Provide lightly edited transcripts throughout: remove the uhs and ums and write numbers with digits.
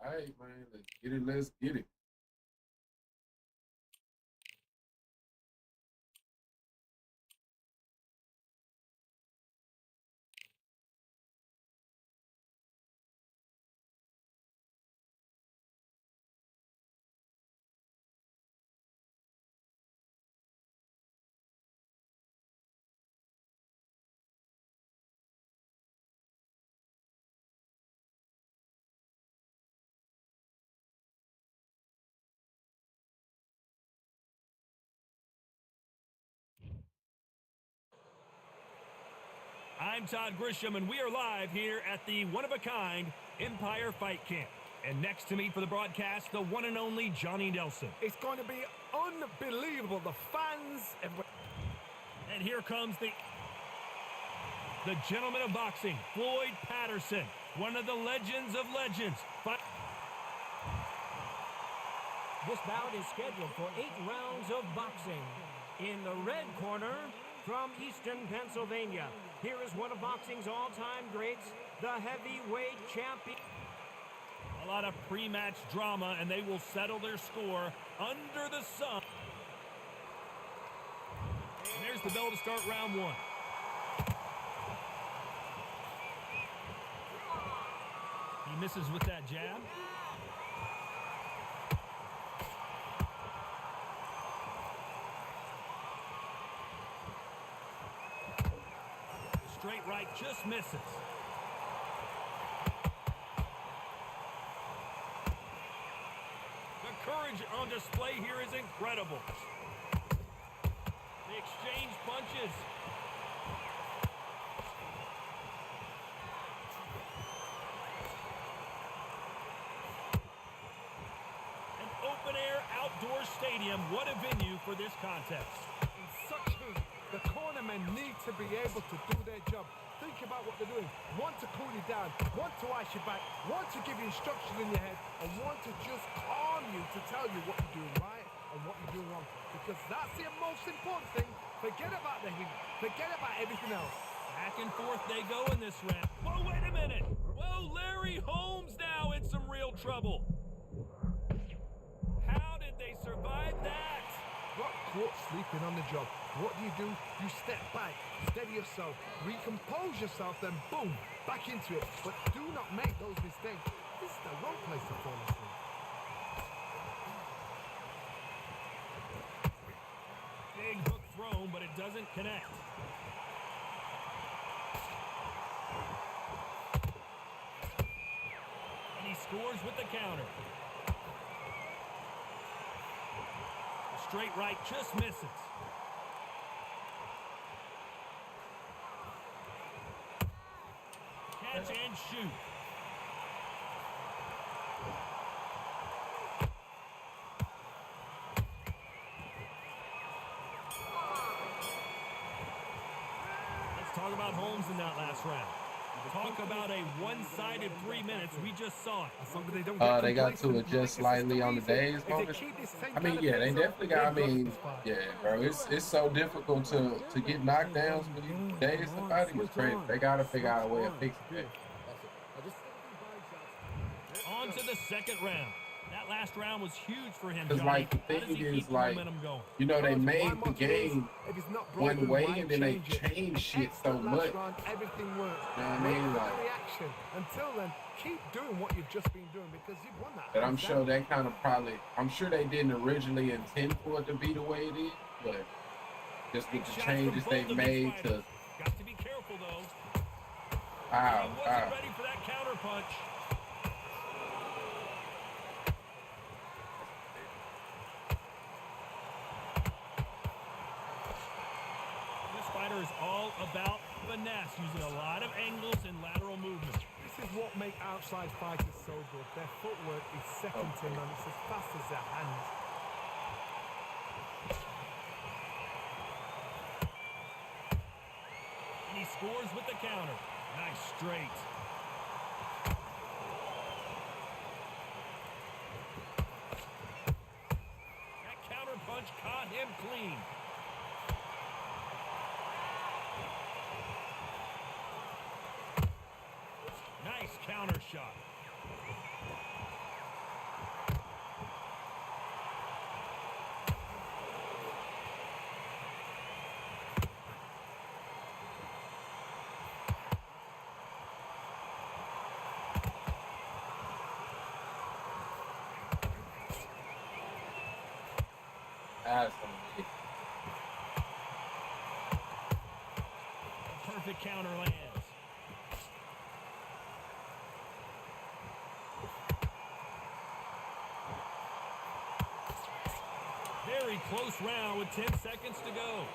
All right, man. Let's get it. Let's get it. I'm Todd Grisham, and we are live here at the one-of-a-kind Empire Fight Camp. And next to me for the broadcast, the one and only Johnny Nelson. It's going to be unbelievable. The fans... And here comes the gentleman of boxing, Floyd Patterson, one of the legends of legends. This bout is scheduled for 8 rounds of boxing. In the red corner, from Eastern Pennsylvania, here is one of boxing's all-time greats, the heavyweight champion. A lot of pre-match drama, and they will settle their score under the sun. And there's the bell to start round 1. He misses with that jab. Straight right just misses. The courage on display here is incredible. They exchange punches. An open-air outdoor stadium. What a venue for this contest. In such heat, the cornermen need to be able to do their job. Think about what they're doing. One to cool you down, one to ice you back, one to give you instructions in your head, and one to just calm you to tell you what you're doing right and what you're doing wrong. Because that's the most important thing. Forget about the heat. Forget about everything else. Back and forth they go in this round. Whoa, wait a minute. Whoa, Larry Holmes now in some real trouble. How did they survive that? Got caught sleeping on the job. What do? You step back, steady yourself, recompose yourself, then boom, back into it. But do not make those mistakes. This is the wrong place to fall asleep. Big hook thrown, but it doesn't connect. And he scores with the counter. Straight right just misses. Catch and shoot. Let's talk about Holmes in that last round. Talk about a one-sided 3 minutes. We just saw it. They got to adjust slightly on the days bonus. I mean, yeah, they definitely got. I mean, yeah, bro, it's so difficult to get knockdowns when you days somebody. It's crazy. They gotta figure out a way of fixing it. On to the second round. That last round was huge for him. Because like the thing is, like, you know, they made the game one way and then they changed shit so much. Everything works. You know what I mean? Like, reaction. Until then, keep doing what you've just been doing because you've won that. but I'm sure they kind of I'm sure they didn't originally intend for it to be the way it is, but just with the changes they made to. Got to be careful though. Wow, He wasn't ready for that counter punch. Is all about finesse, using a lot of angles and lateral movement. This is what makes outside fighters so good. Their footwork is second to none. It's as fast as their hands. And he scores with the counter. Nice straight. That counter punch caught him clean. Nice counter shot. That's on me. Perfect counter lands. Very close round with 10 seconds to go.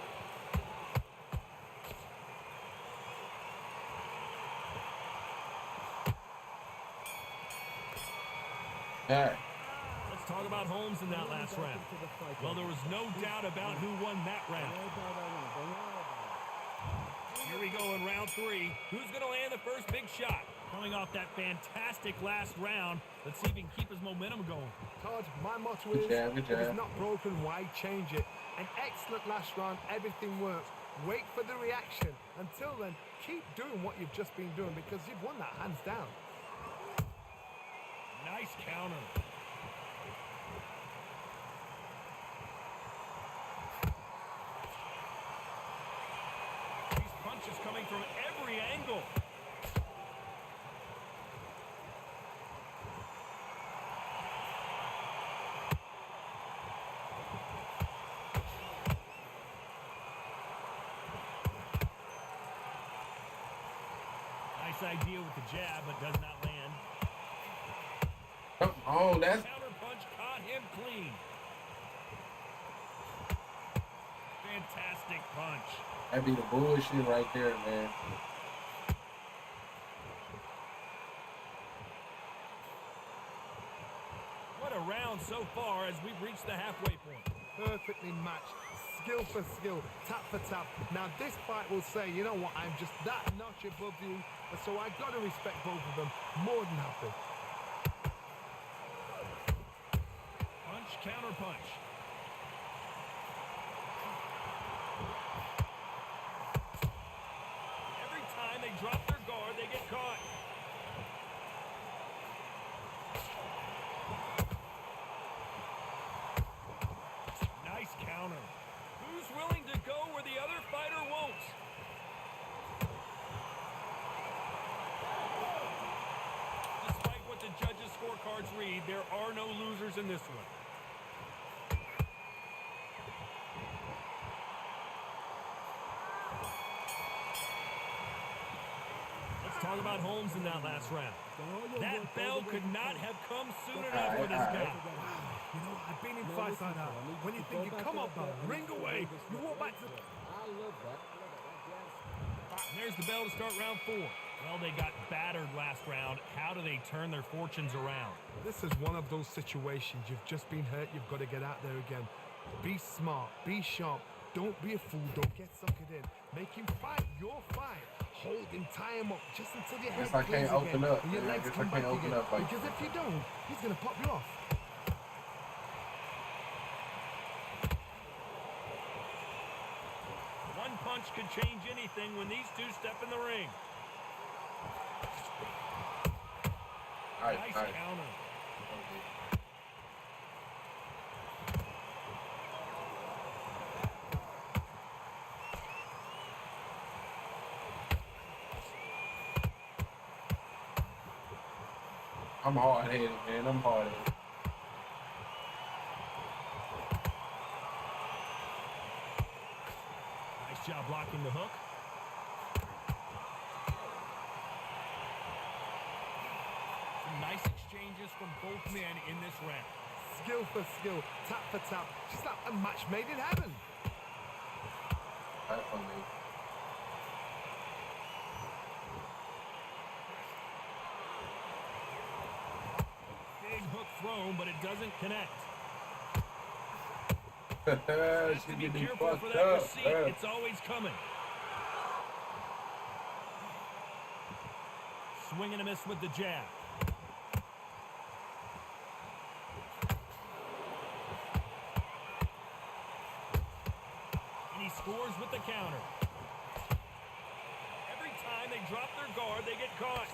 All right. Let's talk about Holmes in that last round. Well, there was no doubt about who won that round. Here we go in round 3. Who's going to land the first big shot? Coming off that fantastic last round, let's see if he can keep his momentum going. Todd, my motto is, if it's not broken, why change it? An excellent last round, everything works. Wait for the reaction. Until then, keep doing what you've just been doing because you've won that hands down. Nice counter. These punches coming from every angle. Nice idea with the jab, but does not land. Come on, that's Counter punch caught him clean. Fantastic punch. that be the bullshit right there, man. What a round so far as we've reached the halfway point. Perfectly matched, skill for skill, tap for tap. Now this fight will say, you know what, I'm just that notch above you, and so I got to respect both of them more than happy. Punch, counter punch. Every time they drop their guard, they get caught. Nice counter. Who's willing to go where the other fighter won't? Despite what the judges' scorecards read, there are no losers in this one. Let's talk about Holmes in that last round. That bell could not have come soon enough for this guy. You know, I've been in fights like that. When you think you come up, ring away, you walk back to the... And there's the bell to start round 4. Well, they got battered last round. How do they turn their fortunes around? This is one of those situations. You've just been hurt. You've got to get out there again. Be smart. Be sharp. Don't be a fool. Don't get suckered in. Make him fight your fight. Hold him, tie him up just until your head Guess I clears can't again open up. and your Man. I legs guess I come back can't open again. up like Because if you don't, he's going to pop you off. One punch could change anything when these two step in the ring. Nice counter. I'm hard-headed, man. I'm hard-headed. Nice job blocking the hook. Some nice exchanges from both men in this round. Skill for skill, tap for tap. Just like a match made in heaven. That's on me. Big hook thrown, but it doesn't connect. She To be getting careful for fucked that up. receipt. It's always coming. Swing and a miss with the jab. And he scores with the counter. Every time they drop their guard, they get caught.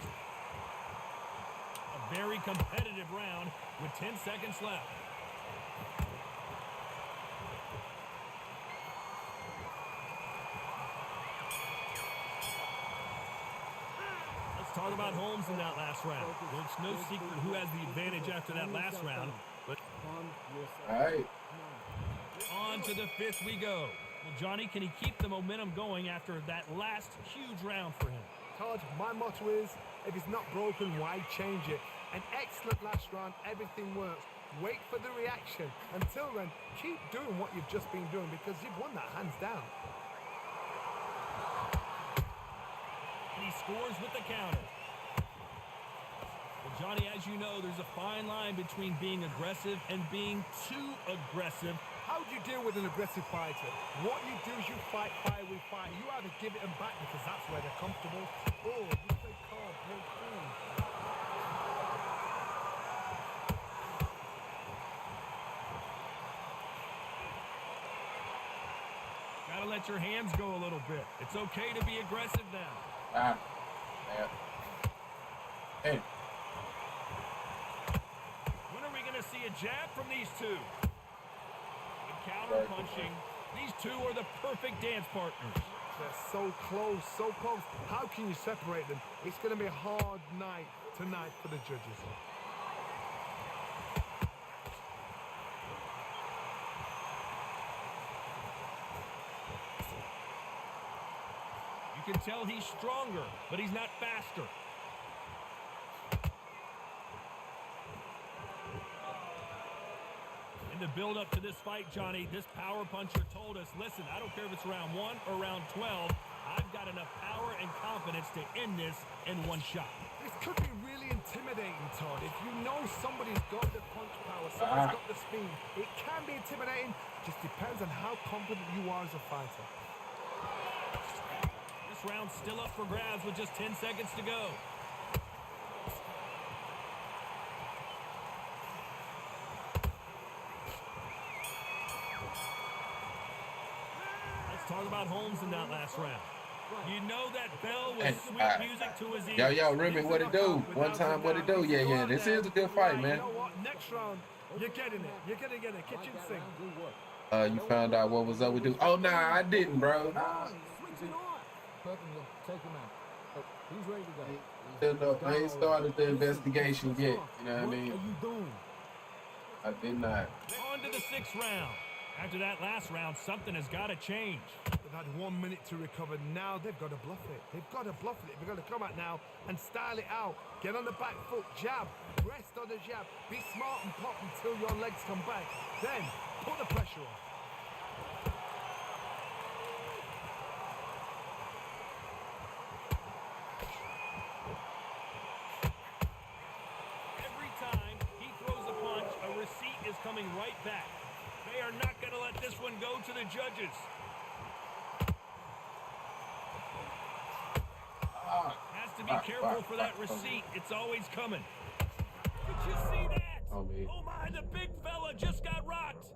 A very competitive round with 10 seconds left. Let's talk about Holmes in that last round. Well, it's no secret who has the advantage after that last round. But All right. On to the 5th we go. Well, Johnny, can he keep the momentum going after that last huge round for him? Todd, my motto is, if it's not broken, why change it? An excellent last round, everything works. Wait for the reaction. Until then, keep doing what you've just been doing because you've won that hands down. And he scores with the counter. Well, Johnny, as you know, there's a fine line between being aggressive and being too aggressive. How do you deal with an aggressive fighter? What you do is you fight fire with fire. You either give it them back because that's where they're comfortable, or you play calm, play cool. Gotta let your hands go a little bit. It's okay to be aggressive now. Yeah. Hey. When are we gonna see a jab from these two? Counter punching. These two are the perfect dance partners. They're so close, so close. How can you separate them? It's going to be a hard night tonight for the judges. You can tell he's stronger, but he's not faster. The build up to this fight, Johnny, this power puncher told us, listen, I don't care if it's round 1 or round 12, I've got enough power and confidence to end this in one shot. This could be really intimidating, Todd. If you know somebody's got the punch power, someone's got the speed, it can be intimidating. Just depends on how confident you are as a fighter. This round's still up for grabs with just 10 seconds to go. Talk about Holmes in that last round. You know that bell was sweet music to his ears. Yo, Remy, what it do? One time, what it do? Yeah. This is a good fight, man. You know what? Next round, you're getting it. You're gonna get a kitchen sink. You found out what was up with you? Oh, nah, I didn't, bro. He's ready to go. Still no, I ain't started the investigation yet. You know what I mean? What are you doing? I did not. On to the 6th round. After that last round, something has got to change. They've had 1 minute to recover. Now they've got to bluff it. They've got to bluff it. They've got to come out now and style it out. Get on the back foot, jab, rest on the jab. Be smart and pop until your legs come back. Then put the pressure on. Every time he throws a punch, a receipt is coming right back. They are not going to let this one go to the judges. Has to be careful for that receipt. It's always coming. Did you see that? Oh, man. Oh my, the big fella just got rocked.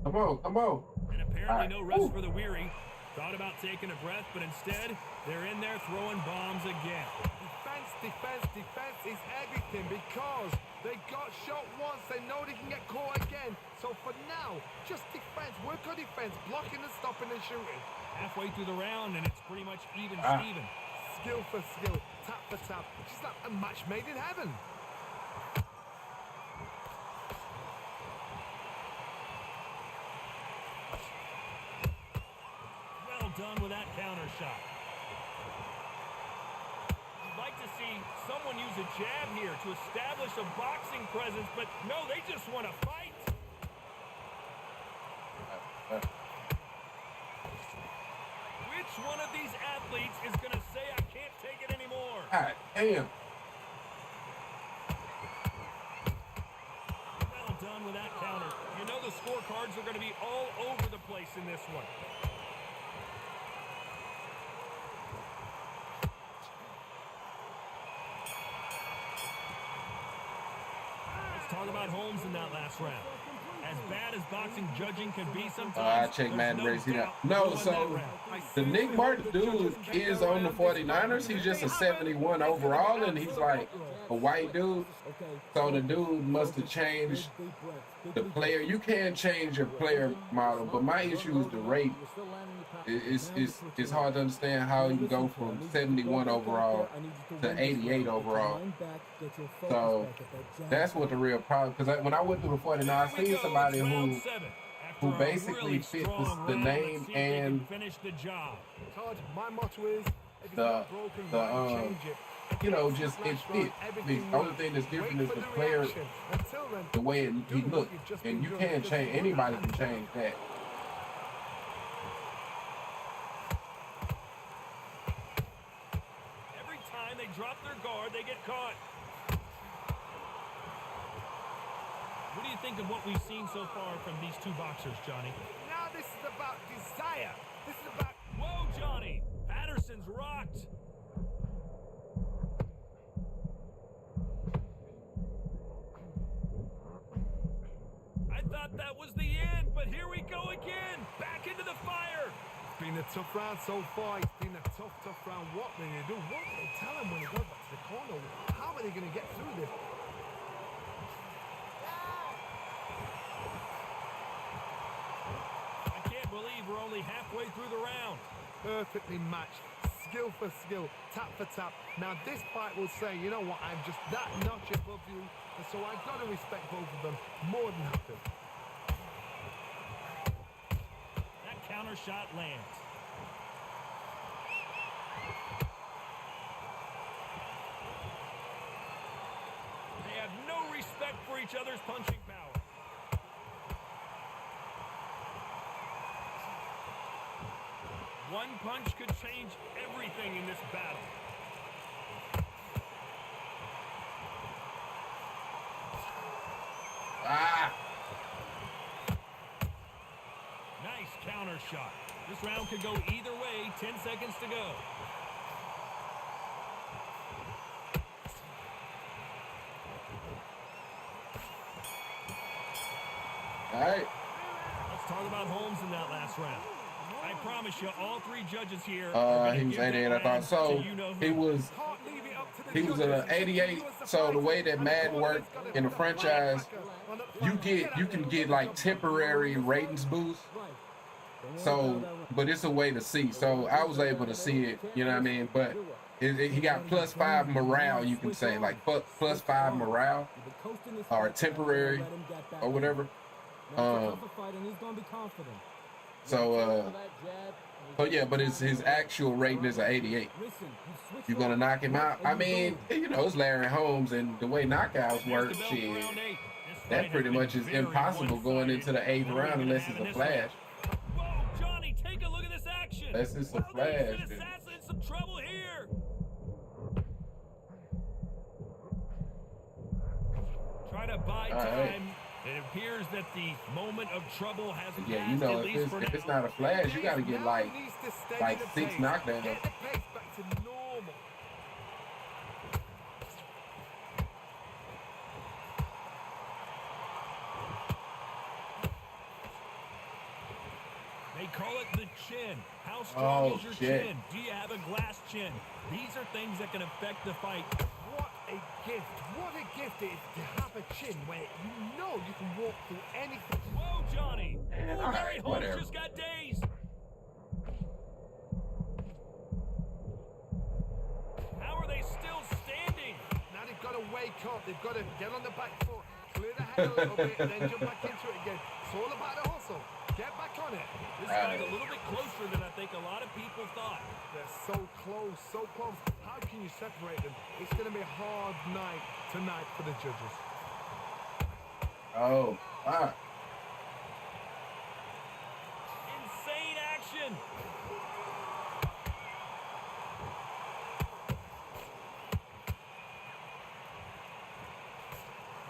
Come on. And apparently no rest for the weary. Thought about taking a breath, but instead, they're in there throwing bombs again. Defense is everything because they got shot once. They know they can get caught again. So for now, just defense. Work on defense. Blocking and stopping and shooting. Halfway through the round, and it's pretty much even Steven. Skill for skill. Tap for tap. Just like a match made in heaven. Well done with that counter shot. Like to see someone use a jab here to establish a boxing presence, but no, they just want to fight. Which one of these athletes is going to say, I can't take it anymore? God damn. Well done with that counter. You know the scorecards are going to be all over the place in this one. Talk about Holmes in that last round. As bad as boxing judging can be sometimes. I check Madden race. No, so the Nick Martin dude is on the 49ers. He's just a 71 overall, and he's like a white dude. So the dude must have changed the player. You can change your player model, but my issue is the rate. It's hard to understand how you can go from 71 overall to 88 overall. So that's what the real problem. Because when I went through the 49, I seen somebody who basically fit the name and my motto is, the you know, just it fit. The only thing that's different is the player, the way he looked, and you can't change. Anybody can change that. Every time they drop their guard, they get caught. What do you think of what we've seen so far from these two boxers, Johnny? Now this is about desire. This is about... Whoa, Johnny! Patterson's rocked. I thought that was the end, but here we go again. Back into the fire. It's been a tough round so far. It's been a tough round. What will they do? What will they tell him when he goes back to the corner? How are they going to get through this? I can't believe we're only halfway through the round. Perfectly matched. Skill for skill, tap for tap. Now this fight will say, you know what, I'm just that notch above you, and so I've got to respect both of them more than happy. That counter shot lands. They have no respect for each other's punching power. One punch could change everything in this battle. Nice counter shot. This round could go either way. 10 seconds to go. All right. Let's talk about Holmes in that last round. I promise you, all three judges here. He was 88, I thought. So he was an 88. So the way that Madden worked in the franchise, you can get like temporary ratings boost. So, but it's a way to see. So I was able to see it, you know what I mean? But he got +5 morale, you can say, like +5 morale or temporary or whatever. But his actual rating is an 88. You're gonna knock him out. I mean, you know, it's Larry Holmes, and the way knockouts work, shit, that pretty much is impossible going into the 8th round unless it's a flash. Whoa, Johnny, take a look at this action. Unless it's a flash. This assassin in some trouble here. Try to buy time. It appears that the moment of trouble has passed. Yeah, you know, if it's not a flash, you got to get like 6 knockdowns. Get the pace back to normal. They call it the chin. How strong is your shit. chin? Do you have a glass chin? These are things that can affect the fight. What a gift. What a gift it is to have a chin where you know you can walk through anything. Whoa, Johnny. Larry Holmes whatever. just got dazed. How are they still standing? Now they've got to wake up. They've got to get on the back foot, clear the head a little bit, and then jump back into it again. It's all about the hustle. Get back on it. This guy's a little bit closer than I think a lot of people thought. They're so close, so close. How can you separate them? It's going to be a hard night tonight for the judges. Oh, wow. Insane action.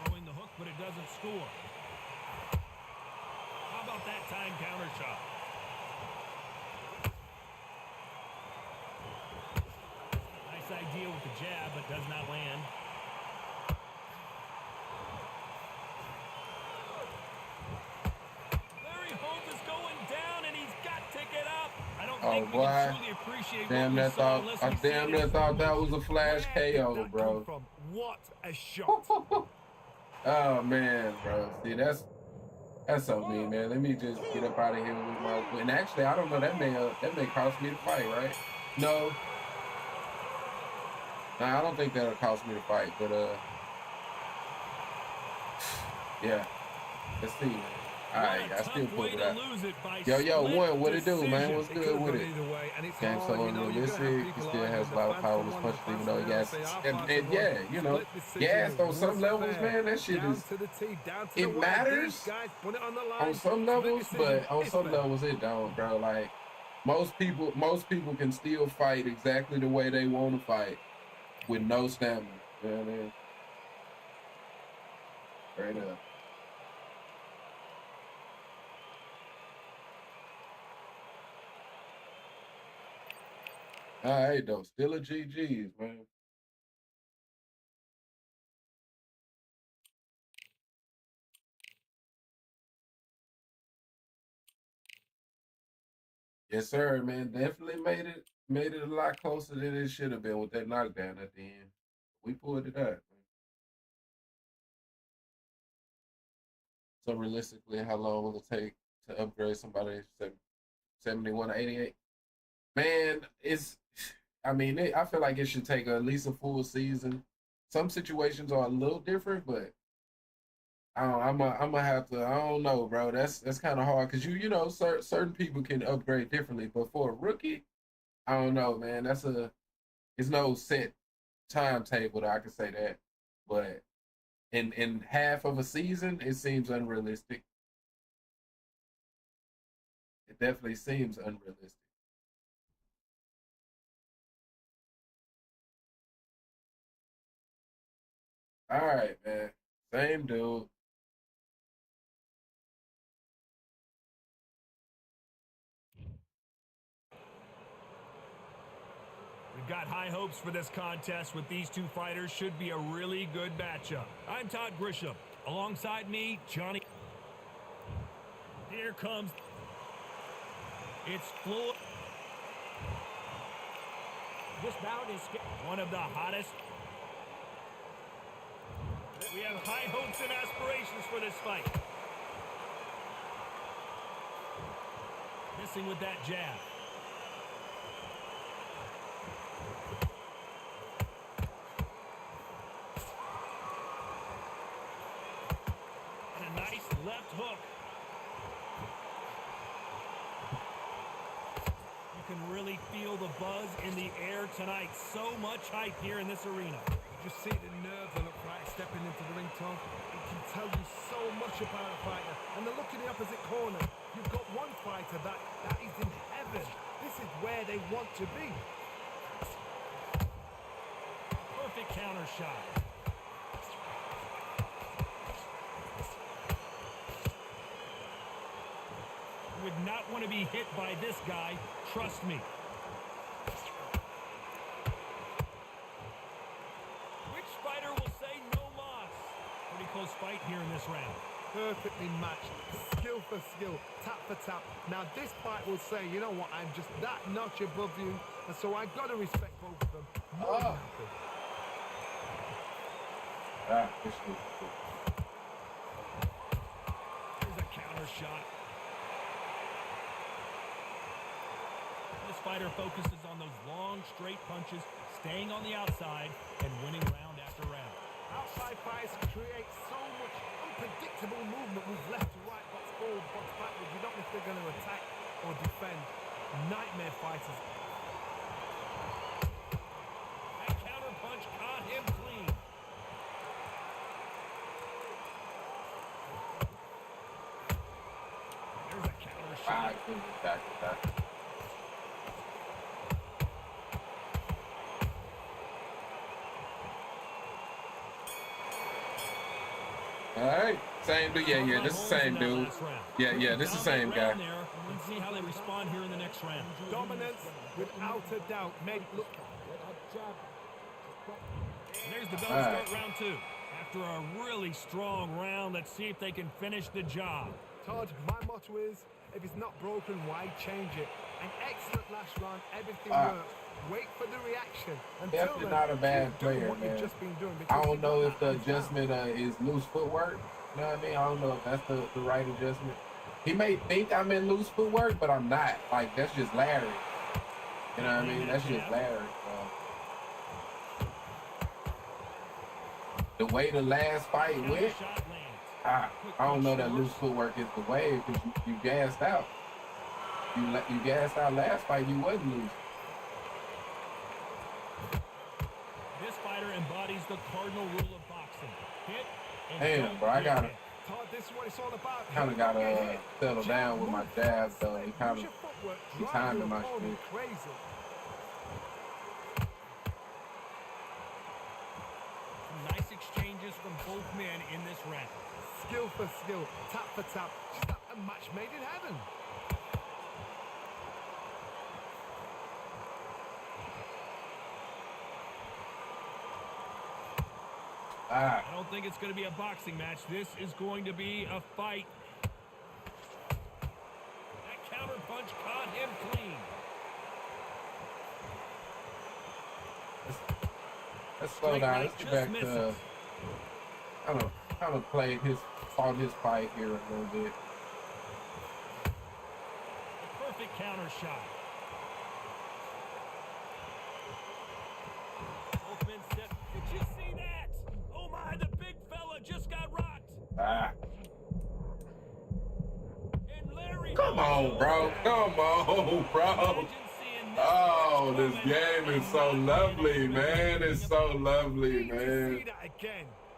Throwing the hook, but it doesn't score. How about that time counter shot? Nice idea with the jab, but does not land. Larry Holmes is going down, and he's got to get up. I don't think we can truly appreciate Damn, what we saw unless we see it. I thought that was a flash KO, bro. What a shot. Oh man, bro. See, that's so mean, man. Let me just get up out of here with my win. Actually, I don't know. That may cost me the fight, right? No, nah, I don't think that'll cost me the fight. But yeah. Let's see, man. All right, I still pulled it out. Yo, one, what it do, man? What's good with it? Game's so unrealistic. He still has a lot of power in his punches, even though he gas. And yeah, you know, gas on some levels, man. That shit is. It matters on some levels, but on some levels it don't, bro. Like most people can still fight exactly the way they want to fight with no stamina. You know what I mean? Straight up. All right, though. Still a GG's, man. Yes, sir, man. Definitely made it a lot closer than it should have been with that knockdown at the end. We pulled it out, man. So realistically, how long will it take to upgrade somebody 71 to 88? Man, I feel like it should take at least a full season. Some situations are a little different, but I'm gonna have to. I don't know, bro. That's kind of hard because you know certain people can upgrade differently, but for a rookie, I don't know, man. It's no set timetable that I can say that, but in half of a season, it seems unrealistic. It definitely seems unrealistic. All right, man. Same dude. We've got high hopes for this contest with these two fighters. Should be a really good matchup. I'm Todd Grisham. Alongside me, Johnny. Here comes. It's Thru. This bout is One of the hottest. We have high hopes and aspirations for this fight. Missing with that jab. And a nice left hook. You can really feel the buzz in the air tonight. So much hype here in this arena. You just see the nerves on the fight stepping into the ring, Tom. It can tell you so much about a fighter. And the look in the opposite corner. You've got one fighter that is in heaven. This is where they want to be. Perfect counter shot. You would not want to be hit by this guy. Trust me. Which fighter will say no mas? Pretty close fight here in this round. Perfectly matched, skill for skill, tap for tap. Now this fight will say, you know what, I'm just that notch above you, and so I've got to respect both of them. Here's a counter shot. This fighter focuses on those long, straight punches, staying on the outside, and winning round after round. Outside fights create so much unpredictable movement, move left to right, box forward, box backwards. You don't know if they're going to attack or defend. Nightmare fighters. That counter punch caught him clean. There's a counter shot. Back. All right, same dude. Yeah, this is the same dude. Yeah, this is the same guy. Let's see how they respond here in the next round. Dominance, without a doubt, made look. There's the bell to start round two. After a really strong round, let's see if they can finish the job. Todd, my motto is, if it's not broken, why change it? An excellent last round, everything worked. Wait for the reaction. Definitely not a bad player, what you've man. just been doing, I because don't you know got if the that hands down. adjustment is loose footwork. You know what I mean? I don't know if that's the right adjustment. He may think I'm in loose footwork, but I'm not. Like, that's just Larry. You know what I mean? That's just Larry. The way the last fight went, I don't know that loose footwork is the way because you gassed out. You gassed out last fight, you wasn't loose. This fighter embodies the cardinal rule of boxing. Hit and Damn, bro, I gotta This is what it's all about. kind of gotta settle down with my jab though. He kind of he timing my shit. Crazy. Nice exchanges from both men in this round. Skill for skill, tap for tap. Just like a match made in heaven. I don't think it's going to be a boxing match. This is going to be a fight. That counter punch caught him clean. Let's slow down. Let's get back to kind of played fought his fight here a little bit. A perfect counter shot. Both men set. Did you see that? Oh my, the big fella just got rocked. And Larry. Come on, bro. Come on, bro. Oh, this game is so lovely, man. It's so lovely, man.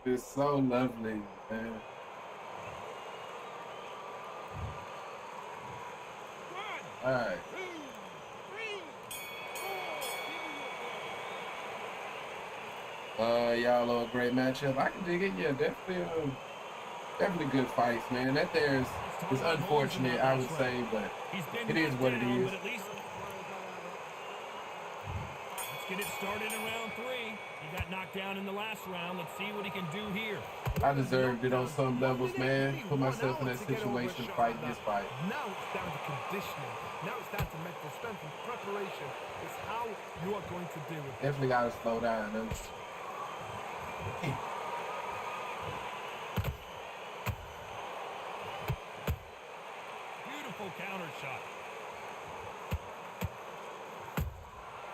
It's so lovely, man. All right. Y'all a great matchup. I can dig it. Yeah, definitely good fights, man. That there's is unfortunate, I would say, but it is what it is. Let's get it started in round 3. He got knocked down in the last round. Let's see what he can do here. I deserved it on some levels, man. Put myself in that situation, fighting this fight. Now it's down to conditioning. Now it's down to mental strength and preparation. It's how you are going to do it. Definitely got to slow down, man. Beautiful counter shot.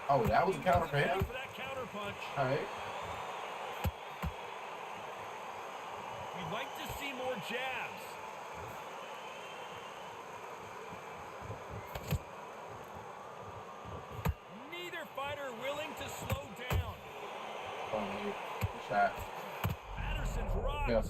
Oh, that was a counter for him? For that counter punch. All right. We'd like to see more jabs. Neither fighter willing to slow down. Oh, good shot. Patterson's rocked. Yeah.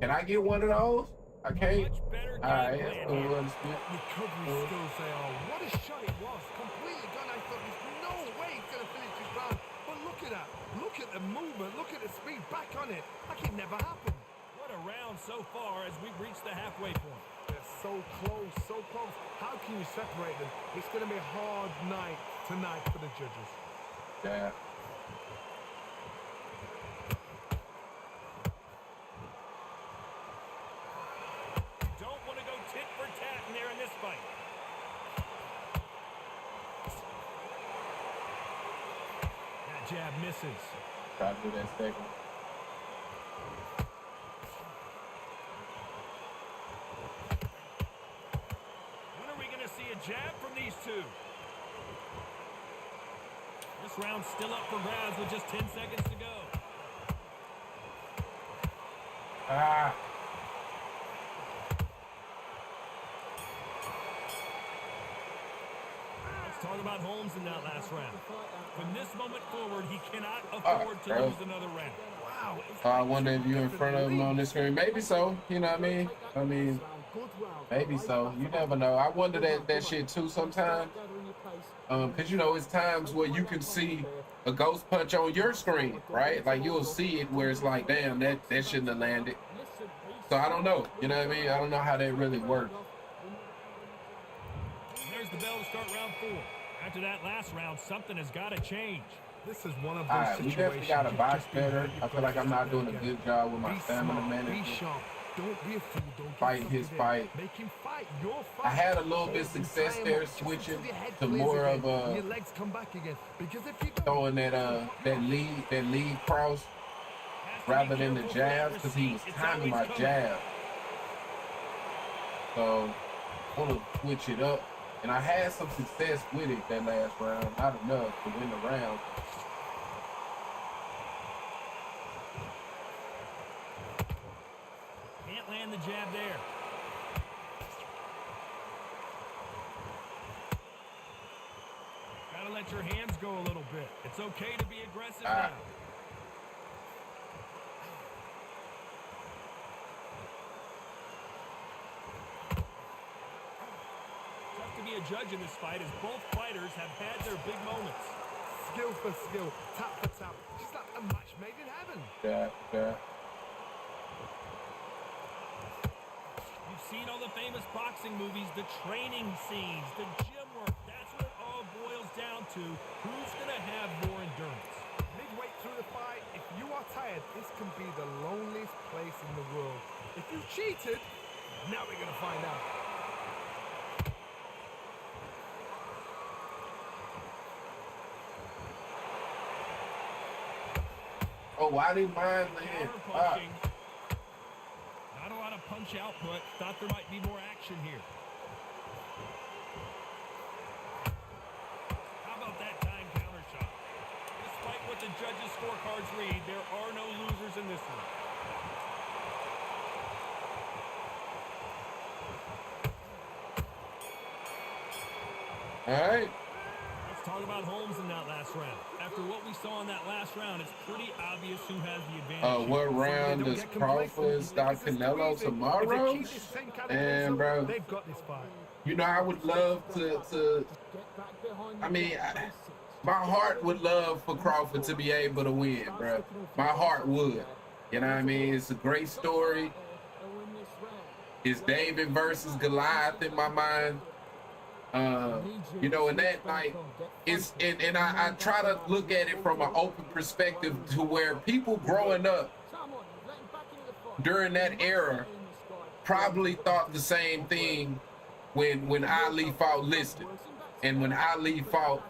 Can I get one of those? I can't. All right, that's cool. Recovery skills they are. What a shot it was. Completely gone. I thought there's no way he's going to finish this round. But look at that. Look at the movement. Look at the speed. Back on it. Like it never happened. What a round so far as we've reached the halfway point. They're so close, so close. How can you separate them? It's going to be a hard night tonight for the judges. Yeah. Don't want to go tit for tat in there in this fight. That jab misses. Try to do that second. When are we going to see a jab from these two? This round's still up for grabs with just 10 seconds to go. Let's talk about Holmes in that last round. From this moment forward, he cannot afford to lose another round. Wow. I wonder if you're in front of him on this screen. Maybe so. You know what I mean? Maybe so. You never know. I wonder that shit too sometimes. Because, you know, it's times where you can see a ghost punch on your screen, right? Like, you'll see it where it's like, damn, that shouldn't have landed. So I don't know. You know what I mean? I don't know how that really works. There's the bell to start round 4. After that last round, something has got to change. This is one of those situations. We definitely got to box better. I feel like I'm not doing a good job with my stamina management. Be sharp. Don't be a fool. Don't get fighting stuck his with fight. it. Make him fight your fight. I had a little Hold bit him, success tie him there, up, just switching until your head to clears more again, of and your legs come back again. Because if you don't, throwing that lead cross rather than the jabs, because he was timing my jab. So I want to switch it up, and I had some success with it that last round, not enough to win the round. Can't land the jab there. Gotta let your hands go a little bit. It's okay to be aggressive now. Tough to be a judge in this fight as both fighters have had their big moments. skill for skill, tap for tap, just like a match made in heaven. Yeah. You've seen all the famous boxing movies, the training scenes, the gym work. That's what it all boils down to. Who's going to have more endurance? Midway through the fight, if you are tired, this can be the loneliest place in the world. If you cheated, now we're going to find out. Oh, why didn't mine land? Punching. Not a lot of punch output. Thought there might be more action here. How about that time counter shot? Despite what the judges' scorecards read, there are no losers in this one. All right. Let's talk about Holmes in that last round. After what we saw in that last round, it's pretty obvious who has the advantage. What round does Crawford stop Canelo tomorrow? And bro, they've got this fight. You know, I would love to I mean, my heart would love for Crawford to be able to win, bro. My heart would. You know what I mean? It's a great story. It's David versus Goliath in my mind. You know, and that night, and I try to look at it from an open perspective to where people growing up during that era probably thought the same thing when Ali fought Liston and when Ali fought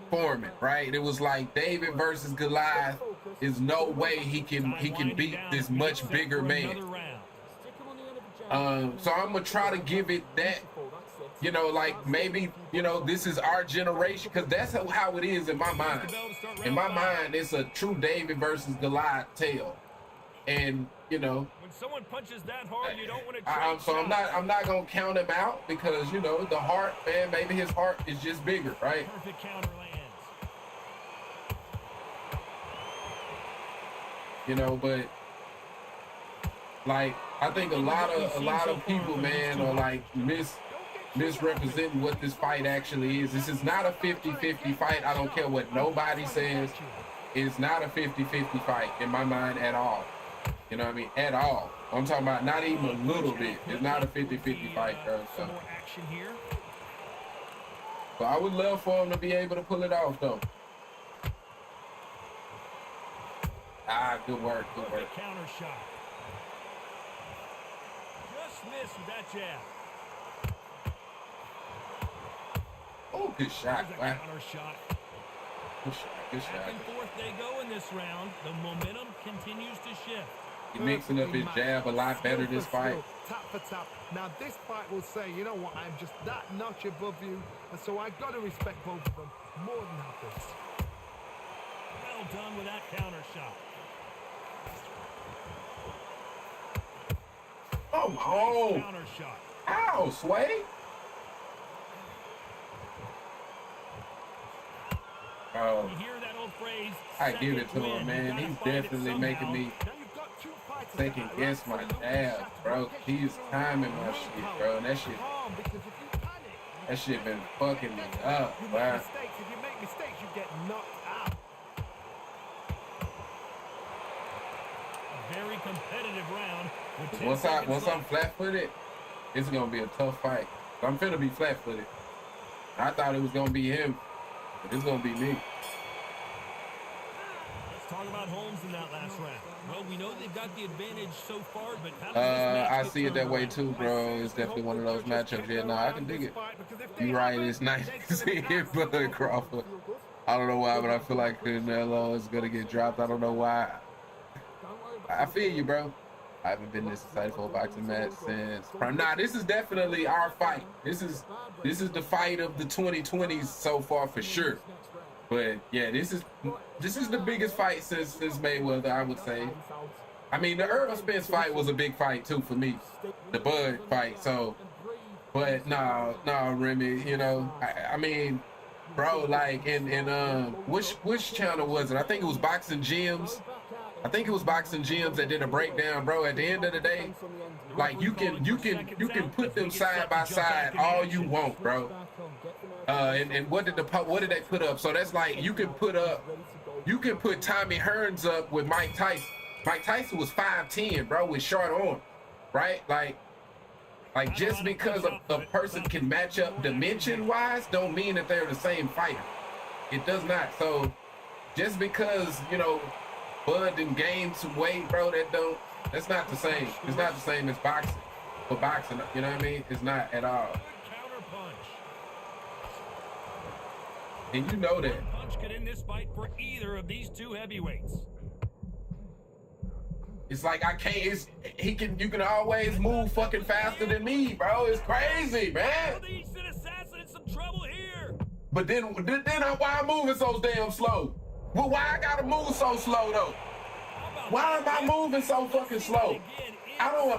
Foreman, right? It was like David versus Goliath. Is no way he can beat this much bigger man. So I'm gonna try to give it that. You know, like maybe, you know, this is our generation, because that's how it is in my mind. In my mind, it's a true David versus Goliath tale. And, you know, when someone punches that hard, you don't want to trade so I'm not gonna count him out, because, you know, the heart, man, maybe his heart is just bigger, right? Perfect counter lands. You know, but like I think a lot of people, man, are like misrepresenting what this fight actually is. This is not a 50-50 fight. I don't care what nobody says. It's not a 50-50 fight in my mind at all. You know what I mean? At all. I'm talking about not even a little bit. It's not a 50-50 fight, bro. So I would love for him to be able to pull it off, though. Good work. Counter shot. Just missed with that jab. Oh, good shot. Wow. Counter shot. Good shot. Back and forth they go in this round. The momentum continues to shift. He's mixing up his jab a lot better this fight. Tap for tap. Now this fight will say, you know what, I'm just that notch above you, and so I've got to respect both of them more than happens. Well done with that counter shot. Oh, counter shot. Ow, Sway. Oh, You hear that old phrase? I give it to him, man. He's definitely making me second guess my jab, bro. He's timing my shit, bro. And that shit been fucking me up, bro. If you make mistakes, you get knocked out. A very competitive round. Once I'm flat-footed, it's gonna be a tough fight. I'm finna be flat-footed. I thought it was gonna be him, but it's gonna be me. Let's Talk about Holmes in that last round. Well, we know they've got the advantage so far, but how does this match I get see it that turned way around? too, bro. It's definitely one of those matchups. Yeah, no, I can dig it. You're right. It's nice to see him, Bud Crawford. I don't know why, but I feel like Canelo is gonna get dropped. I don't know why. I feel you, bro. I haven't been this excited for a boxing match since Prime. Nah, this is definitely our fight. This is the fight of the 2020s so far for sure. But yeah, this is the biggest fight since Mayweather, I would say. I mean, the Earl Spence fight was a big fight too for me, the Bud fight. So, but no, Remy, you know, I mean, bro, like in which channel was it? I think it was Boxing Gyms. I think it was Boxing Gyms that did a breakdown, bro. At the end of the day, like you can put them side by side all you want, bro. And what did they put up? So that's like you can put Tommy Hearns up with Mike Tyson. Mike Tyson was 5'10", bro, with short arm, right? Like just because a person can match up dimension wise don't mean that they're the same fighter. It does not. So just because, you know, Bud didn't gain some weight, bro, that's not the same. It's not the same as boxing. For boxing, you know what I mean? It's not at all. And you know that. Punch could end this fight for either of these two heavyweights. It's like you can always move fucking faster than me, bro. It's crazy, man. The Eastern Assassin in some trouble here. But then why I'm moving so damn slow? Well, why I gotta move so slow though? Why am I moving so fucking slow?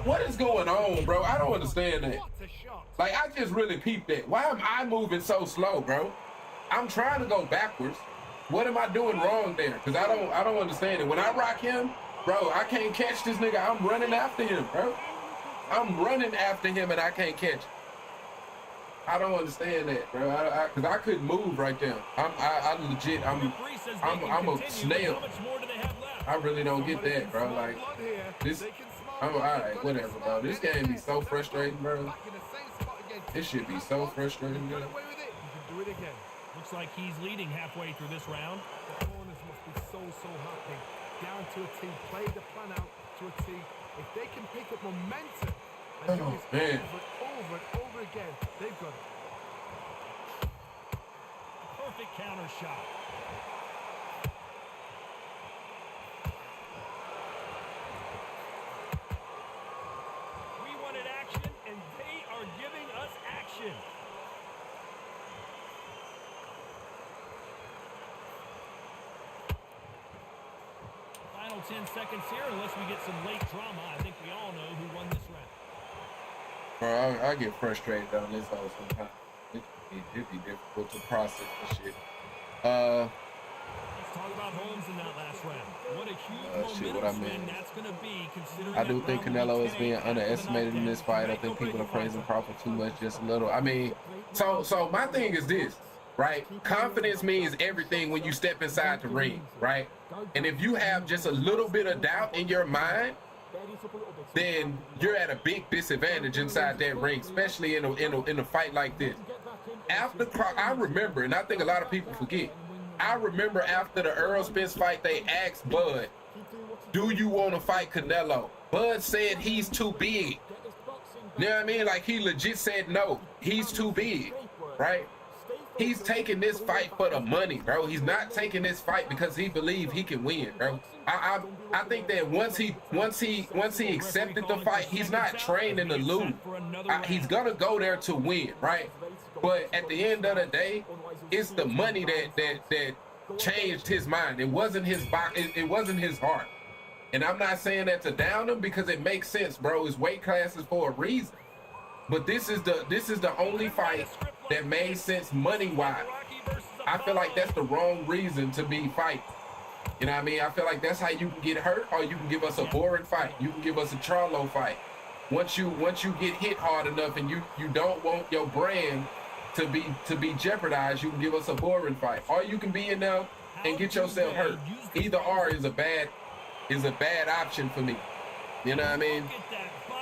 What is going on, bro? I don't understand that. Like, I just really peeped that. Why am I moving so slow, bro? I'm trying to go backwards. What am I doing wrong there? Because I don't understand it. When I rock him, bro, I can't catch this nigga. I'm running after him, bro. I'm running after him and I can't catch him. I don't understand that, bro. Because I couldn't move right there. I'm a snail. I really don't get that, bro. Like, this, all right, whatever, bro. This game be so frustrating, bro. This should be so frustrating, bro. Looks like he's leading halfway through this round. The corners must be so happy. Down to a T, play the plan out to a T. If they can pick up momentum and do this over and over again, they've got it. Perfect counter shot. We wanted action, and they are giving us action. Final 10 seconds here, unless we get some late drama. I think we all know who won this round. Bro, I get frustrated on this all sometimes. It'd be difficult to process this shit. Let's talk about Holmes in that last round. What a huge momentum swing that's going to be, considering I do think Canelo is being underestimated in this fight. I think people are praising Crawford too much, just a little. I mean, so my thing is this, right? Confidence means everything when you step inside the ring, right? And if you have just a little bit of doubt in your mind, then you're at a big disadvantage inside that ring, especially in a fight like this. I remember, and I think a lot of people forget, I remember after the Earl Spence fight, they asked Bud, do you want to fight Canelo? Bud said he's too big. You know what I mean? Like, he legit said no, he's too big, right? He's taking this fight for the money, bro. He's not taking this fight because he believes he can win, bro. I think that once he accepted the fight, he's not training to lose. He's gonna go there to win, right? But at the end of the day, it's the money that changed his mind. It wasn't his it wasn't his heart. And I'm not saying that to down him because it makes sense, bro. His weight class is for a reason. But this is the only fight that made sense money-wise. I feel like that's the wrong reason to be fighting. You know what I mean? I feel like that's how you can get hurt, or you can give us a boring fight. You can give us a Charlo fight. Once you get hit hard enough and you don't want your brand to be jeopardized, you can give us a boring fight. Or you can be in there and get yourself hurt. Either or is a bad option for me. You know what I mean?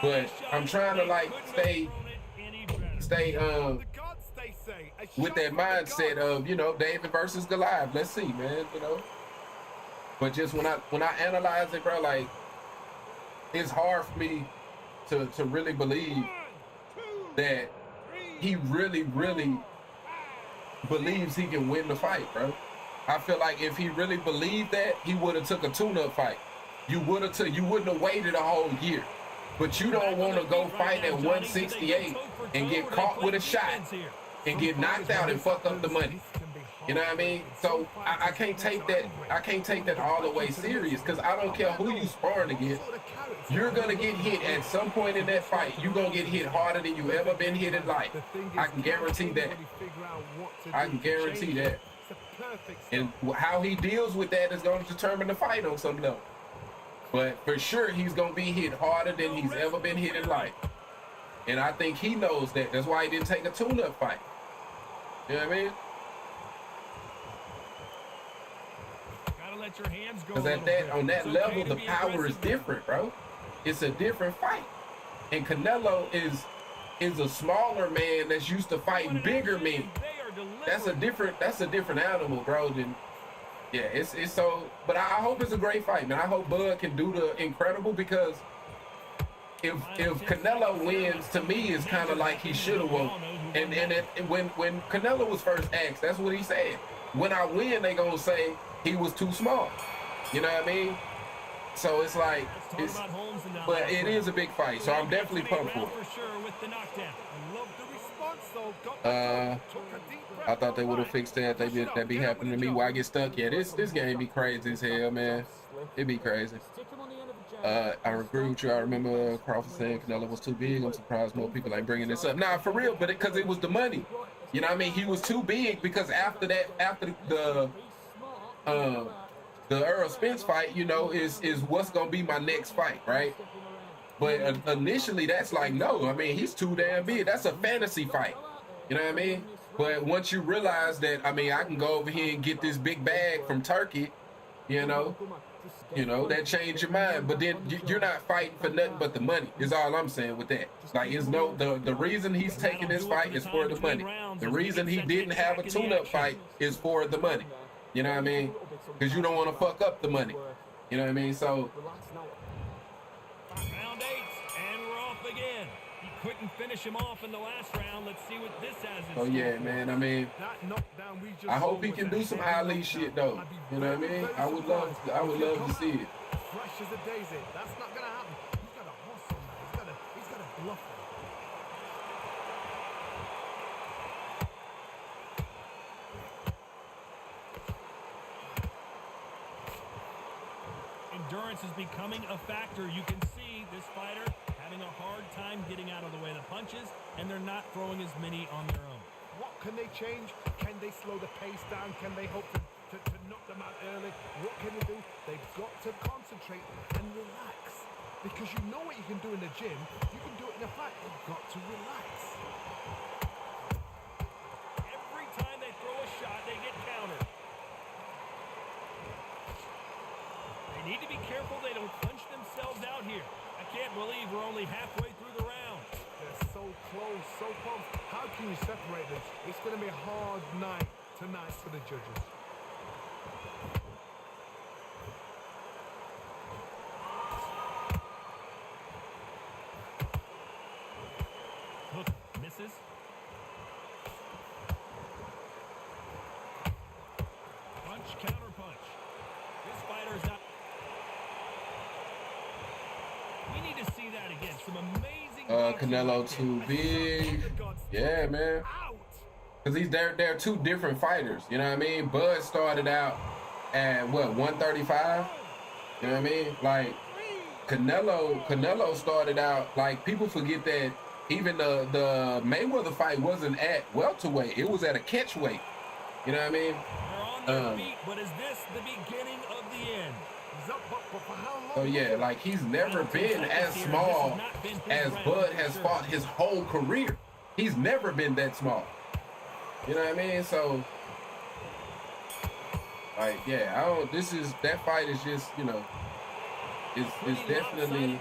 But I'm trying to like stay with that mindset of, you know, David versus Goliath. Let's see, man, you know. But just when I analyze it, bro, like it's hard for me to really believe that he really believes he can win the fight, bro. I feel like if he really believed that, he would have took a tune-up fight. You wouldn't have waited a whole year. But you don't want to go fight at 168 and get caught with a shot and get knocked out and fuck up the money. You know what I mean? So I can't take that. I can't take that all the way serious because I don't care who you sparring against. You're gonna get hit at some point in that fight. You're gonna get hit harder than you ever been hit in life. I can guarantee that. I can guarantee that. And how he deals with that is going to determine the fight on some level. But for sure, he's gonna be hit harder than he's ever been hit in life. And I think he knows that. That's why he didn't take a tune-up fight. You know what I mean? Let your hands go. Because on that level, the power is different, bro. It's a different fight. And Canelo is a smaller man that's used to fighting bigger men. That's a different animal, bro. Yeah, it's so. But I hope it's a great fight, man. I hope Bud can do the incredible because if Canelo wins, to me, it's kind of like he should have won. And when Canelo was first asked, that's what he said. When I win, they gonna say he was too small. You know what I mean? So it's like, but it is a big fight. So I'm definitely pumped for it. I thought they would have fixed that. That'd be happening to me. Why I get stuck? Yeah, this game be crazy as hell, man. It'd be crazy. I agree with you. I remember Crawford saying Canelo was too big. I'm surprised more people ain't bringing this up. Nah, for real, but because it was the money. You know what I mean? He was too big because after the Earl Spence fight, you know, is what's gonna be my next fight, right? But initially, that's like, no, I mean, he's too damn big. That's a fantasy fight. You know what I mean? But once you realize that, I mean, I can go over here and get this big bag from Turkey, you know, that changed your mind. But then you're not fighting for nothing but the money, is all I'm saying with that. Like, the reason he's taking this fight is for the money. The reason he didn't have a tune-up fight is for the money. You know what I mean? Because you don't want to fuck up the money. You know what I mean? So. Round 8, and we're off again. He couldn't finish him off in the last round. Let's see what this has in store. Oh, yeah, man. I mean, I hope he can do some Ali shit, though. You know what I mean? I would love to see it. Fresh as a daisy. That's not going to happen. He's got a hustle, man. He's got a bluff. Endurance is becoming a factor. You can see this fighter having a hard time getting out of the way of the punches, and they're not throwing as many on their own. What can they change? Can they slow the pace down? Can they hope to knock them out early? What can they do? They've got to concentrate and relax. Because you know what you can do in the gym, you can do it in a fight. You've got to relax. Every time they throw a shot, they get countered. They need to be careful they don't punch themselves out here. I can't believe we're only halfway through the round. They're so close, so close. How can you separate them? It's going to be a hard night tonight for the judges. Hook misses. Punch, counter punch. This fighter's not. We need to see that again. Some amazing. Canelo too big. Yeah, man. Because they're two different fighters. You know what I mean? Bud started out at what, 135? You know what I mean? Like Canelo started out, like, people forget that even the Mayweather fight wasn't at welterweight. It was at a catch weight. You know what I mean? They're on their feet, but is this the beginning of the end? So yeah, like, he's never been as small as Bud has fought his whole career. He's never been that small. You know what I mean? So, like, yeah, that fight is just, you know, it's definitely,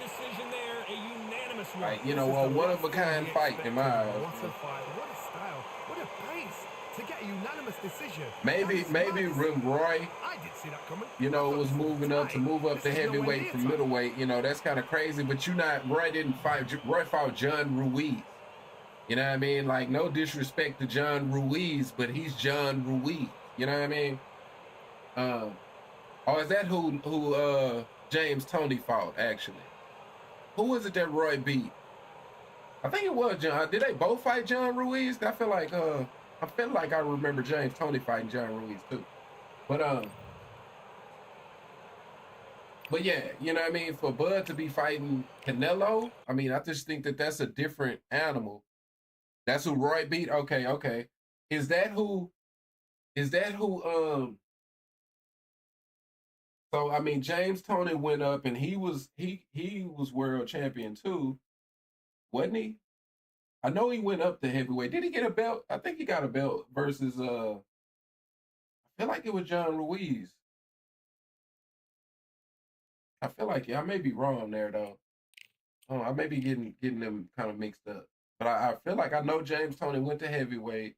like, you know, a one-of-a-kind fight in my eyes. What a fight, what a style, what a pace. to get a unanimous decision. Maybe when Roy, I didn't see that coming. you know, was moving up to move up to heavyweight from middleweight, you know, that's kind of crazy. But Roy didn't fight. Roy fought John Ruiz. You know what I mean? Like, no disrespect to John Ruiz, but he's John Ruiz. You know what I mean? Or is that who James Toney fought, actually? Who was it that Roy beat? I think it was John. Did they both fight John Ruiz? I feel like I remember James Toney fighting John Ruiz too. But yeah, you know what I mean? For Bud to be fighting Canelo, I mean, I just think that that's a different animal. That's who Roy beat? Okay. Is that who so I mean, James Toney went up and he was world champion too, wasn't he? I know he went up to heavyweight. Did he get a belt? I think he got a belt versus I feel like it was John Ruiz. I feel like, yeah, I may be wrong there though. Oh, I may be getting them kind of mixed up. But I feel like I know James Toney went to heavyweight.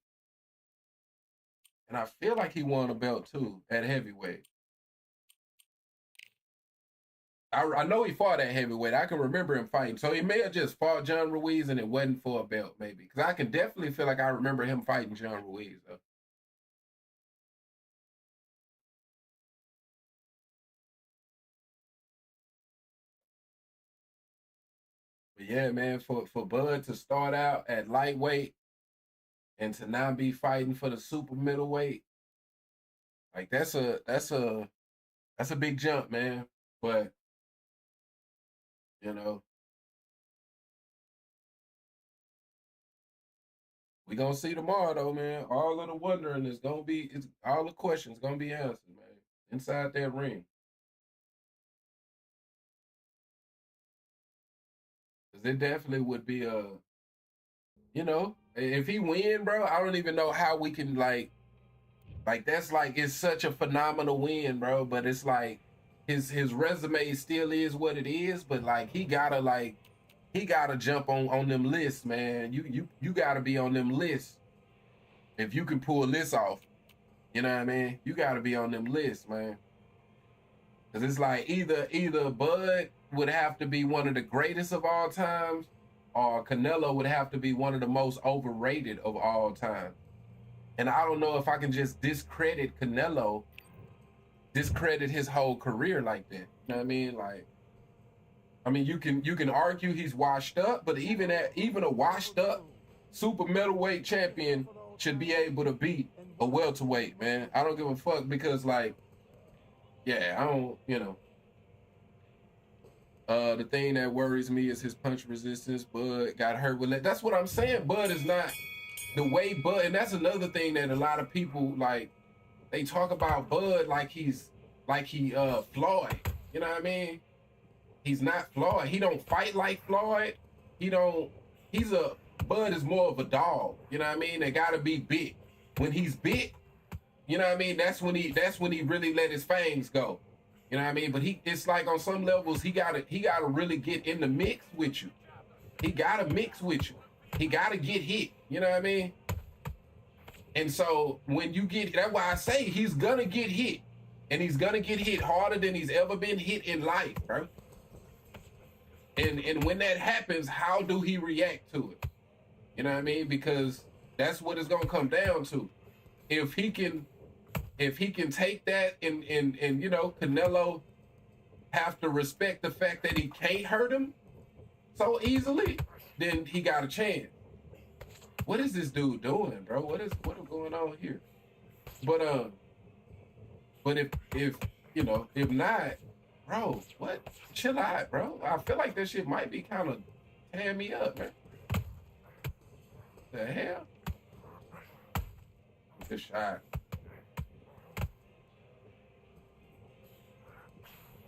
And I feel like he won a belt too at heavyweight. I know he fought at heavyweight. I can remember him fighting. So he may have just fought John Ruiz and it wasn't for a belt, maybe. Because I can definitely feel like I remember him fighting John Ruiz, though. But yeah, man, for Bud to start out at lightweight and to now be fighting for the super middleweight, like that's a big jump, man. But you know, we gonna see tomorrow though, man. All of the wondering is gonna be all the questions gonna be answered, man, inside that ring. Cause it definitely would be you know, if he win, bro, I don't even know how we can like that's like it's such a phenomenal win, bro. But it's like his resume still is what it is, but like he gotta jump on them lists, man. You gotta be on them lists if you can pull this off. You know what I mean? You gotta be on them lists, man. Cause it's like either Bud would have to be one of the greatest of all times, or Canelo would have to be one of the most overrated of all time. And I don't know if I can just discredit Canelo, discredit his whole career like that. You know what I mean? Like, I mean, you can argue he's washed up, but even a washed up super middleweight champion should be able to beat a welterweight, man. I don't give a fuck because, like, yeah, I don't, you know. The thing that worries me is his punch resistance. Bud got hurt with that. That's what I'm saying. Bud is not the way Bud, and that's another thing that a lot of people like. They talk about Bud like he Floyd. You know what I mean? He's not Floyd. He don't fight like Floyd. Bud is more of a dog. You know what I mean? They gotta be big. When he's big, you know what I mean? That's when he really let his fangs go. You know what I mean? But it's like on some levels he gotta really get in the mix with you. He gotta mix with you. He gotta get hit. You know what I mean? And so when you that's why I say he's gonna get hit. And he's gonna get hit harder than he's ever been hit in life, bro. And when that happens, how do he react to it? You know what I mean? Because that's what it's gonna come down to. If he can take that and you know, Canelo have to respect the fact that he can't hurt him so easily, then he got a chance. What is this dude doing, bro? What is going on here? But if you know, if not, bro, what? Chill out, bro. I feel like that shit might be kind of tearing me up, man. The hell? Good shot.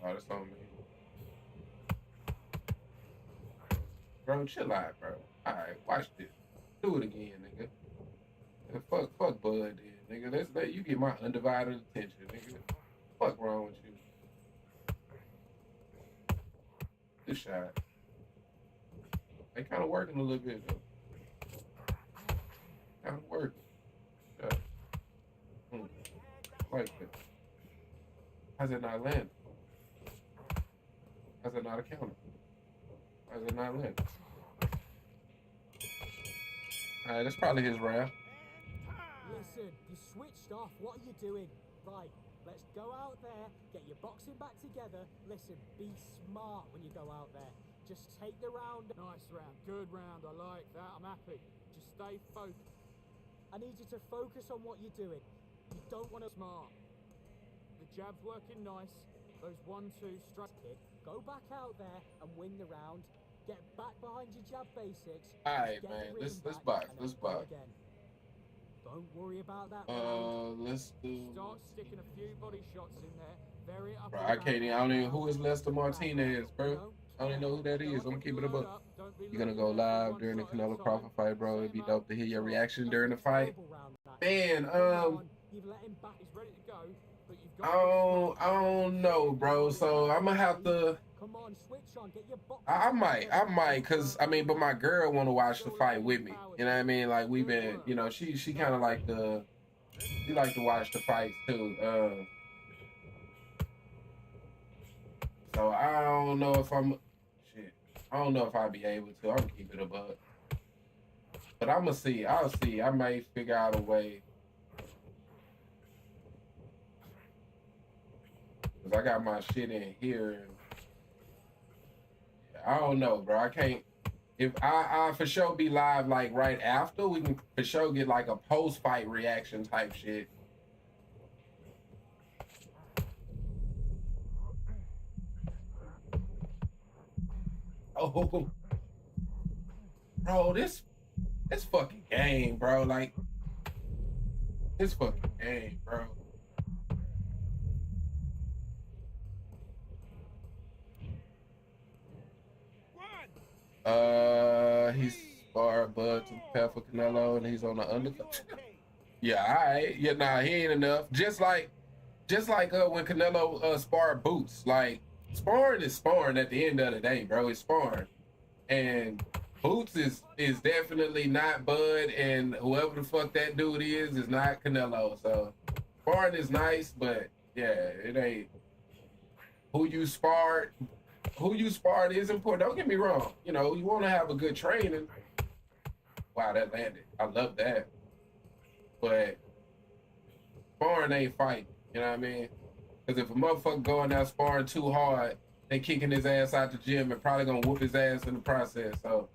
Oh, that's on me. Bro, chill out, bro. Alright, watch this. Do it again, nigga. Fuck Bud then, nigga. Let's let you get my undivided attention, nigga. Fuck wrong with you? Good shot. They kind of working a little bit, though. Kind of working. Yeah. Wait, how's it not land? How's it not a counter? How's it not land? Alright, that's probably his round. Listen, you switched off. What are you doing? Right, let's go out there, get your boxing back together. Listen, be smart when you go out there. Just take the round. Nice round. Good round. I like that. I'm happy. Just stay focused. I need you to focus on what you're doing. You don't want to... Smart. The jab's working nice. Those 1-2 strikes. Kid, go back out there and win the round. Get back behind your jab basics. Alright, get man. the Let's rhythm back, box. and Let's then go box. again. Don't worry about that round. Let's do. Start sticking a few body shots in there. Vary it up. Bro, I can't even. I don't even. Who is Lester Martinez, bro? I don't even know who that is. I'm gonna keep it a buck. You're gonna go live during the Canelo Crawford fight, bro. It'd be dope to hear your reaction during the fight. Man, You've let him back. He's ready to go, but you've got I don't know, bro. So I'm gonna have to. Come on, switch on. Get your box. I might, cause I mean, but my girl want to watch the fight with me. You know what I mean? Like we've been, you know, she kind of like she like to watch the fights too. So I don't know if I don't know if I'll be able to. I'm gonna keep it a buck. But I'm gonna see. I'll see. I may figure out a way. Cause I got my shit in here. I don't know, bro. I can't. If I for sure be live like right after, we can for sure get like a post-fight reaction type shit. Oh, bro, this fucking game, bro. Like, this fucking game, bro. He's sparred Bud to prepare for Canelo, and he's on the undercut. Yeah, all right. Yeah, nah, he ain't enough. Just like when Canelo sparred Boots. Like, sparring is sparring at the end of the day, bro. It's sparring. And Boots is definitely not Bud, and whoever the fuck that dude is not Canelo. So sparring is nice, but yeah, it ain't who you sparred is important. Don't get me wrong. You know, you want to have a good training. Wow, that landed. I love that. But sparring ain't fighting. You know what I mean? Because if a motherfucker going out sparring too hard, they kicking his ass out the gym and probably gonna whoop his ass in the process. So,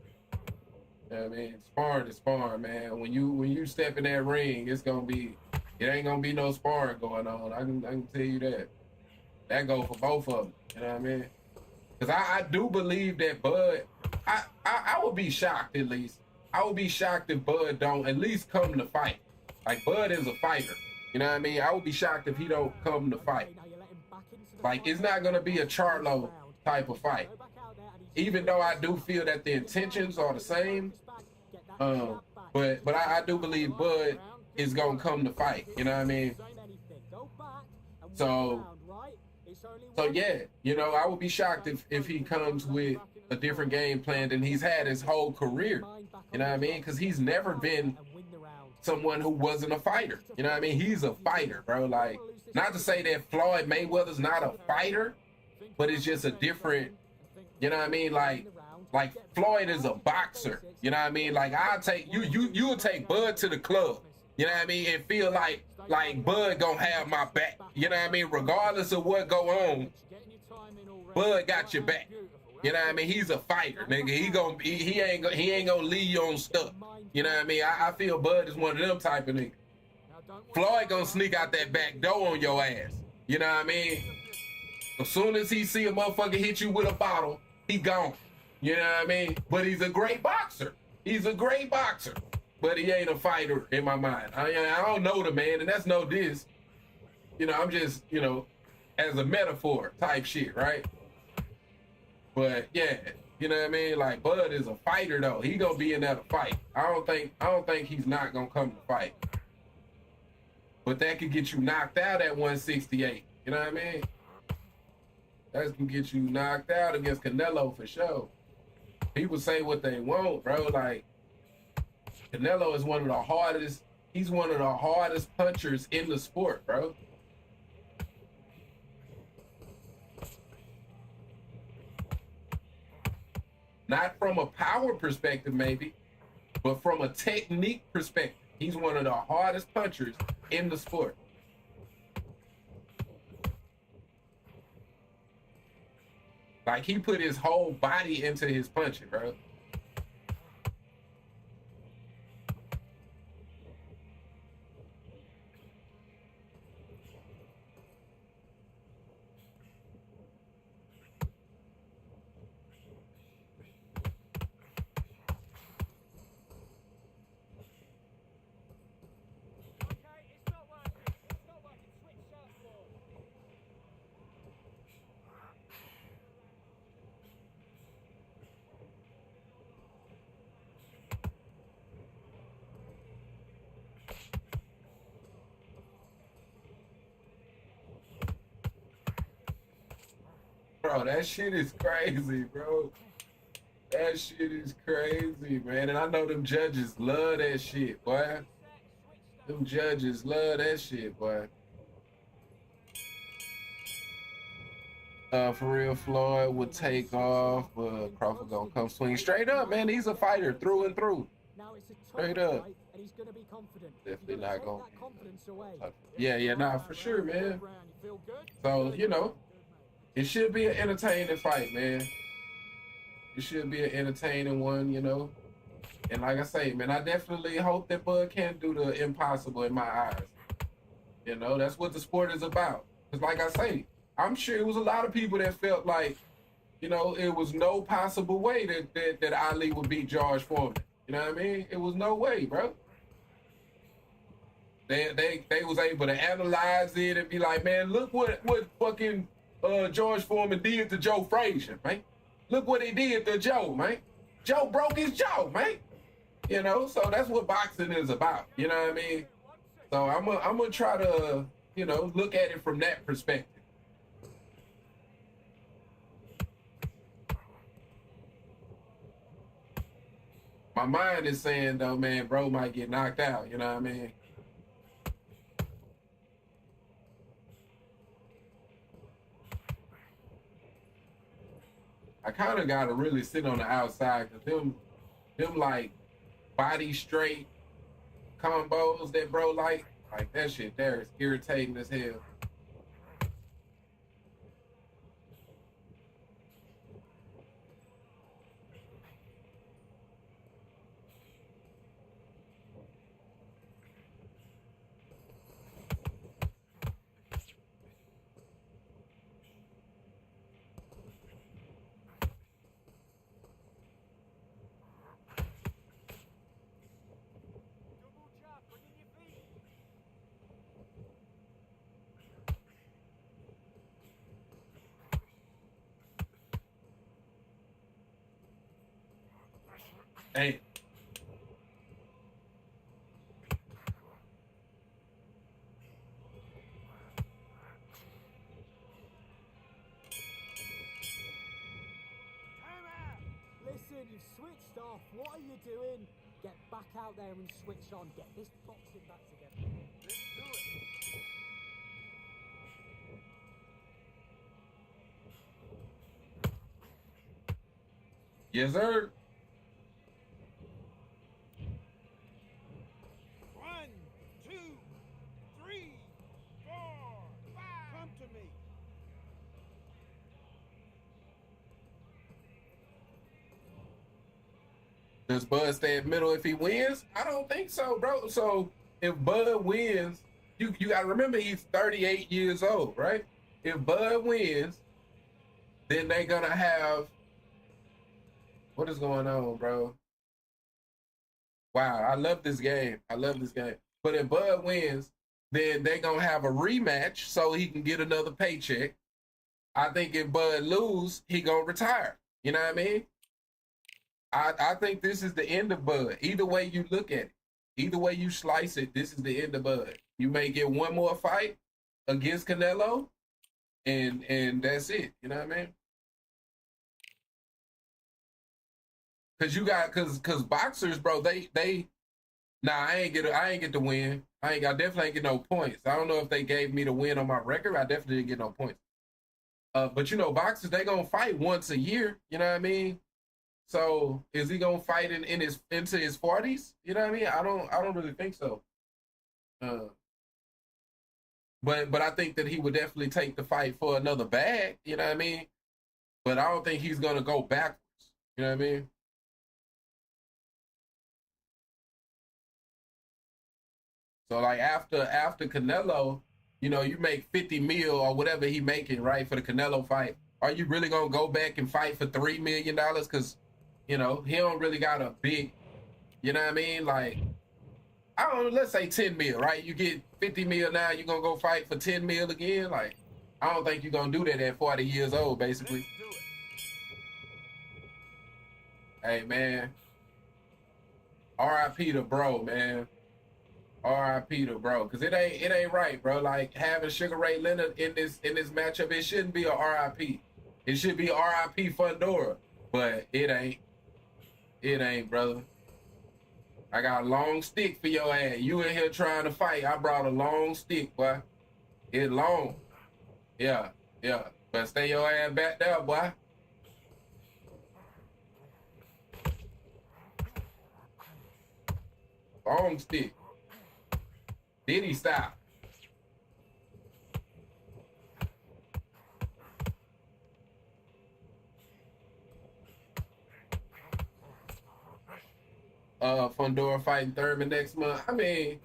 you know what I mean? Sparring is sparring, man. When you step in that ring, it ain't gonna be no sparring going on. I can tell you that. That go for both of them. You know what I mean? Because I do believe that Bud, I would be shocked at least. I would be shocked if Bud don't at least come to fight. Like, Bud is a fighter. You know what I mean? I would be shocked if he don't come to fight. Like, it's not going to be a Charlo type of fight. Even though I do feel that the intentions are the same. But I do believe Bud is going to come to fight. You know what I mean? So yeah, you know, I would be shocked if he comes with a different game plan than he's had his whole career. You know what I mean? Because he's never been someone who wasn't a fighter. You know what I mean? He's a fighter, bro. Like, not to say that Floyd Mayweather's not a fighter, but it's just a different, you know what I mean? Like Floyd is a boxer. You know what I mean? Like, I'll take you'll take Bud to the club. You know what I mean? And feel like Bud gonna have my back. You know what I mean? Regardless of what go on, Bud got your back. You know what I mean? He's a fighter, nigga. He ain't gonna leave you on stuff. You know what I mean? I feel Bud is one of them type of niggas. Floyd gonna sneak out that back door on your ass. You know what I mean? As soon as he see a motherfucker hit you with a bottle, he gone. You know what I mean? But he's a great boxer. He's a great boxer. But he ain't a fighter in my mind. I don't know the man, and that's no diss. You know, I'm just, you know, as a metaphor type shit, right? But yeah, you know what I mean? Like, Bud is a fighter though. He gonna be in there to fight. I don't think he's not gonna come to fight. But that could get you knocked out at 168. You know what I mean? That can get you knocked out against Canelo for sure. People say what they want, bro. Like, Canelo is one of the hardest. He's one of the hardest punchers in the sport, bro. Not from a power perspective, maybe, but from a technique perspective. He's one of the hardest punchers in the sport. Like, he put his whole body into his punching, bro. Bro, that shit is crazy, bro. That shit is crazy, man. And I know them judges love that shit, boy. Them judges love that shit, boy. For real, Floyd would take off, but Crawford gonna come swing straight up, man. He's a fighter through and through. Now it's a Straight up. fight, and he's gonna be confident. Definitely You've not take gonna. that confidence away. Yeah, nah, for sure, man. You feel good? So, you know, it should be an entertaining fight, man. It should be an entertaining one, you know. And like I say, man, I definitely hope that Bud can do the impossible in my eyes. You know, that's what the sport is about. Because like I say, I'm sure it was a lot of people that felt like, you know, it was no possible way that Ali would beat George Foreman. You know what I mean? It was no way, bro. They was able to analyze it and be like, man, look what fucking George Foreman did to Joe Frazier, man. Look what he did to Joe, man. Joe broke his jaw, man. You know, so that's what boxing is about. You know what I mean? So I'm gonna try to, you know, look at it from that perspective. My mind is saying though, man, bro might get knocked out. You know what I mean? I kind of gotta really sit on the outside because them like body straight combos that bro like that shit there is irritating as hell. Hey. Listen, you've switched off. What are you doing? Get back out there and switch on. Get this boxing back together. Let's do it. Yes, sir. 1, 2, 3, 4, 5. Come to me. Does Bud stay at middle if he wins? I don't think so, bro. So if Bud wins, you gotta remember he's 38 years old, right? If Bud wins, then they're gonna have what is going on, bro? Wow, I love this game. I love this game. But if Bud wins, then they're gonna have a rematch so he can get another paycheck. I think if Bud lose, he gonna retire. You know what I mean? I think this is the end of Bud. Either way you look at it, either way you slice it, this is the end of Bud. You may get one more fight against Canelo, and that's it. You know what I mean? Cause boxers, bro, they I ain't get the win. I definitely ain't get no points. I don't know if they gave me the win on my record. I definitely didn't get no points. But you know, boxers, they gonna fight once a year. You know what I mean? So is he gonna fight in his into his 40s? You know what I mean? I don't really think so. But I think that he would definitely take the fight for another bag. You know what I mean? But I don't think he's gonna go backwards. You know what I mean? So like after Canelo, you know, you make 50 mil or whatever he making, right, for the Canelo fight. Are you really gonna go back and fight for $3 million? Because, you know, he don't really got a big, you know what I mean? Like, I don't know, let's say 10 mil, right? You get 50 mil now, you're gonna go fight for 10 mil again? Like, I don't think you're gonna do that at 40 years old, basically. Hey man, RIP to bro, man. RIP to bro, cause it ain't right, bro. Like having Sugar Ray Leonard in this matchup, it shouldn't be a RIP. It should be RIP Fundora, but it ain't. It ain't, brother. I got a long stick for your ass. You in here trying to fight? I brought a long stick, boy. It's long. Yeah, yeah. But stay your ass back there, boy. Long stick. Diddy style. Fundora fighting Thurman next month. I mean,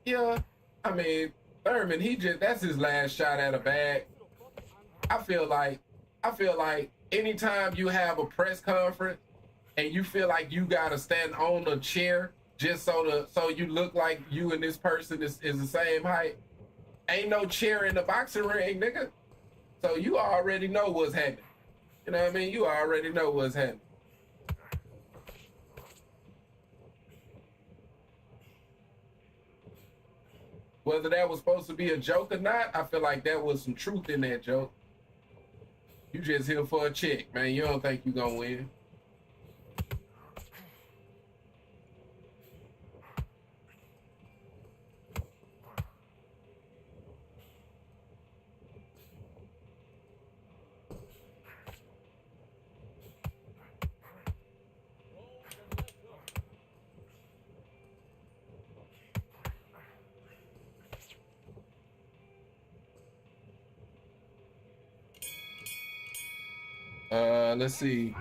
yeah. I mean, Thurman, that's his last shot at a bag. I feel like anytime you have a press conference and you feel like you gotta stand on a chair just so you look like you and this person is the same height, ain't no chair in the boxing ring, nigga. So you already know what's happening. You know what I mean? You already know what's happening. Whether that was supposed to be a joke or not, I feel like there was some truth in that joke. You just here for a check, man. You don't think you gonna win. Let's see.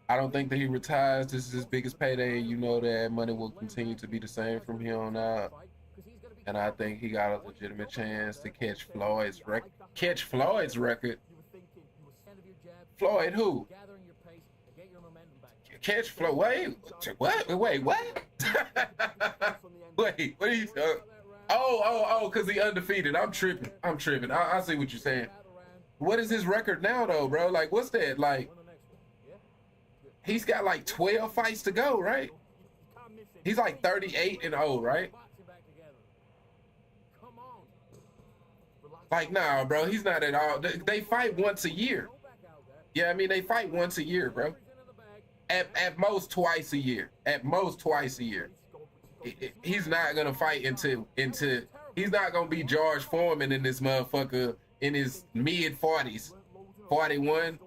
I don't think that he retires. This is his biggest payday. You know that money will continue to be the same from here on out. And I think he got a legitimate chance to catch Floyd's record. Catch Floyd's record? Floyd who? Catch Floyd? Wait, what? Wait, what? Wait, what are you saying? Oh, because he undefeated. I'm tripping. I see what you're saying. What is his record now, though, bro? Like, what's that? Like, he's got like 12 fights to go, right? He's like 38-0, right? Like, nah, bro, he's not at all. They fight once a year. Yeah, I mean, they fight once a year, bro. At most twice a year. At most twice a year. He's not gonna fight into. He's not gonna be George Foreman in this motherfucker in his mid 40s, 41.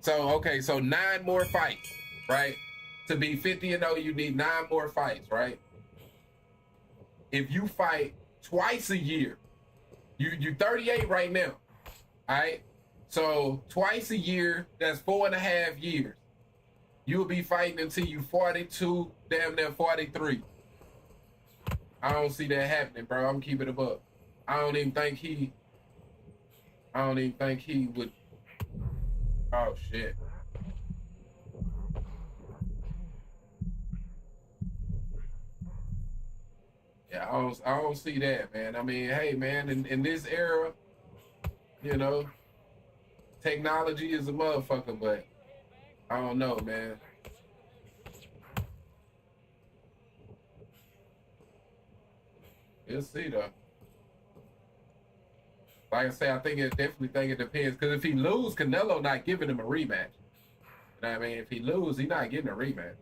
So okay, so 9 more fights, right? To be 50-0, you need 9 more fights, right? If you fight twice a year, you 38 right now, all right? So twice a year, that's 4.5 years. You'll be fighting until you 42, damn near 43. I don't see that happening, bro. I'm keeping it up. I don't even think he would. Oh shit. Yeah, I don't see that, man. I mean, hey, man, in this era, you know, technology is a motherfucker, but I don't know, man. We'll see though. Like I say, I definitely think it depends. Because if he lose, Canelo not giving him a rematch. You know what I mean? If he lose, he not getting a rematch.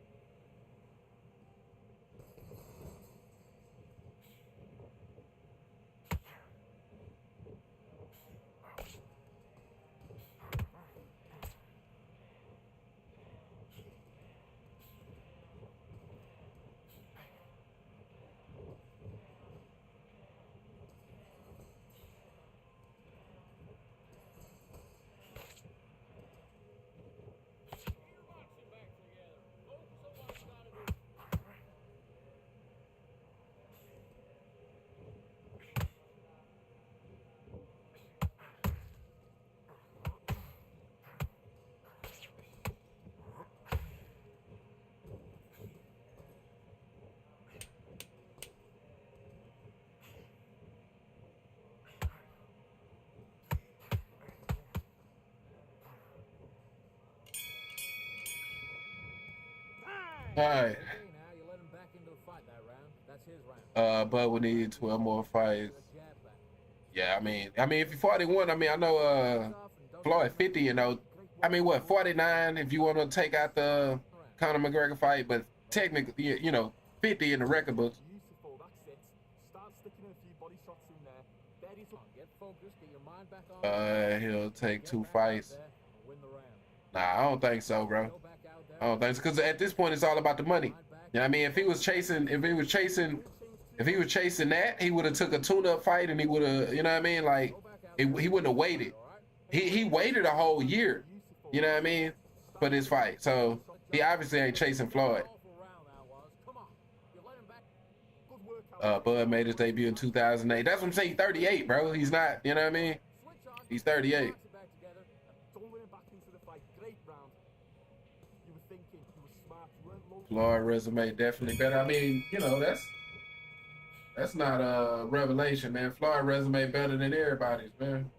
All right. Okay, now you let him back into the fight that round. That's his round. But we need 12 more fights. Good jab back. Yeah, I mean, if you 41, I mean, I know Floyd 50, you know. I mean, what, 49 if you want to take out the Conor McGregor fight, but technically, you know, 50 in the record books. Beautiful, that's it. Start sticking a few body shots in there. There is Get focused, get your mind back on. He'll take Get 2 back out fights. there and win the round. Nah, I don't think so, bro. Go back out there. I don't think so, because at this point, it's all about the money. You know what I mean? If he was chasing that, he would have took a tune-up fight, and he would have, you know what I mean? Like, he wouldn't have waited. He waited a whole year, you know what I mean, for this fight. So he obviously ain't chasing Floyd. Bud made his debut in 2008. That's what I'm saying. He's 38, bro. He's not, you know what I mean? He's 38. don't win him back into the fight. Great round. You were thinking, you were smart, you weren't low. Floyd resume definitely better. I mean, you know, that's not a revelation, man. Floyd resume better than everybody's, man.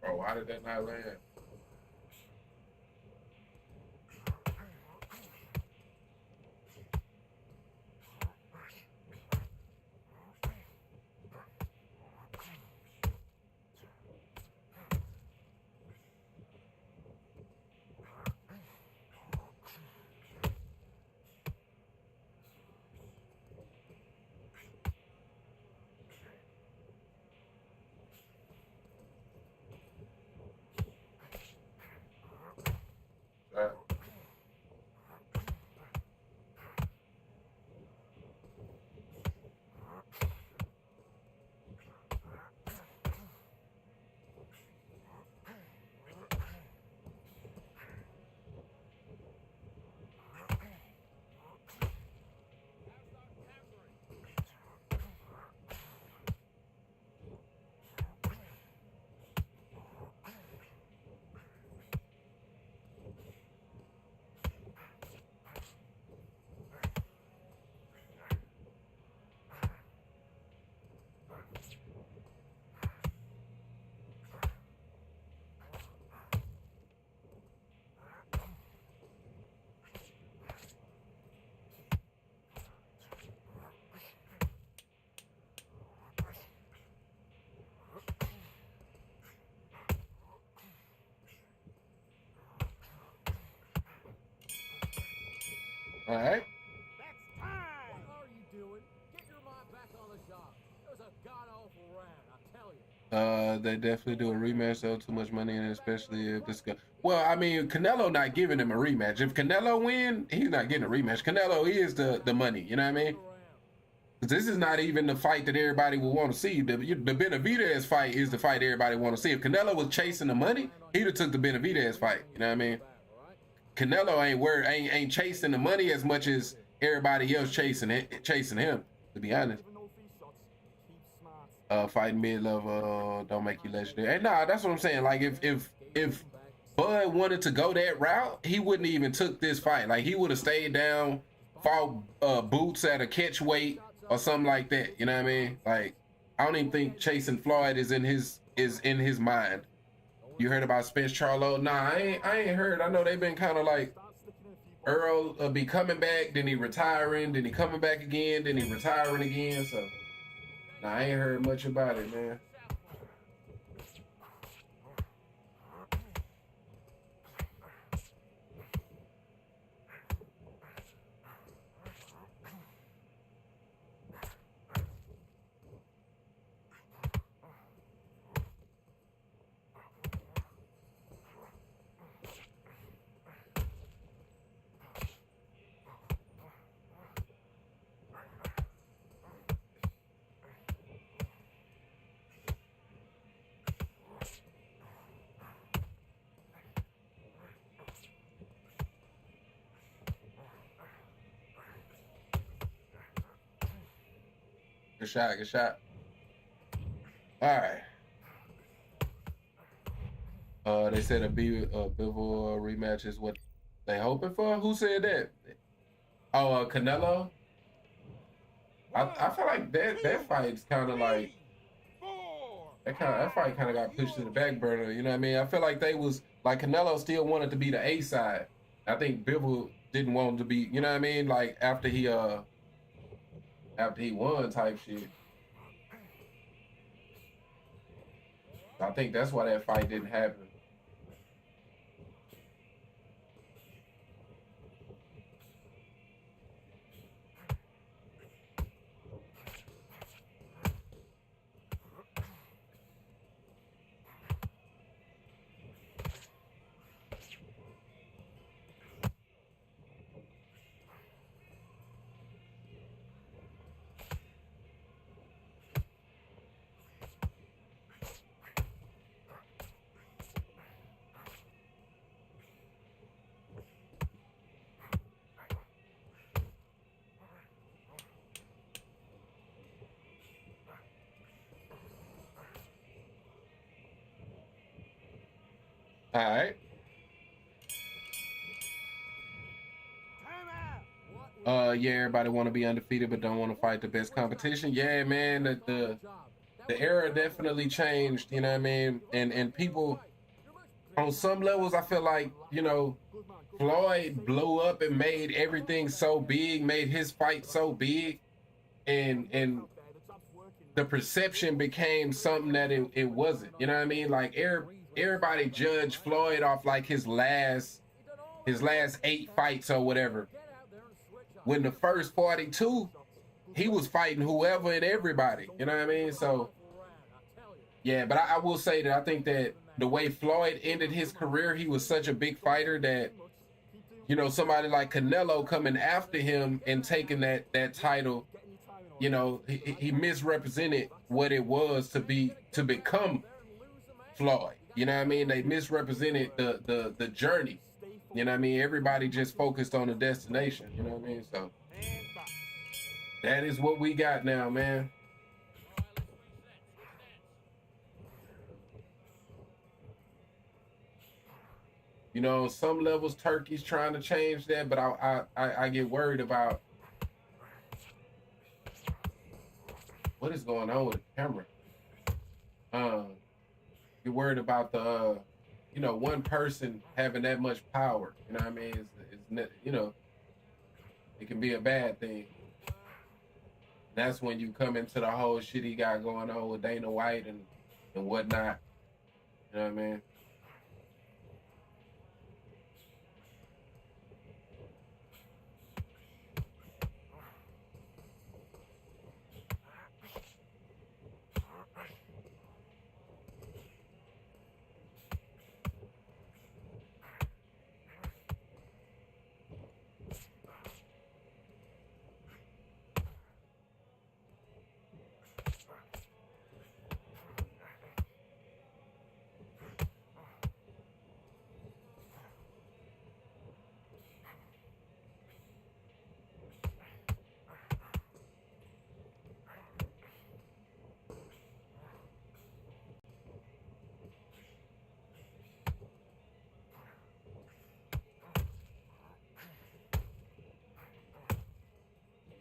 Bro, why did that not land? All right. That's time! What are you doing? Get your mind back on the job. It was a god-awful round, I tell you. They definitely do a rematch, though. Too much money in it, especially if this guy. Well, I mean, Canelo not giving him a rematch. If Canelo win, he's not getting a rematch. Canelo is the money. You know what I mean? This is not even the fight that everybody will want to see. The Benavidez fight is the fight everybody want to see. If Canelo was chasing the money, he'd have took the Benavidez fight. You know what I mean? Canelo ain't chasing the money as much as everybody else chasing him. To be honest. Fighting mid-level don't make you legendary. And nah, that's what I'm saying. Like if Bud wanted to go that route, he wouldn't even took this fight. Like he would have stayed down, fought Boots at a catch weight or something like that. You know what I mean? Like I don't even think chasing Floyd is in his mind. You heard about Spence Charlo? Nah, I ain't heard. I know they've been kind of like Earl be coming back, then he retiring, then he coming back again, then he retiring again. So nah, I ain't heard much about it, man. Good shot, good shot. All right. They said a Bivol rematch is what They hoping for? Who said that? Oh, Canelo. I feel like that fight's kind of like that fight kind of got pushed to the back burner. You know what I mean? I feel like they was like Canelo still wanted to be the A side. I think Bivol didn't want him to be. You know what I mean? Like after he won type shit. I think that's why that fight didn't happen. All right. Yeah, everybody want to be undefeated, but don't want to fight the best competition. Yeah, man, the era definitely changed. You know what I mean? And people on some levels, I feel like Floyd blew up and made everything so big, made his fight so big, and the perception became something that it wasn't. You know what I mean? Like everybody judged Floyd off like his last 8 fights or whatever. When the first 42, he was fighting whoever and everybody. You know what I mean? So yeah, but I will say that I think that the way Floyd ended his career, he was such a big fighter that somebody like Canelo coming after him and taking that title, he misrepresented what it was to become Floyd. You know what I mean? They misrepresented the journey. You know what I mean? Everybody just focused on the destination. You know what I mean? So that is what we got now, man. Some levels Turkey's trying to change that, but I get worried about what is going on with the camera. You're worried about the one person having that much power. You know what I mean? It can be a bad thing. That's when you come into the whole shit he got going on with Dana White and whatnot. You know what I mean?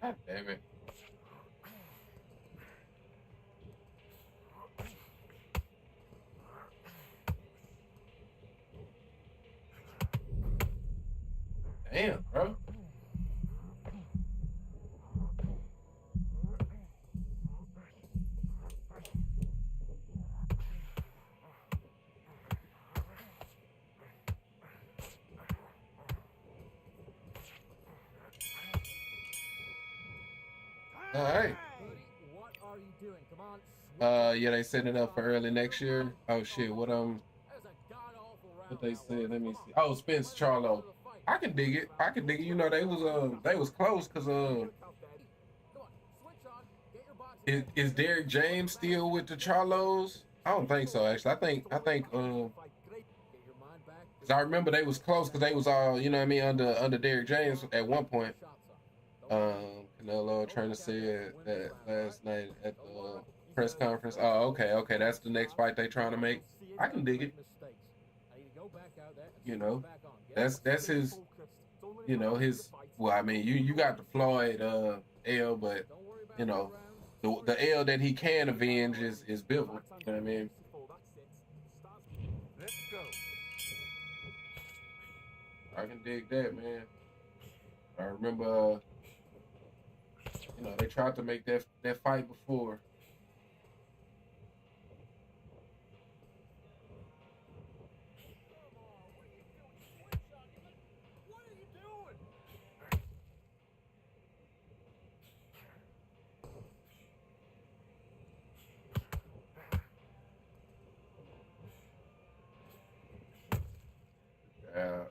God damn it. Damn, bro. All right. What are you doing? Come on. Yeah, they setting it up for early next year. Oh shit, what they said? Let me see. Oh, Spence Charlo. I can dig it. They was close because is Derrick James still with the Charlos? I don't think so. Actually, I think cause I remember they was close because they was all under Derrick James at one point. Canelo trying to say that last night at the press conference. Oh, okay, that's the next fight they trying to make. I can dig it. That's you know, his, well, I mean, you got the Floyd L, but, you know, the L that he can avenge is Bivol. You know what I mean? Let's go. I can dig that, man. I remember, you know, they tried to make that fight before. Yeah.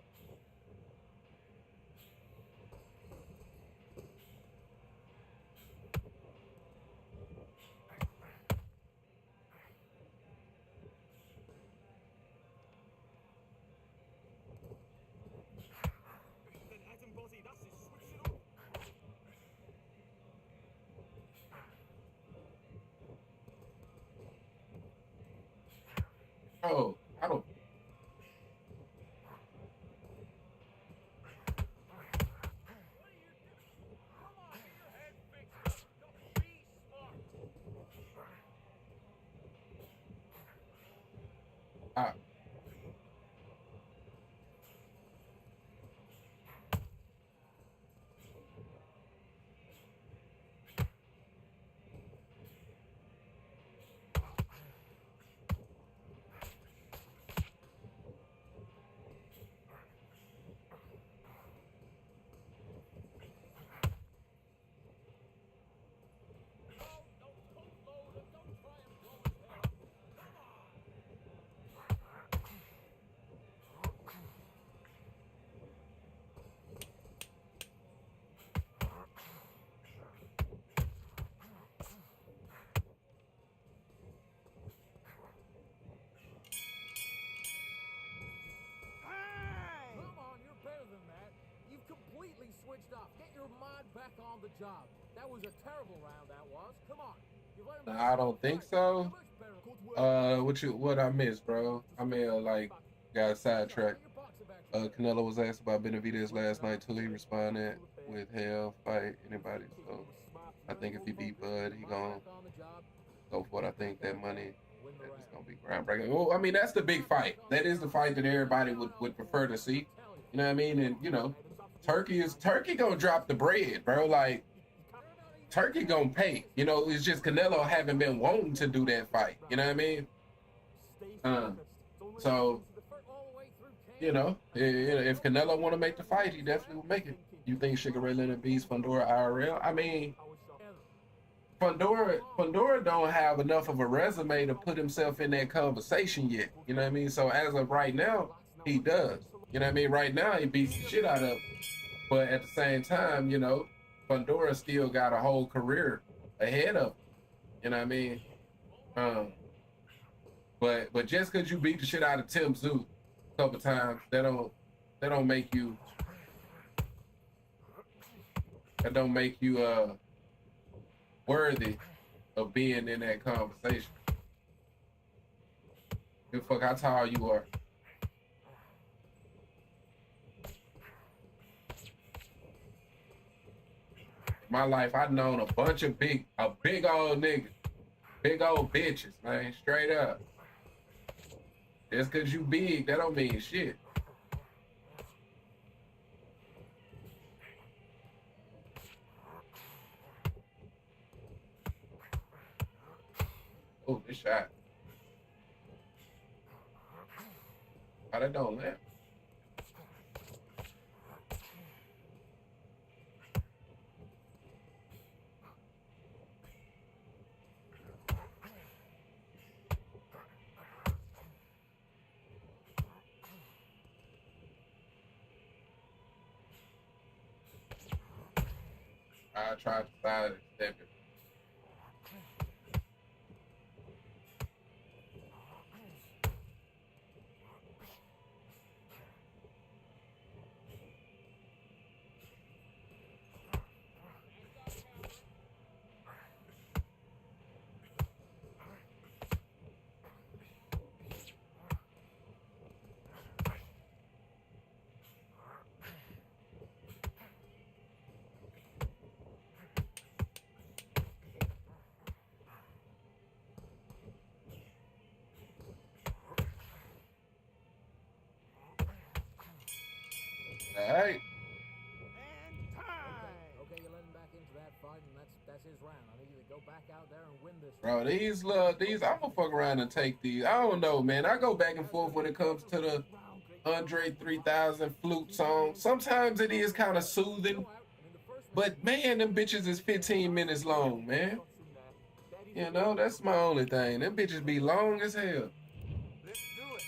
Oh, I don't. I, Come on, you're better than that. You've completely switched off. Get your mind back on the job. That was a terrible round, that was. Come on. You let him I don't think so. much better. What I missed, bro? I may have like got sidetracked. Canelo was asked about Benavidez last night too. He responded with hell, fight anybody. So I think if he beat Bud, he gonna go for it. I think that money that is gonna be groundbreaking. Well, I mean that's the big fight. That is the fight that everybody would prefer to see. You know what I mean? And you know, Turkey gonna drop the bread, bro. Like Turkey gonna pay. You know, it's just Canelo haven't been wanting to do that fight. You know what I mean? So, you know, if Canelo want to make the fight, he definitely will make it. You think Sugar Ray Leonard beats Fundora IRL? I mean, Fundora don't have enough of a resume to put himself in that conversation yet. You know what I mean? So as of right now, he does. You know what I mean? Right now, he beats the shit out of him. But at the same time, you know, Fundora still got a whole career ahead of him. You know what I mean? But just because you beat the shit out of Tim Tszyu a couple times, that don't make you worthy of being in that conversation. Give a fuck how tall you are. In my life, I've known a bunch of big old niggas, big old bitches, man, straight up. Just because you big, that don't mean shit. Oh, this shot. Oh, that don't land. I tried to side step it. All right. And time. Okay, you let him back into that fight, and that's his round. I need you to go back out there and win this. Bro, these, I'm gonna fuck around and take these. I don't know, man. I go back and forth when it comes to the Andre 3000 flute song. Sometimes it is kind of soothing, but man, them bitches is 15 minutes long, man. You know, that's my only thing. Them bitches be long as hell. Let's do it.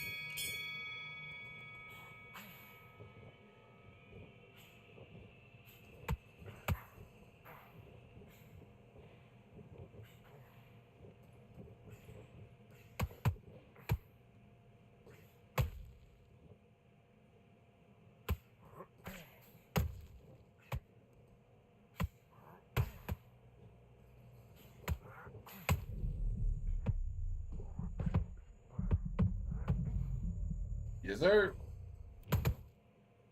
Yes, sir.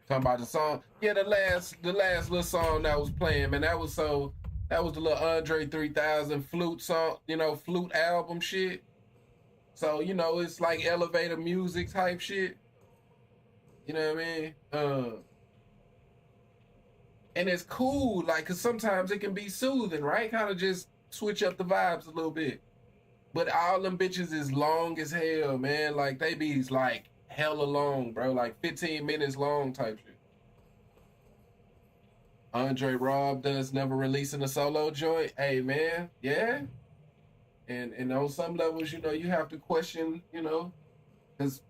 Talking about the song. Yeah, the last little song that was playing, man. That was the little Andre 3000 flute song, you know, flute album shit. So, you know, it's like elevator music type shit. You know what I mean? And it's cool, like, cause sometimes it can be soothing, right? Kind of just switch up the vibes a little bit. But all them bitches is long as hell, man. Like they be like hella long, bro. Like 15 minutes long type shit. Andre robbed us, never releasing a solo joint. Hey man, yeah. And on some levels, you know, you have to question, you know, because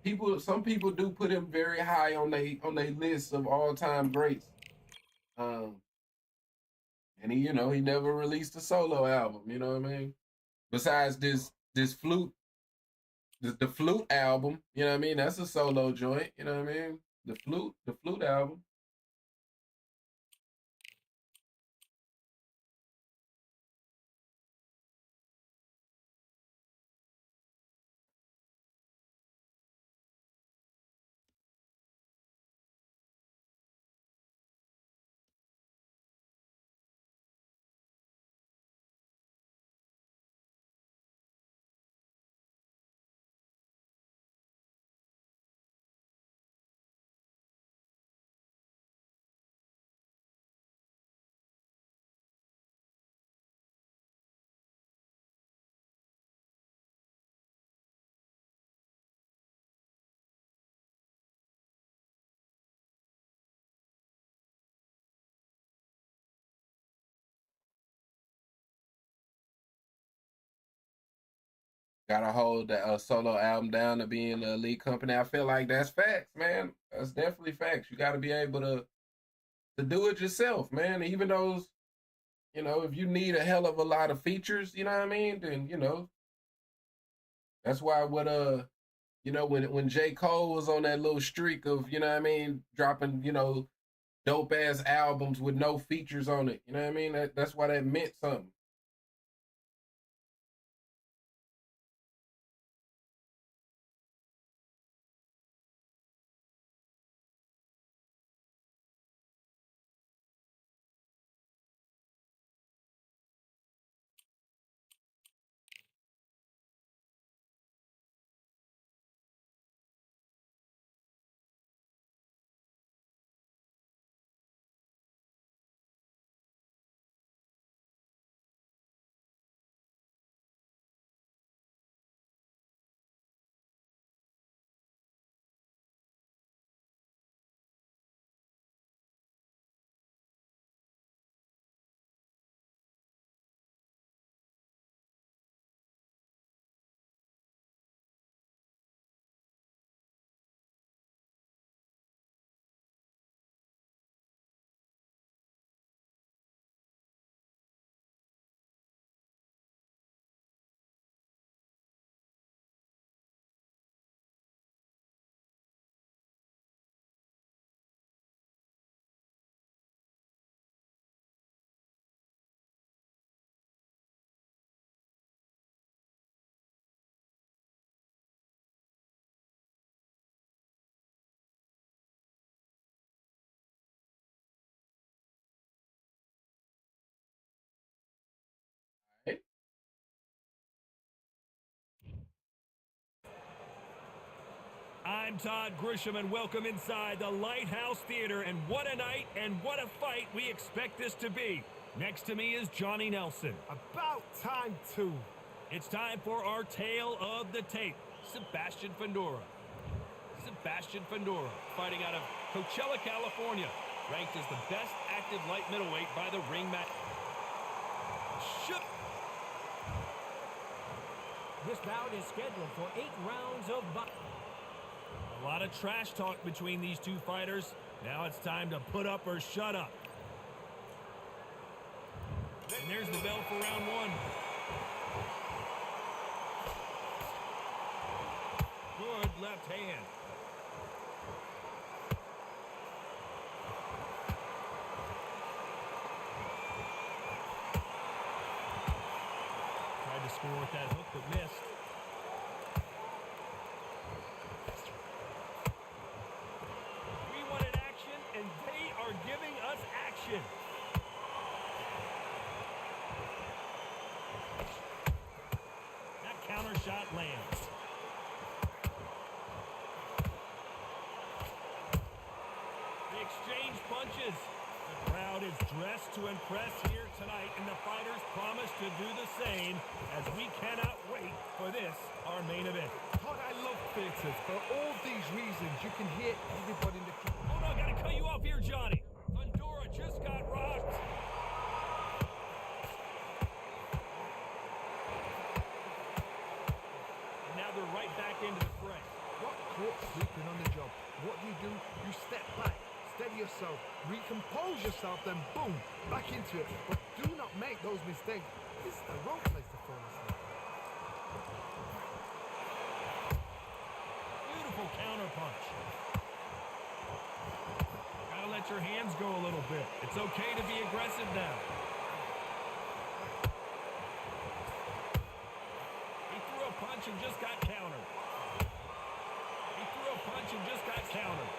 some people do put him very high on they list of all time greats. Um, and you know, he never released a solo album. You know what I mean? Besides this flute, the flute album. You know what I mean? That's a solo joint. You know what I mean? The flute album. Gotta hold that solo album down to be in the elite company. I feel like that's facts, man. That's definitely facts. You got to be able to do it yourself, man. Even those, you know, if you need a hell of a lot of features, you know what I mean? Then you know that's why you know, when J. Cole was on that little streak of, you know what I mean, dropping, you know, dope ass albums with no features on it. You know what I mean? That's why that meant something. I'm Todd Grisham, and welcome inside the Lighthouse Theater. And what a night and what a fight we expect this to be. Next to me is Johnny Nelson. About time, too. It's time for our tale of the tape. Sebastian Fundora. Sebastian Fundora, fighting out of Coachella, California, ranked as the best active light middleweight by the Ring Mat. This bout is scheduled for 8 rounds of boxing. A lot of trash talk between these two fighters. Now it's time to put up or shut up. And there's the bell for round 1. Good left hand. Tried to score with that hook, but missed. We wanted action, and they are giving us action. That counter shot lands. They exchange punches. The crowd is dressed to impress here tonight, and the fighters promise to do the same, as we cannot wait for this, our main event. Todd, I love theaters. For all these reasons, you can hear everybody in the crowd. Hold on, gotta cut you off here, Johnny. Fundora just got rocked. And now they're right back into the fray. Got caught sleeping on the job. What do? You step back, steady yourself, recompose yourself, then boom, back into it. But do not make those mistakes. This is the wrong place to fall asleep. Beautiful counter punch. Gotta let your hands go a little bit. It's okay to be aggressive now. He threw a punch and just got countered. He threw a punch and just got countered.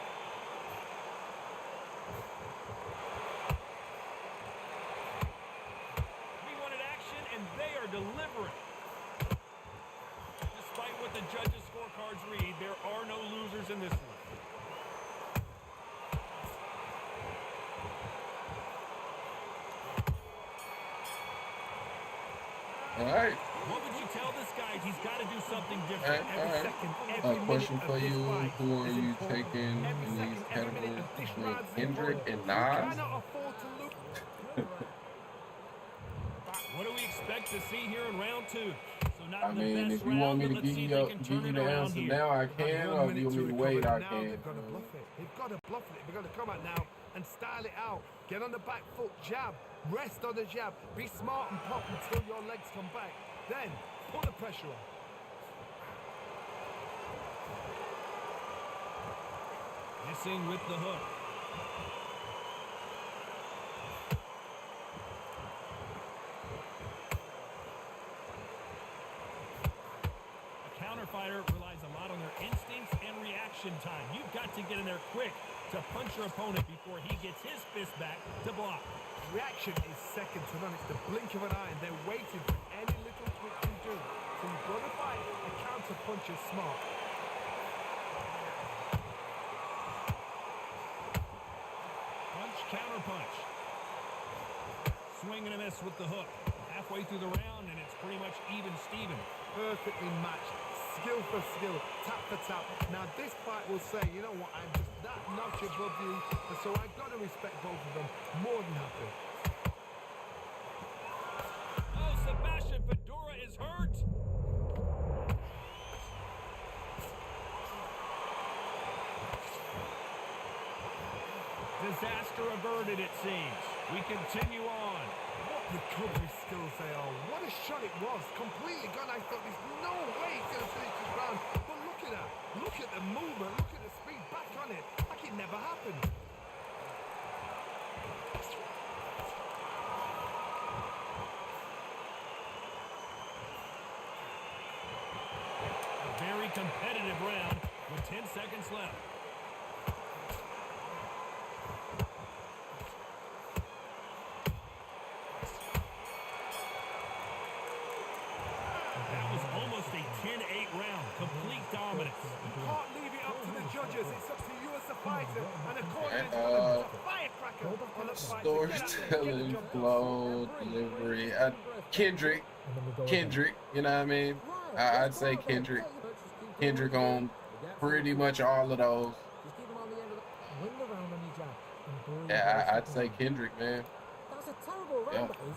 We wanted action, and they are delivering. Despite what the judges' scorecards read, there are no losers in this one. All right. What would you tell this guy? He's got to do something different. All right. Question for you: who are you taking in these categories between Kendrick and Nas? What do we expect to see here in round 2? So not I in the mean, best if you want me round, to but let's give see you if they can turn it the around answer here. now, I can, or if you want me to wait, I can. They've got to bluff it. They've got to bluff it. They've got to come out now and style it out. Get on the back foot, jab, rest on the jab. Be smart and pop until your legs come back. Then put the pressure on. Missing with the hook. A counter fighter relies a lot on their instincts and reaction time. You've got to get in there quick to punch your opponent before he gets his fist back to block. Reaction is second to none. It's the blink of an eye, and they're waiting for any little twitch you do. So you've got to fight a counter punch is smart. Punch, counter punch. Swing and a miss with the hook. Halfway through the round, and it's pretty much even Steven. Perfectly matched, skill for skill, tap for tap. Now this fight will say, you know what, I'm just that notch above you, and so I've got to respect both of them more than happy. Oh, Sebastian Fundora is hurt. Disaster averted, it seems. We continue on. What recovery skills they are. What a shot it was. Completely gone. I thought there's no way he's going to finish this round. But look at that. Look at the movement. Look at the speed. Back on it. Like it never happened. A very competitive round with 10 seconds left. That was almost a 10-8 round. Complete dominance. You can't leave it up to the fighter and according to a firecracker on the fight. Storytelling, flow, delivery. Kendrick, you know what I mean? I'd say Kendrick on pretty much all of those. Yeah, I'd say Kendrick, man. That's a terrible round, that is.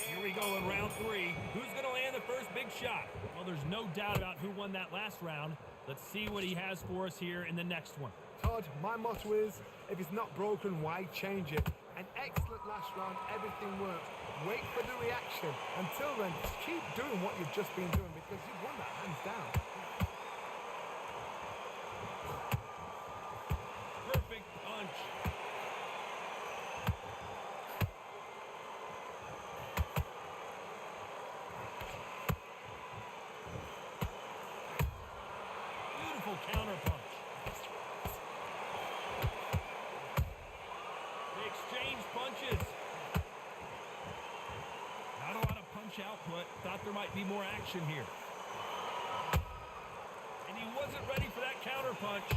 Here we go in round 3. Who's going to land the first big shot? Well, there's no doubt about who won that last round. Let's see what he has for us here in the next one. Todd, my motto is, if it's not broken, why change it? An excellent last round, everything works. Wait for the reaction. Until then, keep doing what you've just been doing because you've won that hands down. Perfect punch. Beautiful counter punch. They exchange punches. Not a lot of punch output. Thought there might be more action here. And he wasn't ready for that counter punch.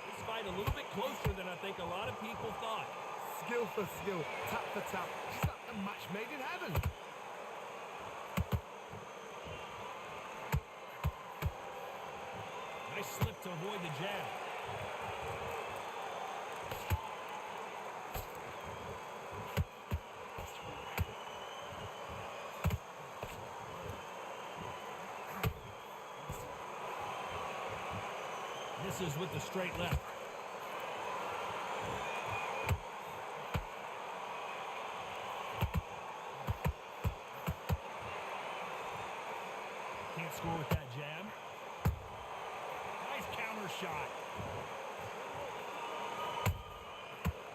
This fight a little bit closer than I think a lot of people thought. Skill for skill, tap for tap. It's like a match made in heaven. Nice slip to avoid the jab. Misses with the straight left. Can't score with that jab. Nice counter shot.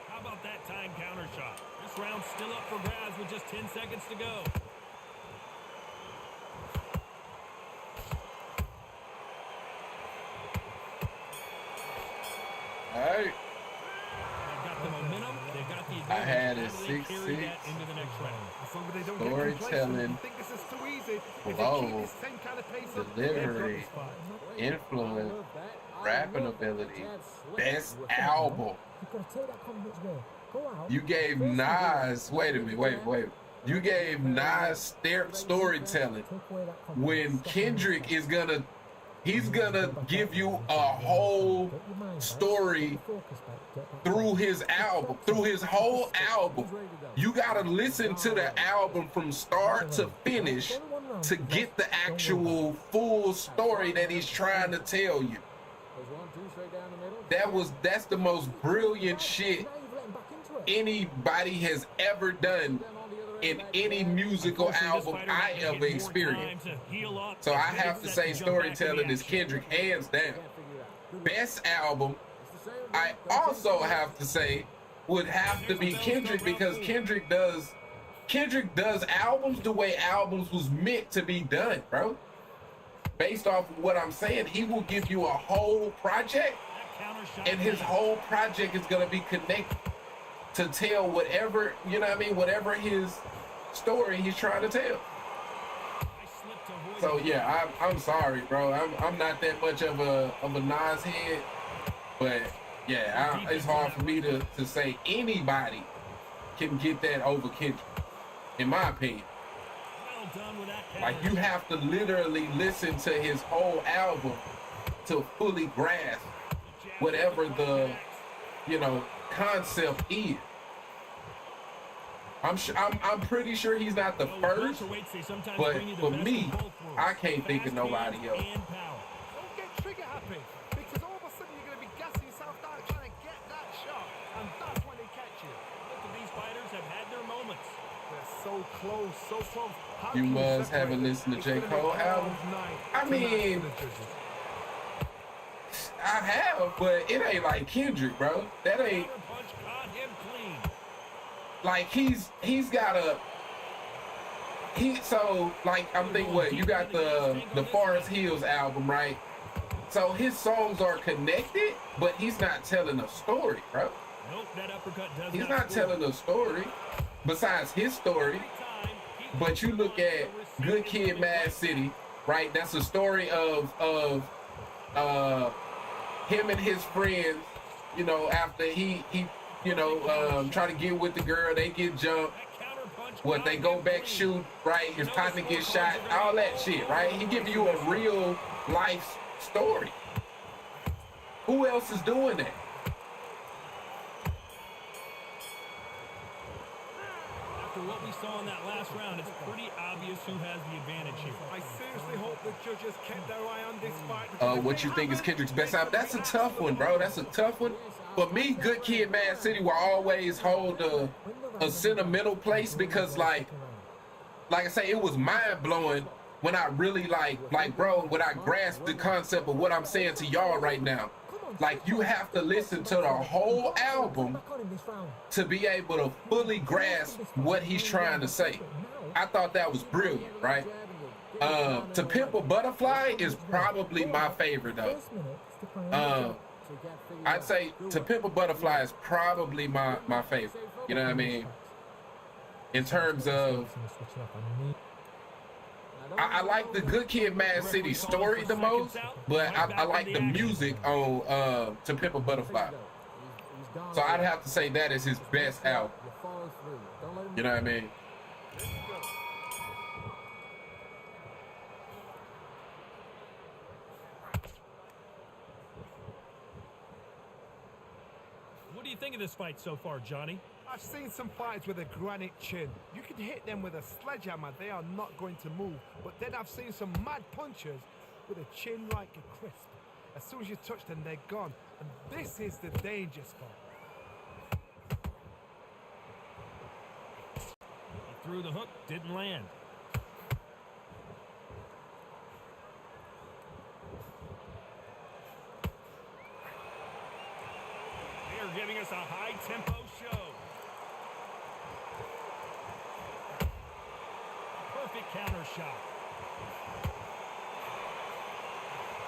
How about that time counter shot? This round's still up for grabs with just 10 seconds to go. Hey, They've got the momentum. They've got the I had it ability to carry 6-6. that into the next round. As long as they don't get Storytelling, complacent, think this is too easy. If they flow, keep this same kind of pace up, delivery, they've got this fight. influence, rapping ability, best album. You've got to take that confidence there. Go out. You gave Nas, wait a minute, wait. You gave Nas storytelling when Kendrick is he's gonna give you a whole story through his album, through his whole album. You gotta listen to the album from start to finish to get the actual full story that he's trying to tell you. That's the most brilliant shit anybody has ever done in any musical album I ever experienced. So I have to say storytelling is Kendrick hands down. Best album, I also have to say, would have to be Kendrick because Kendrick does albums the way albums was meant to be done, bro. Based off of what I'm saying, he will give you a whole project and his whole project is gonna be connected to tell whatever, you know what I mean, whatever his story he's trying to tell. So yeah, I'm sorry, bro. I'm not that much of a Nas head, but yeah, it's hard for me to say anybody can get that over Kendrick, in my opinion. Like you have to literally listen to his whole album to fully grasp whatever the, you know, concept is. I'm pretty sure he's not the first, but for me, I can't think of nobody else. Don't get trigger happy, because all of a sudden you're going to be gassing yourself down trying to get that shot, and that's when they catch you. Both of these fighters have had their moments. They're so close, so close. How You can must separate haven't them? listened to It's J. gonna be Cole a album. hard night I tonight mean, for the judges. I have, but it ain't like Kendrick, bro. That ain't Punch caught him clean. like he's got a so like I'm thinking what you got the Forest Hills album, right? So his songs are connected, but he's not telling a story, bro. Nope, that uppercut does He's not not score. telling a story besides his story. Every time, keep But you look at Good Kid, Mad City, right? That's a story of him and his friends. You know, after he try to get with the girl, they get jumped. What, they go back shoot, right? His partner gets shot, all that shit, right? He give you a real life story. Who else is doing that? After what we saw in that last round, it's pretty obvious who has the advantage here. I seriously hope the judges kept their eye on this fight. What you think is Kendrick's best album? That's a tough one, bro. That's a tough one. For me, Good Kid, Mad City will always hold a sentimental place because, like I say, it was mind-blowing when I really bro, when I grasped the concept of what I'm saying to y'all right now. Like, you have to listen to the whole album to be able to fully grasp what he's trying to say. I thought that was brilliant, right? To Pimp a Butterfly is probably my favorite, though. I'd say To Pimp a Butterfly is probably my favorite. You know what I mean? In terms of, I like the Good Kid, Mad City story the most, but I like the music on To Pimp a Butterfly. So I'd have to say that is his best album. You know what I mean? What do you think of this fight so far, Johnny? I've seen some fights with a granite chin. You can hit them with a sledgehammer, they are not going to move. But then I've seen some mad punchers with a chin like a crisp. As soon as you touch them, they're gone. And this is the danger spot. He threw the hook, didn't land. They're giving us a high-tempo show. Perfect counter shot.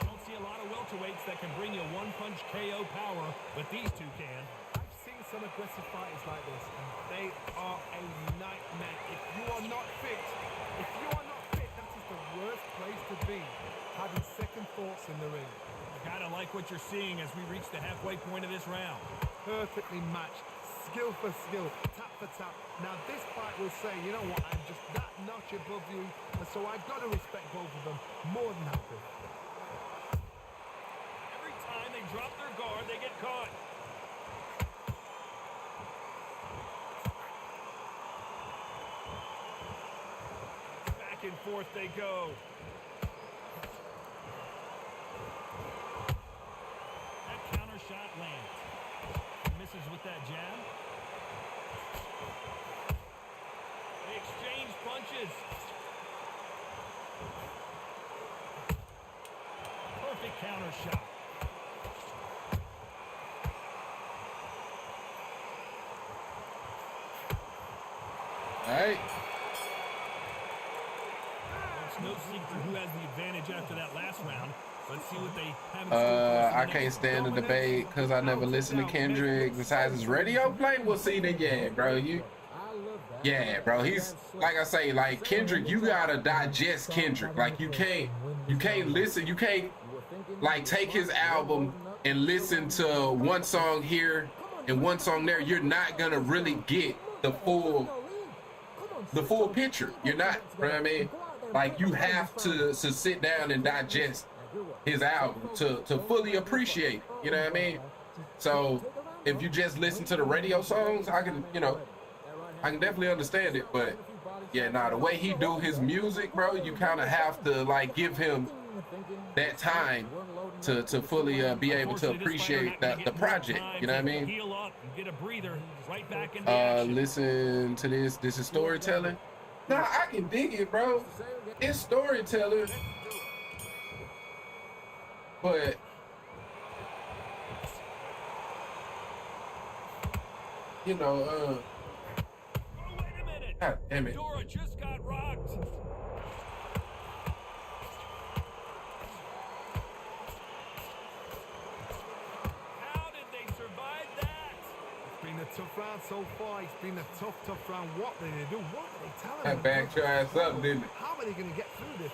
Don't see a lot of welterweights that can bring you one-punch KO power, but these two can. I've seen some aggressive fighters like this, and they are a nightmare. If you are not fit, that is the worst place to be. Having second thoughts in the ring. I gotta like what you're seeing as we reach the halfway point of this round. Perfectly matched, skill for skill, tap for tap. Now this fight will say, you know what, I'm just that notch above you, and so I've got to respect both of them more than happy. Every time they drop their guard, they get caught. Back and forth they go. That counter shot lands. Misses with that jab. They exchange punches. Perfect counter shot. All right. It's no secret who has the advantage after that last round. Let's see what they have. I can't stand the debate because I never listened to Kendrick besides his radio play. Well, see, then, yeah, bro, yeah, bro, he's, like I say, like, Kendrick, you gotta digest Kendrick. Like, you can't listen, you can't, like, take his album and listen to one song here and one song there. You're not gonna really get the full picture. You're not, you know what I mean? Like, you have to sit down and digest his album to fully appreciate it, you know what I mean? So if you just listen to the radio songs, I can definitely understand it. But yeah, the way he do his music, bro, you kind of have to, like, give him that time to fully be able to appreciate the project, you know what I mean? Heal up and get a breather right back into action. Listen to this is storytelling. Nah, I can dig it, bro. It's storytelling. But you know, oh, wait a minute. God damn it. Dora just got rocked. How did they survive that? It's been a tough round so far. It's been a tough round. What are they going to do? What are they telling That them? backed your ass up, didn't it? How are they going to get through this?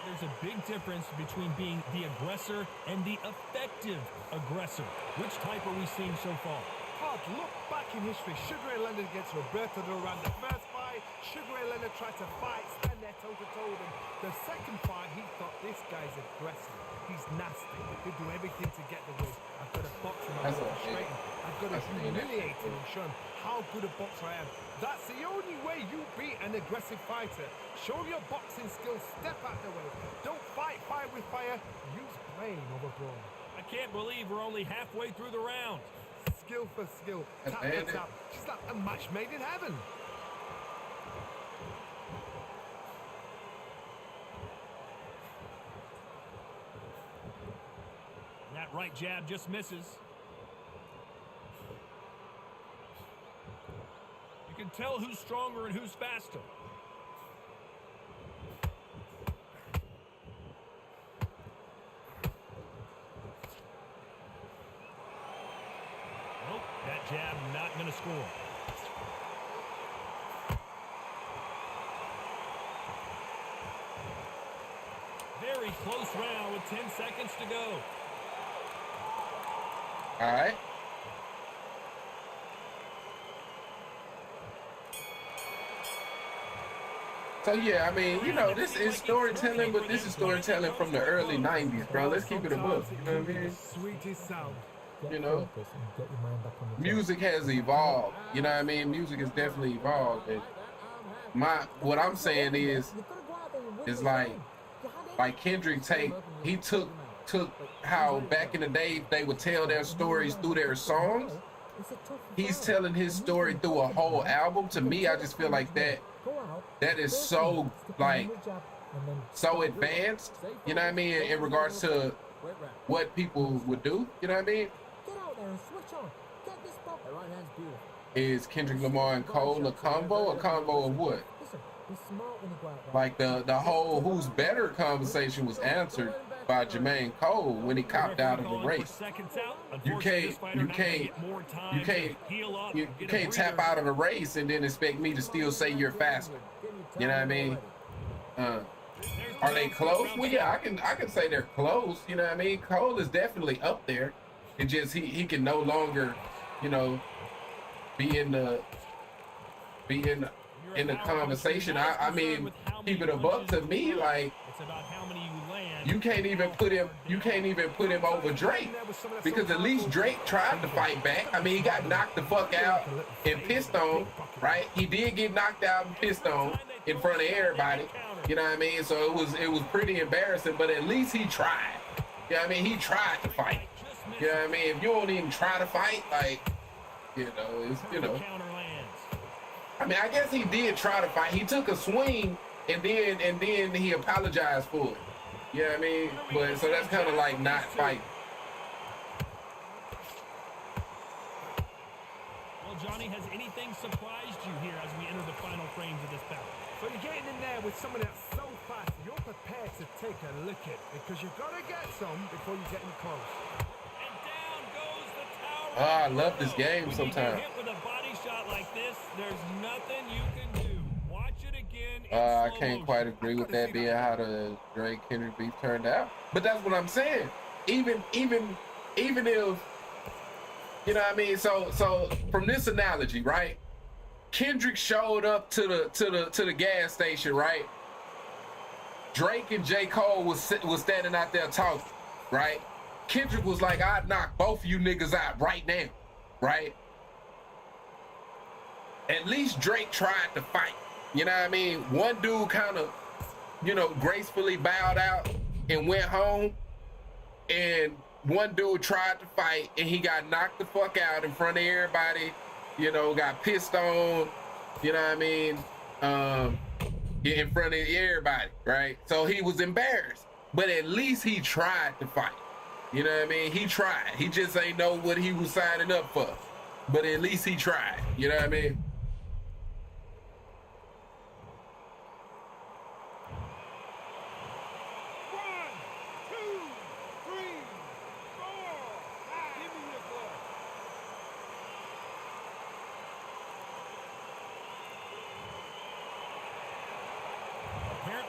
There's a big difference between being the aggressor and the effective aggressor. Which type are we seeing so far? Hard look back in history. Sugar Ray Leonard against Roberto Duran. The first fight, Sugar Ray Leonard tried to fight, stand there toe-to-toe with him. The second fight, he thought, this guy's aggressive. He's nasty. He'll do everything to get the win. I've got to box him. I've got to straighten him. I've got to humiliate him and show him how good a boxer I am. That's the only way you beat an aggressive fighter. Show your boxing skills. Step out the way. Don't fight fire with fire. Use brain over brawn. I can't believe we're only halfway through the round. Skill for skill, tap for tap. Just like a match made in heaven. That right jab just misses. You can tell who's stronger and who's faster. Nope, that jab not going to score. Very close round with 10 seconds to go. All right. So yeah, I mean, you know, this is storytelling, but this is storytelling from the early 90s, bro. Let's keep it a book. You know what I mean? Sweetest sound. You know, music has evolved. You know what I mean? Music has definitely evolved. And what I'm saying is like Kendrick he took how back in the day they would tell their stories through their songs. He's telling his story through a whole album. To me, I just feel like that is so like so advanced. You know what I mean? In regards to what people would do. You know what I mean? Is Kendrick Lamar and Cole a combo? A combo of what? Like the whole who's better conversation was answered by Jermaine Cole when he copped out of the race. You can't tap out of the race and then expect me to still say you're faster. You know what I mean? Are they close? Well, yeah, I can say they're close. You know what I mean? Cole is definitely up there. It just he can no longer, you know, be in the conversation. I mean, keep it a buck to me, like you can't even put him over Drake, because at least Drake tried to fight back. I mean, he got knocked the fuck out and pissed on, right? He did get knocked out and pissed on in front of everybody. You know what I mean? So it was pretty embarrassing, but at least he tried. You know what I mean? He tried to fight. You know what I mean? If you don't even try to fight, like, you know, it's, you know. I mean, I guess he did try to fight. He took a swing and then he apologized for it. You know what I mean? But so that's kind of like not fighting. Well, Johnny, has anything surprised you here as we enter the final frames of this battle? So you're getting in there with someone that's so fast, you're prepared to take a look at, because you've got to get some before you get in close. And down goes the tower. Oh, I love this game sometimes. When you get hit with a body shot like this, there's nothing you can do. Watch it again. I can't quite agree with that being how the Drake Kendrick beef turned out. But that's what I'm saying. Even if, you know what I mean? So from this analogy, right? Kendrick showed up to the gas station, right? Drake and J. Cole was standing out there talking, right? Kendrick was like, I'd knock both of you niggas out right now, right? At least Drake tried to fight. You know what I mean? One dude kind of, you know, gracefully bowed out and went home. And one dude tried to fight and he got knocked the fuck out in front of everybody. You know, got pissed on, you know what I mean? In front of everybody, right? So he was embarrassed, but at least he tried to fight. You know what I mean? He tried. He just ain't know what he was signing up for, but at least he tried. You know what I mean?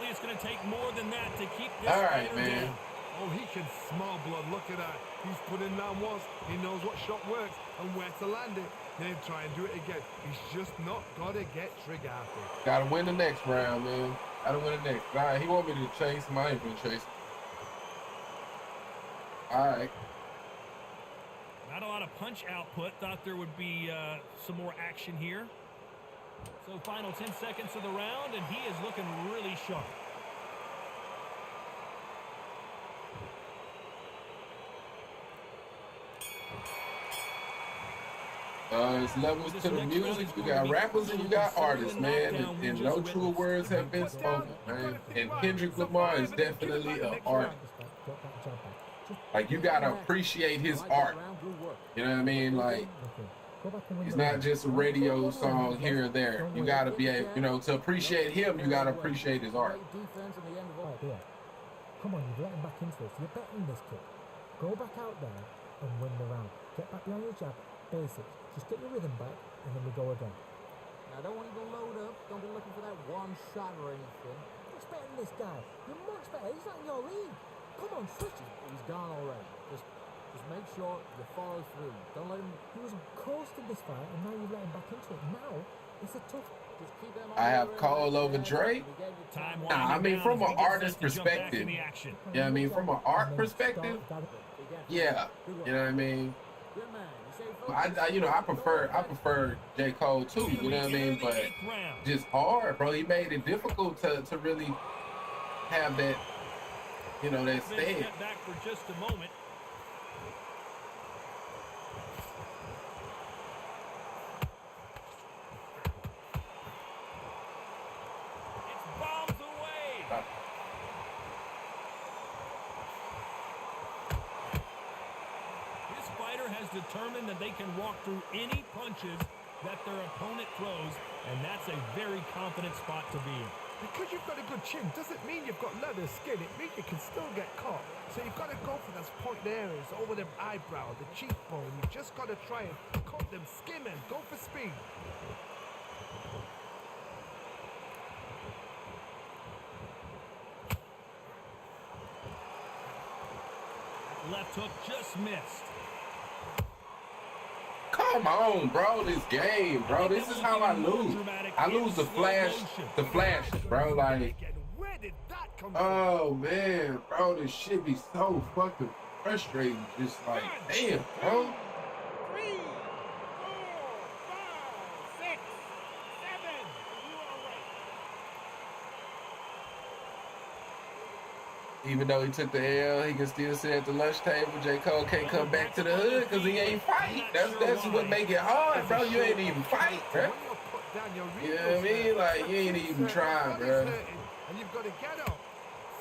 it's going to take more than that to keep this All right, fighter man. down. Oh, he can smell blood. Look at that. He's put in down once. He knows what shot works and where to land it. Then try and do it again. He's just not got to get trigger happy. Gotta win the next round, man. Gotta win the next. All right, he want me to chase him. I ain't gonna chase him. All right. Not a lot of punch output. Thought there would be some more action here. So final 10 seconds of the round, and he is looking really sharp. It's levels to the music. You got rappers and you got artists, man. And no true words have been spoken, man. And Kendrick Lamar is definitely an artist. Like, you gotta appreciate his art. You know what I mean? Like, it's not just a radio song here or there. You gotta be able, you know, to appreciate him, you gotta appreciate his art. Come on, you've let him back into it. So you're betting this kid. Go back out there and win the round. Get back behind your jab. Basics. Just get your rhythm back, and then we go again. Now, don't want you to load up. Don't be looking for that one shot or anything. What's better than this guy? You're much better. He's not in your league. Come on, switch it. He's gone already. Just make sure you follow through. Don't let him. He was coasting this fight, and now you've let him back into it. Now, it's a tough... Just keep them I have Cole over Drake. Nah, I mean, from an artist perspective. Yeah, I mean, from an art perspective, yeah. You know what I mean? I prefer J. Cole too, you know what I mean? But just hard, bro. He made it difficult to really have that, you know, that stage. Back for just a moment. It's bombs away. This fighter has determined that they can walk through any punches that their opponent throws, and that's a very confident spot to be in. Because you've got a good chin doesn't mean you've got leather skin. It means you can still get caught. So you've got to go for those point areas, over them eyebrow, the cheekbone. You've just got to try and cut them, skim and go for speed. Left hook just missed. Come on, bro. This game, bro. This is how I lose. I lose the flash, bro. Like, oh man, bro, this shit be so fucking frustrating. Just like, damn, bro. 3, 4, 5, 6, 7. You are right. Even though he took the L, he can still sit at the lunch table. J. Cole can't come back to the hood because he ain't fight. That's what make it hard, bro. You ain't even fight, bro. You know what I mean? Like, you ain't even trying, bro. And you've got to get up,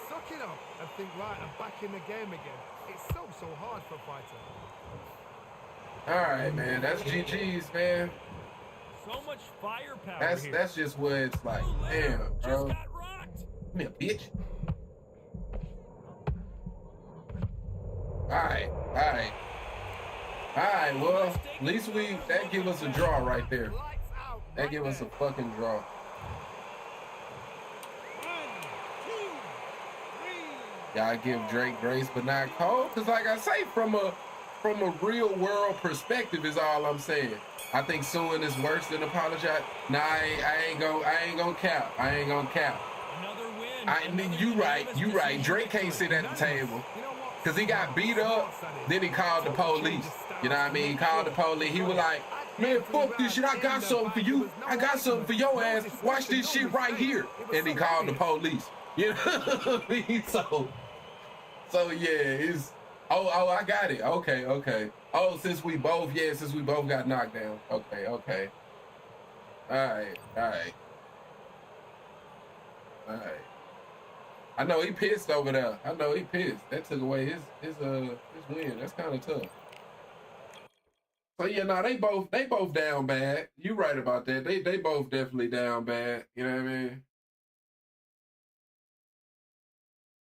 suck it up, and think, right, I'm back in the game again. It's so hard for a fighter. All right, man. That's GG's, man. So much firepower here. That's just what it's like. Damn, bro. Just got rocked. Come here, bitch. Alright, well, at least that give us a draw right there. That give us a fucking draw. 1, 2, 3. Y'all give Drake grace but not Cole, because like I say, from a real world perspective is all I'm saying. I think suing is worse than apologize. Nah, I ain't gonna cap. Another win. You right. Drake can't sit at the table. Because he got beat up, then he called the police. You know what I mean? He called the police. He was like, man, fuck this shit. I got something for you. I got something for your ass. Watch this shit right here. And he called the police. You know what I mean? So yeah, it's... Oh, I got it. Okay. Oh, since we both got knocked down. Okay. All right. I know he pissed over there. That took away his win. That's kind of tough. So yeah, no, they both down bad. You right about that. They both definitely down bad. You know what I mean?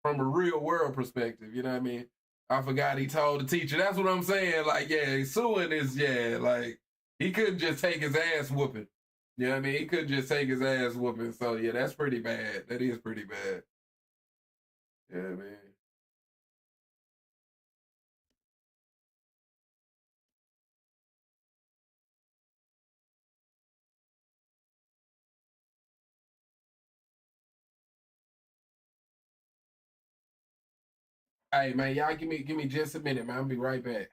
From a real world perspective, you know what I mean? I forgot he told the teacher. That's what I'm saying. Like, yeah, suing is, like, he couldn't just take his ass whooping. You know what I mean? He couldn't just take his ass whooping. So yeah, that's pretty bad. That is pretty bad. Yeah, man. Hey, man, y'all give me just a minute, man. I'll be right back.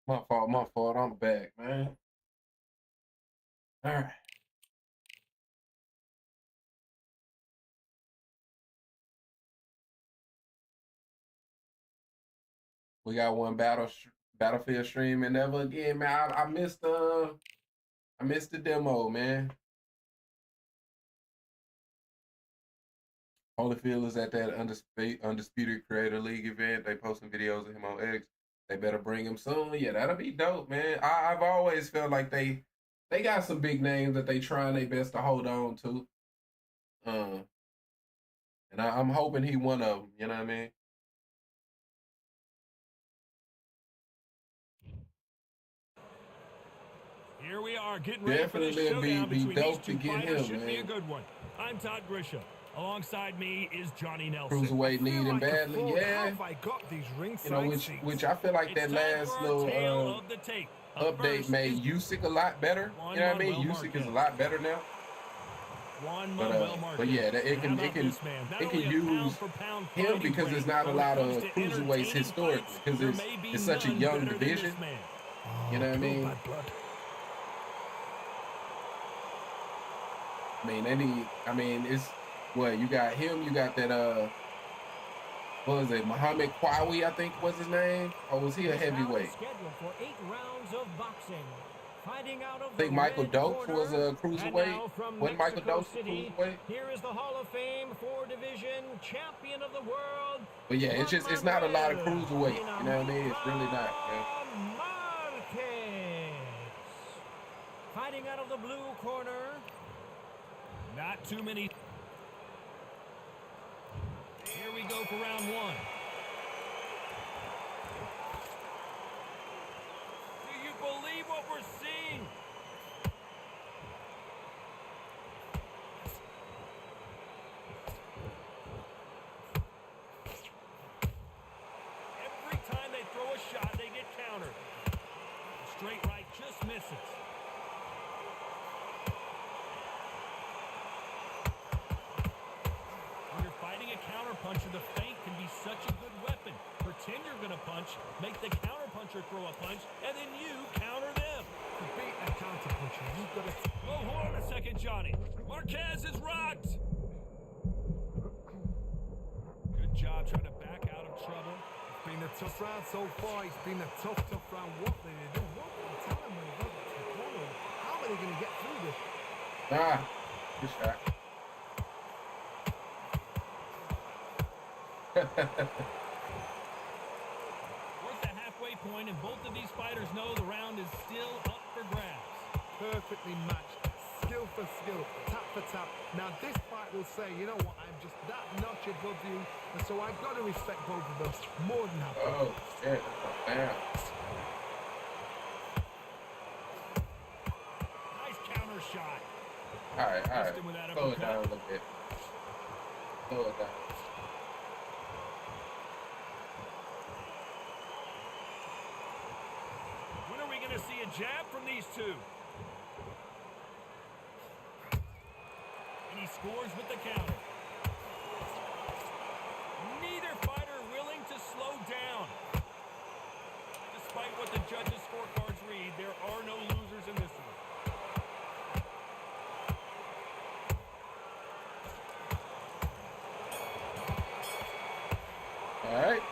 My fault. I'm back, man. All right. We got one Battlefield stream and never again, man. I missed the demo, man. Holyfield is at that Undisputed Creator League event. They posting videos of him on X. They better bring him soon. Yeah, that'll be dope, man. I've always felt like they got some big names that they trying their best to hold on to. And I'm hoping he one of them. You know what I mean? Here we are getting ready for this Definitely showdown be between these dope two to get fighters. him, Should be a man. good one. I'm Todd Grisham. Alongside me is Johnny Nelson. Cruiserweight needing badly, yeah. I got these You know, which I feel like that last little update made Usyk a lot better. You know what I mean? Usyk is a lot better now. But yeah, it can use him because there's not a lot of cruiserweights historically because it's such a young division. You know what I mean? It's what you got him. You got that what was it? Muhammad Qawi, I think was his name, or was he a heavyweight? I think Michael Dokes was a cruiserweight. Wasn't Michael Dokes a cruiserweight? Here is the Hall of Fame 4-division champion of the world. But yeah, it's not a lot of cruiserweight. You know what I mean? It's really not. Fighting out of the blue corner. Not too many. Here we go for round one. Do you believe what we're seeing? Every time they throw a shot, they get countered. Straight right just misses. Puncher, the feint can be such a good weapon. Pretend you're going to punch, make the counter puncher throw a punch, and then you counter them. To beat a counter puncher, you've got to... Oh, hold on a second, Johnny. Marquez is rocked. Good job trying to back out of trouble. It's been a tough round so far. It's been a tough round. What are they doing? What are they telling me? How are they going to get through this? Good shot. We're at the halfway point, and both of these fighters know the round is still up for grabs. Perfectly matched, skill for skill, tap for tap. Now this fight will say, you know what, I'm just that notch above you, and so I've got to respect both of them more than that. Oh shit! Damn. Nice counter shot. All right. Slow it down a little bit. Slow it down. To see a jab from these two. And he scores with the counter. Neither fighter willing to slow down. Despite what the judges' scorecards read, there are no losers in this one. All right.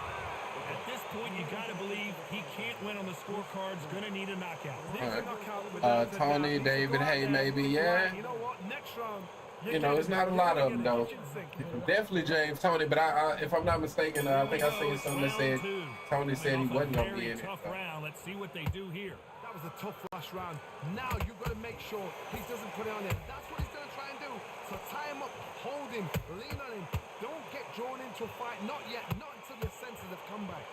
At this point, you got to believe he can't win on the scorecards. Going to need a knockout. Right. Tony, David, hey, maybe, yeah. You know what? Next round. You know, it's not a lot of them, though. Definitely James Tony, but if I'm not mistaken, I think I seen something that said Tony said he wasn't going to be in it. Tough round. Let's see what they do here. That was a tough last round. Now you've got to make sure he doesn't put it on him. That's what he's going to try and do. So tie him up, hold him, lean on him. Don't get drawn into a fight. Not yet. Not until your senses have come back.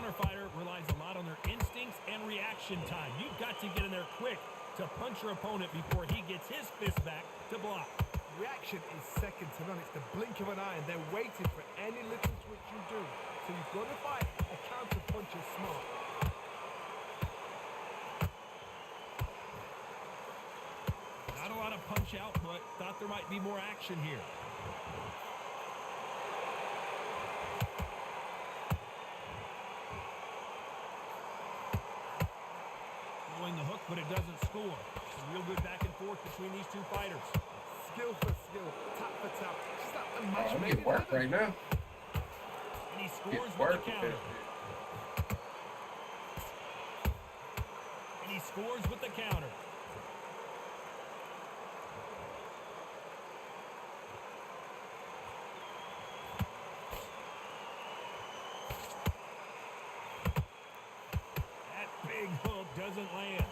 Fighter relies a lot on their instincts and reaction time. You've got to get in there quick to punch your opponent before he gets his fist back to block. Reaction is second to none. It's the blink of an eye, and they're waiting for any little twitch you do. So you've got to fight a counter puncher smart. Not a lot of punch punch out, but thought there might be more action here. Throwing the hook, but it doesn't score. Some real good back and forth between these two fighters. Skill for skill, tap for tap. Just like a Oh, match I'm made getting in work heaven. right now. And he scores Getting with work a with counter. that And he scores with the counter. That big hook doesn't land.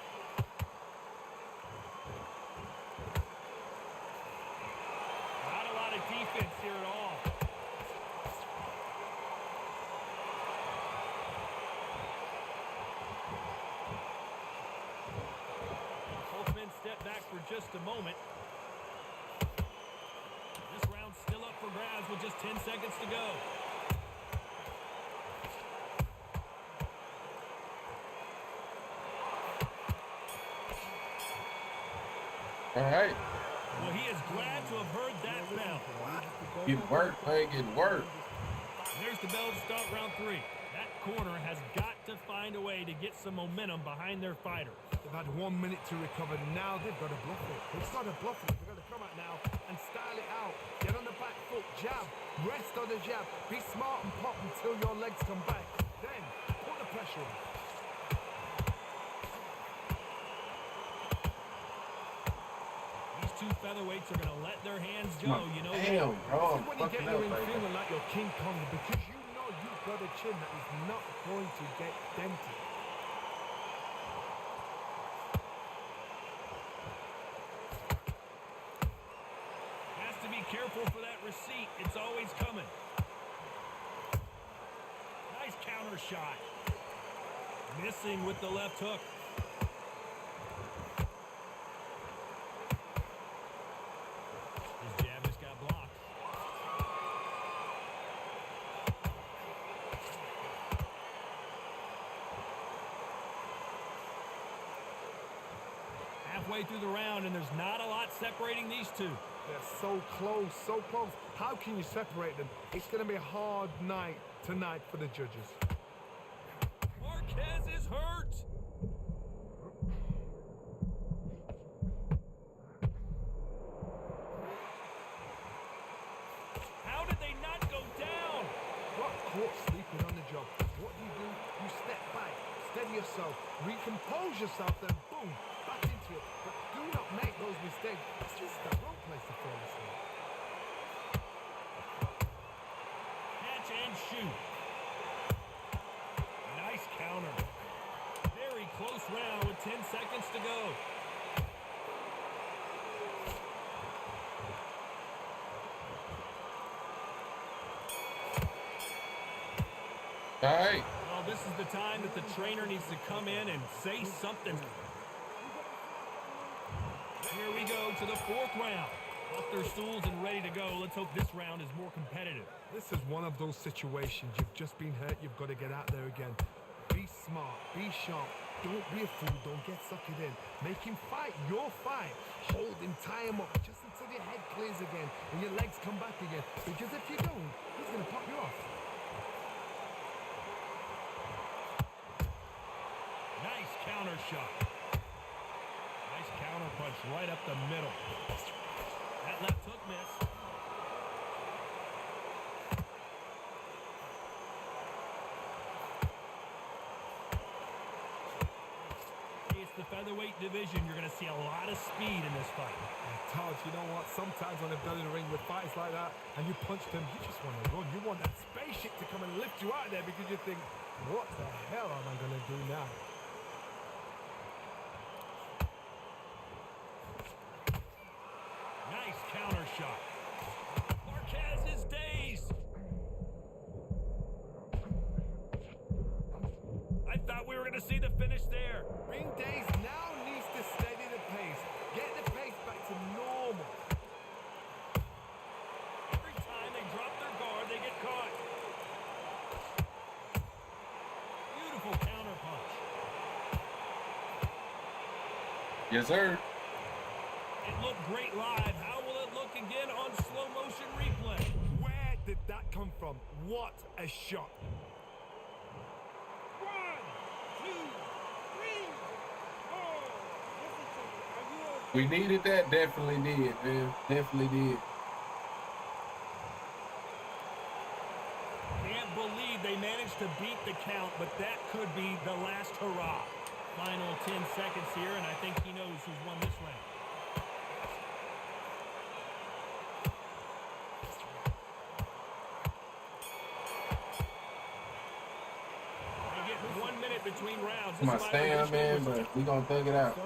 Not a lot of defense here at all. Both men step back for just a moment. This round's still up for grabs with just 10 seconds to go. All right. Well, he is glad to have heard that bell. Getting work, man. Getting work. There's the bell to start round 3. That corner has got to find a way to get some momentum behind their fighter. They've had 1 minute to recover. Now they've got to bluff it. It's not a bluff it. They've got to come out now and style it out. Get on the back foot, jab, rest on the jab. Be smart and pop until your legs come back. Then put the pressure on. These two featherweights are going to let their hands go. You know, Damn, bro. This is when I'm you get fucking your up ring right feeling now. like you're King Kong because you know you've got a chin that is not going to get dented. has to be careful for that receipt. It's always coming. Nice counter shot. Missing with the left hook. His jab just got blocked. Halfway through the round, and there's not a lot separating these two. They're so close, so close. How can you separate them? It's going to be a hard night tonight for the judges. Marquez is hurt. How did they not go down? Got caught sleeping on the job. What do? You step back, steady yourself, recompose yourself, then boom, back into it. But do not make those mistakes. It's just the wrong place to fall asleep. Catch and shoot. Nice counter. Very close round with 10 seconds to go. All right. Well, this is the time that the trainer needs to come in and say something. Here we go to the 4th round. Off their stools and ready to go. Let's hope this round is more competitive. This is one of those situations. You've just been hurt. You've got to get out there again. Be smart. Be sharp. Don't be a fool. Don't get sucked in. Make him fight your fight. Hold him. Tie him up just until your head clears again and your legs come back again. Because if you don't, he's going to pop you off. Nice counter shot. Nice counter punch right up the middle. That left hook missed. It's the featherweight division. You're going to see a lot of speed in this fight. Taj, you know what? Sometimes when they've done in the ring with fights like that and you punch them, you just want to run. You want that spaceship to come and lift you out of there because you think, what the hell am I going to do now? Nice counter shot. Marquez is dazed. I thought we were going to see the finish there. Being dazed now needs to steady the pace. Get the pace back to normal. Every time they drop their guard, they get caught. Beautiful counter punch. Yes, sir. It looked great live. How will it look again on slow motion replay? Where did that come from? What a shot. 1, 2, 3, 4. Listen to me. Are you okay? We needed that. Definitely did, man. Definitely did. Can't believe they managed to beat the count, but that could be the last hurrah. Final 10 seconds here, and I think he knows who's won this round. They get 1 minute between rounds. My stand, man, but we gonna thug it out.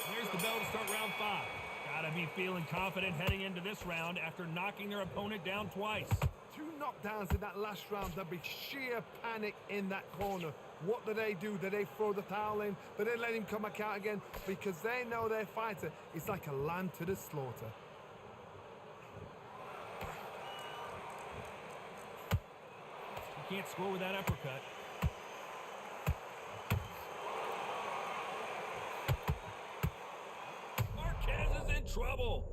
Here's the bell to start round 5. Gotta be feeling confident heading into this round after knocking their opponent down twice. 2 knockdowns in that last round. There'll be sheer panic in that corner. What do? Do they throw the towel in? Do they let him come back out again? Because they know their fighter is like a lamb to the slaughter. You can't score with that uppercut. Marquez is in trouble.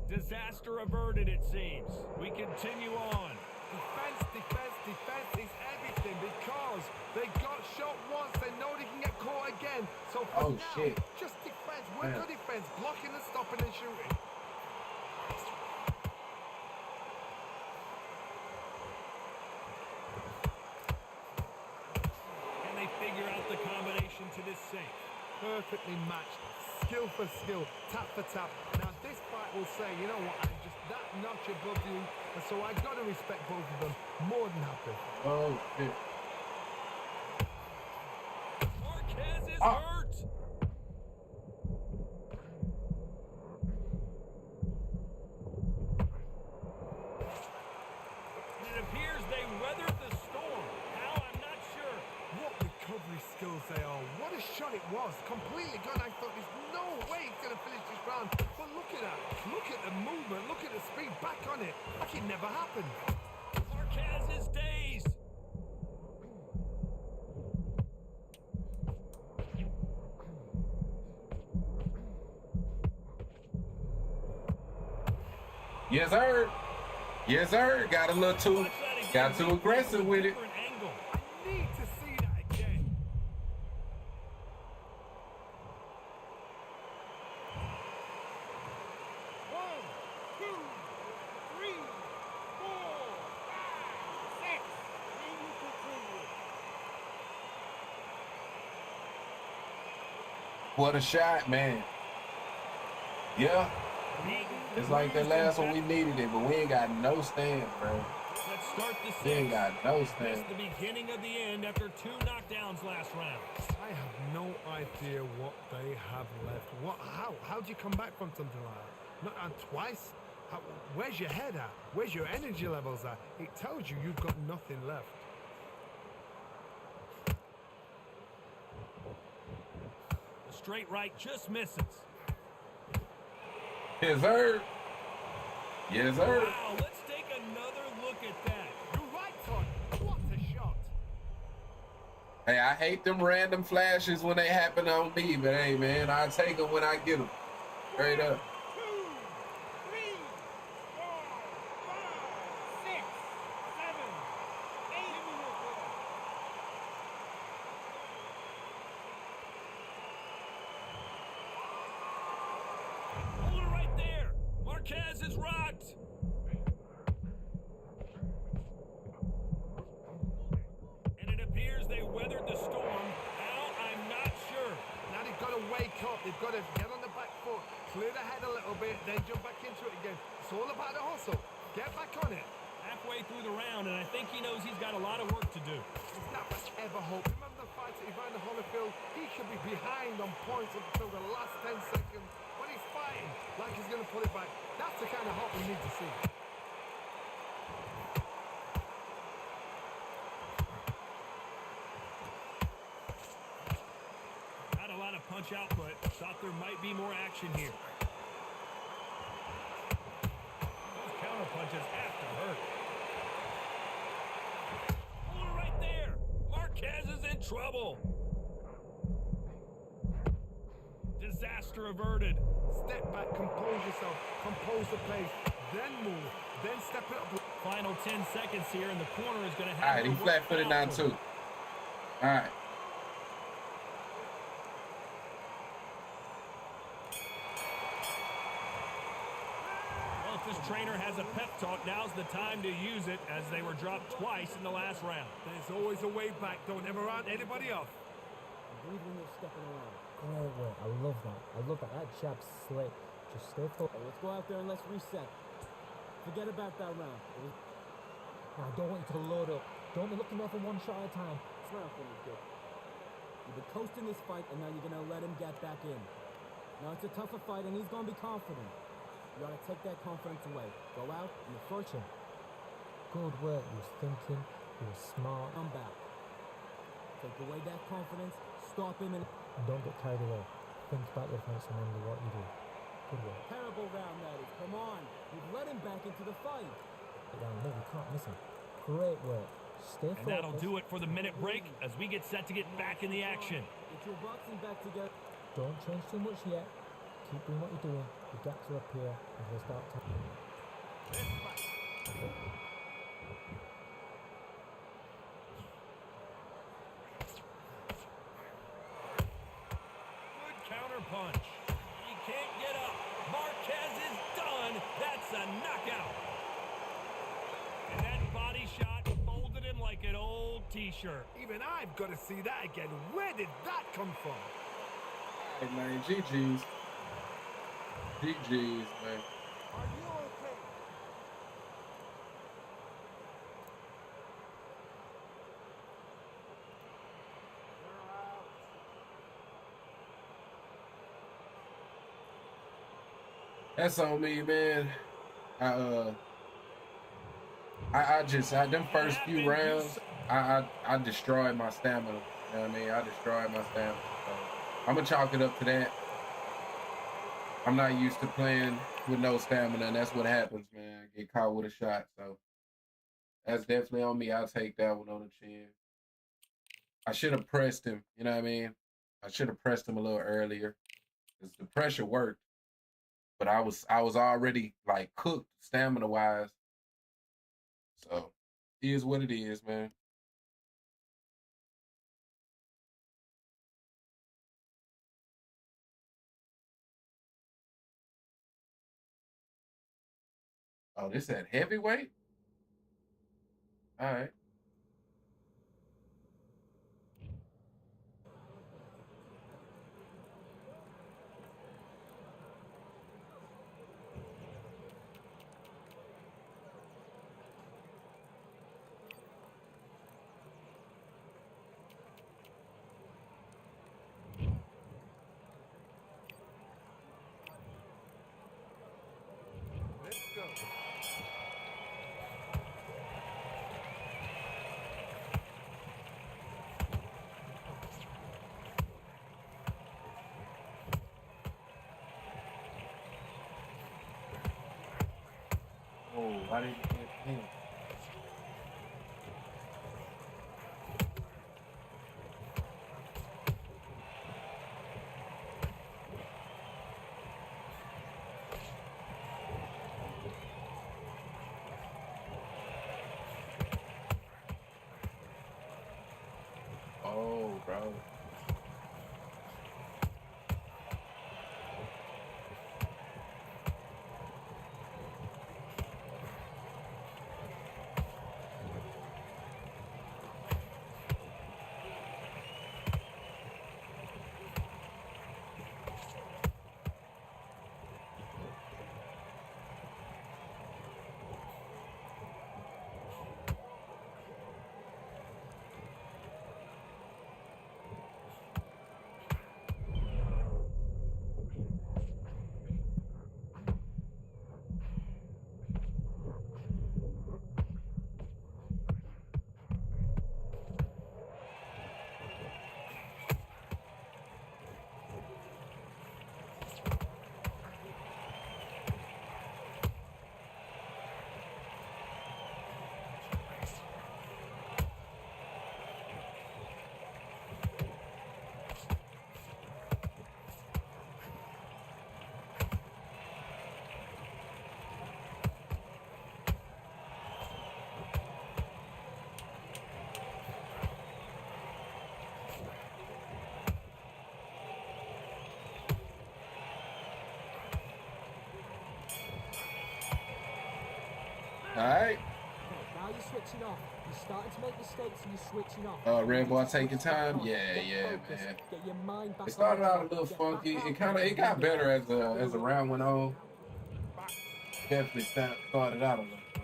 Disaster averted, it seems. We continue on. Defense is everything because they got shot once. They know they can get caught again. So for now, shit. just defense. Work on defense. Blocking and stopping and shooting. Can they figure out the combination to this sink? Perfectly matched. Skill for skill. Tap for tap. Now this fight will say, you know what, I'm just that notch above you. And so I got to respect both of them. More than happy. Oh, shit. Marquez is hurt. And it appears they weathered the storm. How, I'm not sure. What recovery skills they are. What a shot it was. Completely gone. I thought there's no way he's going to finish this round. But look at that. Look at the movement. Look at the speed. Back on it. Like it never happened. Marquez is dazed. Yes, sir. Yes, sir. Got a little too, got too aggressive with it. I need to see that again. One, two, three, 4, 5, 6. Then you continue. What a shot, man. Yeah. It's like the last one we needed it, but we ain't got no stand, bro. Let's start the We ain't 6th. got no stand. Missed the beginning of the end after 2 knockdowns last round. I have no idea what they have left. How do you come back from something like that? Not twice? Where's your head at? Where's your energy levels at? It tells you you've got nothing left. The straight right just misses. Yes, sir. Yes, sir. Wow, let's take another look at that. You're right, Todd. What a shot. Hey, I hate them random flashes when they happen on me, but hey, man, I take them when I get them. Straight up. 2, 3, 4, 5, 6, 7, 8. Hold it right there. Marquez is rocked. And it appears they weathered the storm. How, I'm not sure. Now they've got to wake up. They've got to get on the back foot, clear the head a little bit, then jump back into it again. It's all about the hustle. Get back on it. Halfway through the round, and I think he knows he's got a lot of work to do. There's not much ever hope. Remember the fight at Evander Holyfield? He could be behind on points up until the last 10 seconds. But he's fighting like he's going to pull it back. That's the kind of hope we need to see. Not a lot of punch output. Thought there might be more action here. Those counter punches have to hurt. trouble. Disaster averted. Step back, compose yourself, compose the pace, then move, then step it up. Final 10 seconds here, and the corner is going to have. All right, he flat-footed now too. All right. Well, if this trainer has a pep talk, now's the time to use it, as they were dropped twice in the last round. There's always a way back. Don't ever round anybody off. Breathe when you're stepping around. Great work. I love that. I love that. That jab's slick. Just stay focused. Let's go out there and let's reset. Forget about that round. Now, I don't want you to load up. Don't be looking there for one shot at a time. This round for me, good. You've been coasting this fight, and now you're going to let him get back in. Now, it's a tougher fight, and he's going to be confident. You ought to take that confidence away. Go out and you first him. Good work. He was thinking. He was smart. Come back. Take away that confidence. Stop him and don't get carried away. Think about your defense and remember what you do. Good work. Terrible round that is. Come on. You've let him back into the fight. No, you can't miss him. Great work. Stay focused. And that'll do it for the minute break as we get set to get back in the action. Get your boxing back together. Don't change too much yet. Keep doing what you're doing. The gaps will appear and he'll start tapping. Good counter punch. He can't get up. Marquez is done. That's a knockout. And that body shot folded him like an old t-shirt. Even I've got to see that again. Where did that come from? Hey, man, GG's. GG's, man. Are you okay? That's on me, man. I just them first few rounds, I destroyed my stamina. You know what I mean? I destroyed my stamina. So I'm gonna chalk it up to that. I'm not used to playing with no stamina, and that's what happens, man. I get caught with a shot. So that's definitely on me. I'll take that one on the chin. I should have pressed him, you know what I mean? I should have pressed him a little earlier. Because the pressure worked. But I was already like cooked stamina wise. So it is what it is, man. Oh, this at heavyweight? All right. Let's go. Oh, why did you get him? Oh, bro. switching off. You're starting to make mistakes and you're switching off. Red Boy taking time. Yeah, Get focused, man. get your mind back It started on out a the little job, funky. get back out It got better as the round went on. Definitely started out a little funky.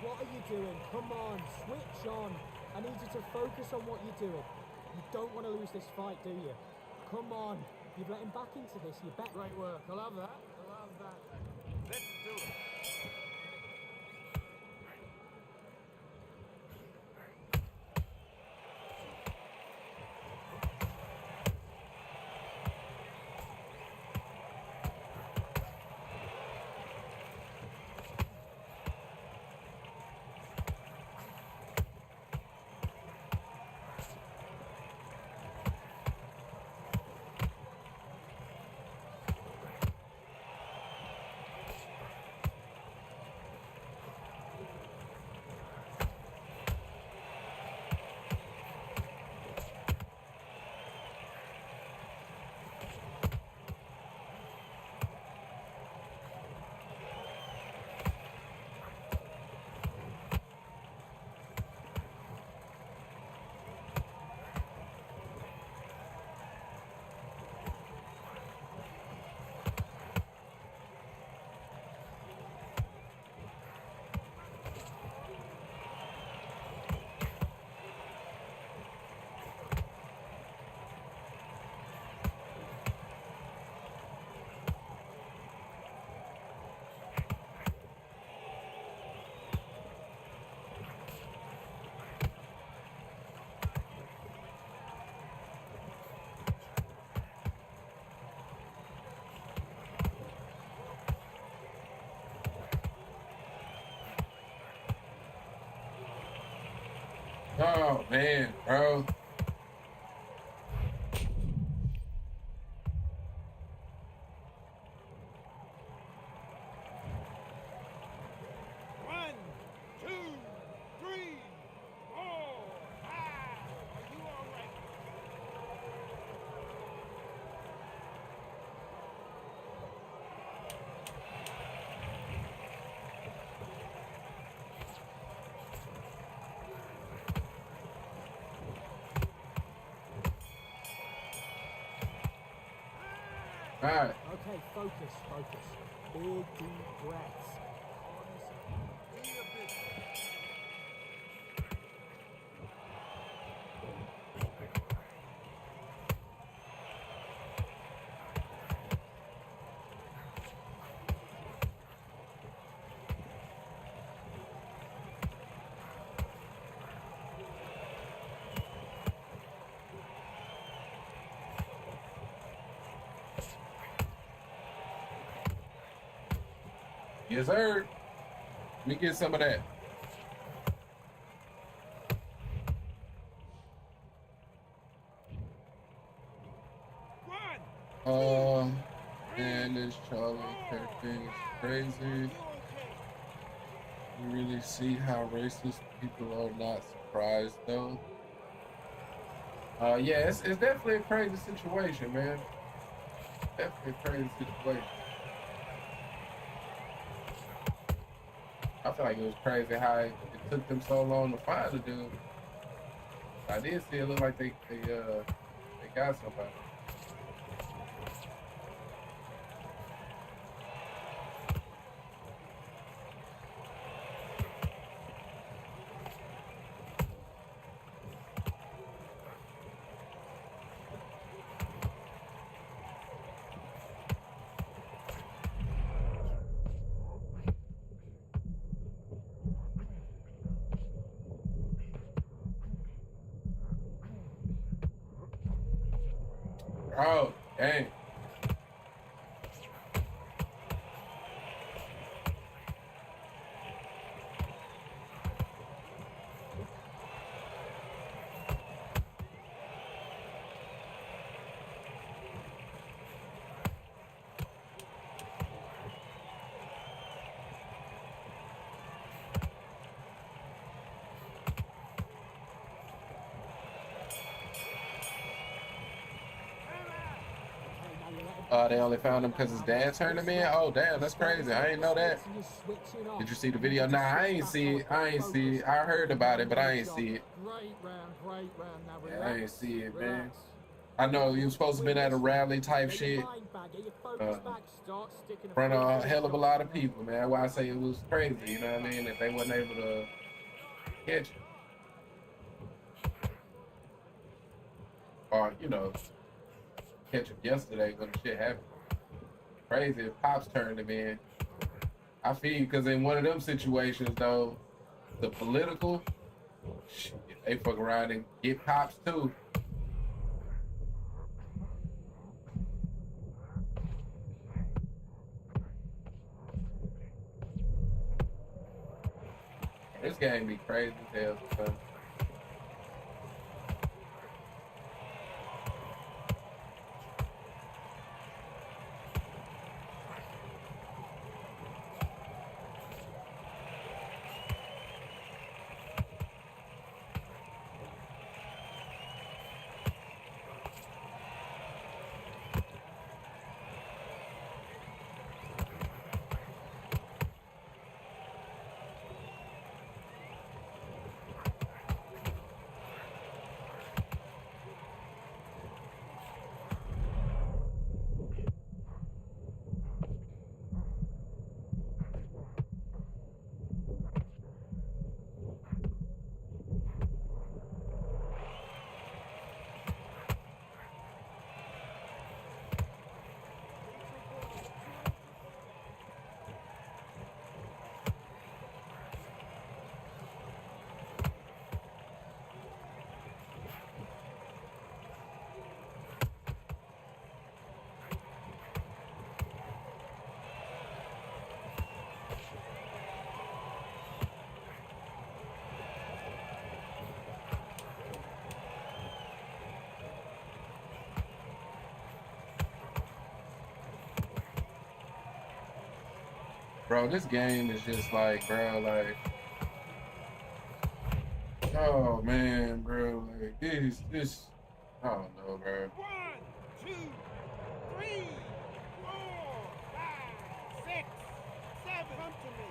What are you doing? Come on, switch on. I need you to focus on what you're doing. You don't want to lose this fight, do you? Come on. You've let him back into this. You bet. Great work. I'll have that. I'll have that. Let's do it. Oh man, bro. One, two, three, four, five. Are you all right? All right. Okay, focus, focus. Big, deep breaths. Do your business. Yes, sir. Let me get some of that. And this Charlie Kirk thing is crazy. You really see how racist people are not surprised though. Yeah, it's definitely a crazy situation, man. Definitely a crazy situation. I feel like it was crazy how it took them so long to find the dude. I did see it look like they got somebody. Oh, dang. They only found him because his dad turned him in. Oh damn, that's crazy. I ain't know that. Did you see the video? Nah, I ain't see it. I ain't see it. I heard about it, but I ain't see it. Great round, great round. Now Yeah, I ain't see it, man. relax. I know you was supposed to be at a rally type shit. Front of a hell of a lot of people, man. Why I say it was crazy, you know what I mean? That they wasn't able to catch it. Or, you know, catch him yesterday when the shit happened. Crazy if Pops turned him in. I feel because in one of them situations though, the political shit, they fuck around and get Pops too. This game be crazy as hell sometimes. Bro, this game is just like, bro, like, oh man, bro, like this, I don't know, bro. 1, 2, 3, 4, 5, 6, 7. Come to me.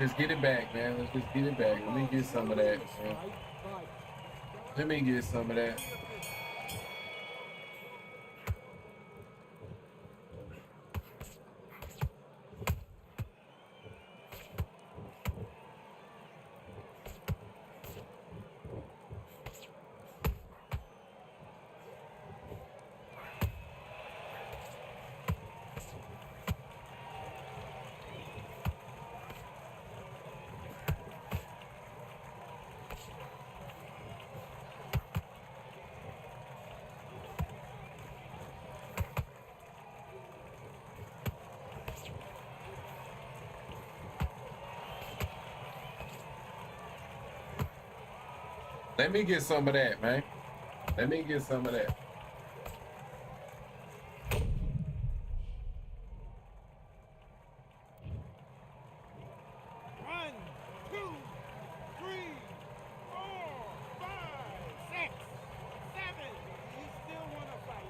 Just get it back, man. Let's just get it back. Let me get some of that, man. Let me get some of that. Let me get some of that, man. Let me get some of that. One, two, three, 4, 5, 6, 7. You still want to fight?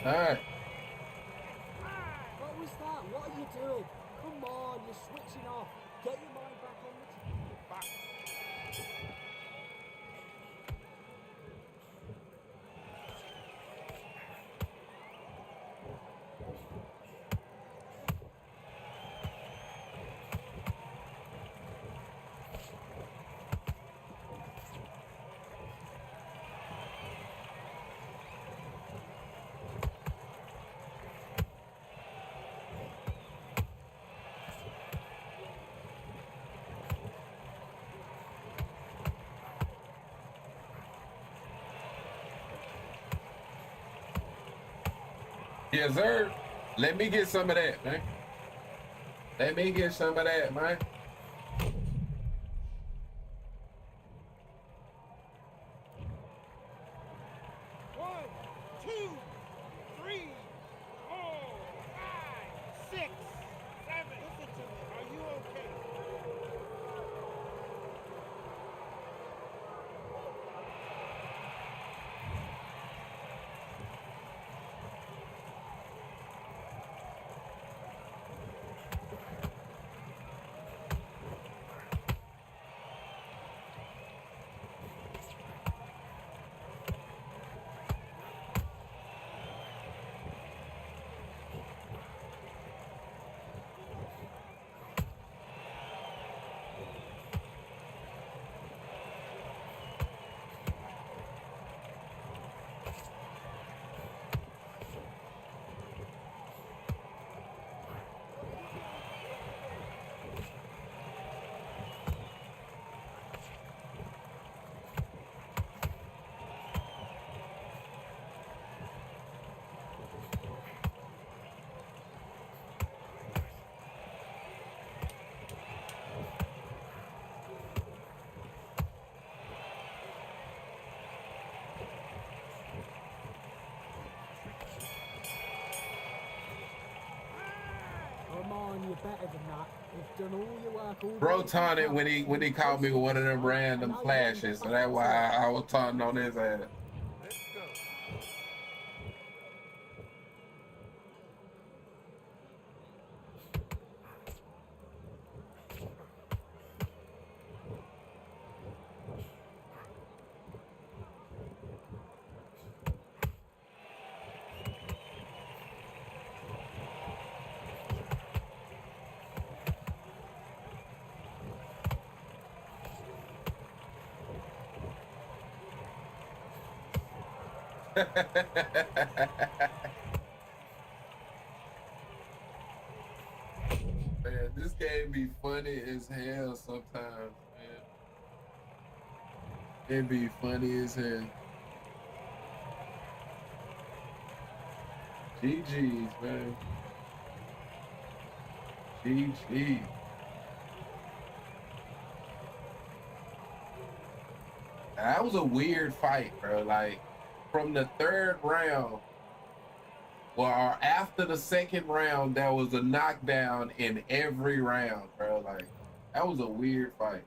All right. What was that? What are you doing? Come on, you're switching off. Get your mind back on the... Yes, sir. Let me get some of that, man. Let me get some of that, man. One, two, three, 4, 5, 6, 7. Listen to me. Are you okay? Come on, you're better than that. You've done all your work. All Bro taunted when he caught me with one of them random flashes, so that's why I was taunting on his ass. Let's go. Man, this game be funny as hell sometimes, man. It be funny as hell. GG's, man. GG. That was a weird fight, bro. Like, from the third round, or after the second round, there was a knockdown in every round, bro. Like, That was a weird fight.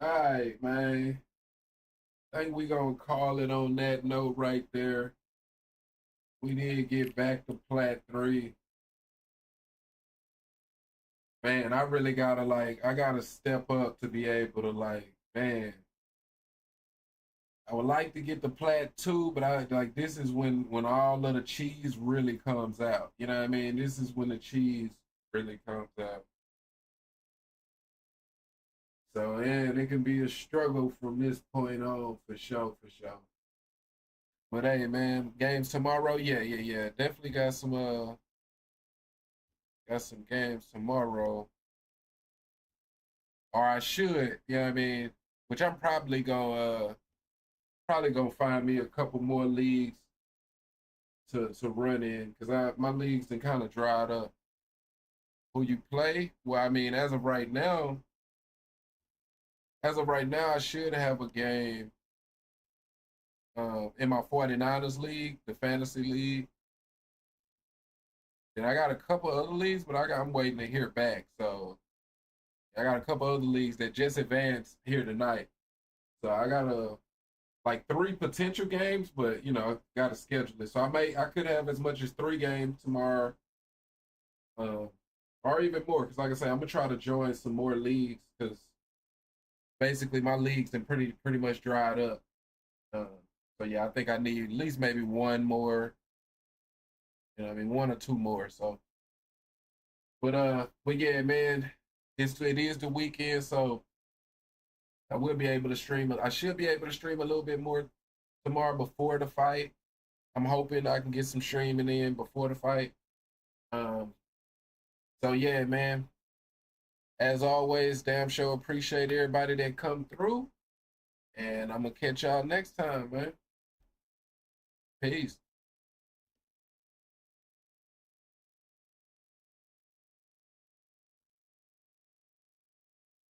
All right, man. I think we gonna call it on that note right there. We need to get back to Plat 3. Man, I really gotta I gotta step up to be able to man, I would like to get the Plat 2, but I like this is when all of the cheese really comes out. You know what I mean? This is when the cheese really comes out. So and it can be a struggle from this point on for sure, for sure. But hey man, games tomorrow, yeah. Definitely got some games tomorrow. Or I should, you know what I mean? Which I'm probably gonna find me a couple more leagues to run in because I my leagues then kind of dried up. Who you play? Well, I mean, as of right now, I should have a game in my 49ers league, the fantasy league. And I got a couple other leagues, but I'm waiting to hear back. So I got a couple other leagues that just advanced here tonight. So I got like 3 potential games, but got to schedule it. So I could have as much as 3 games tomorrow, uh, or even more. Because like I say, I'm gonna try to join some more leagues because basically my leagues been pretty much dried up. Uh, so yeah, I think I need at least maybe one more. I mean 1 or 2 more. So, but yeah, man, it is the weekend, so I will be able to stream. I should be able to stream a little bit more tomorrow before the fight. I'm hoping I can get some streaming in before the fight. Um, so yeah, man. As always, damn sure appreciate everybody that come through. And I'm gonna catch y'all next time, man. Peace.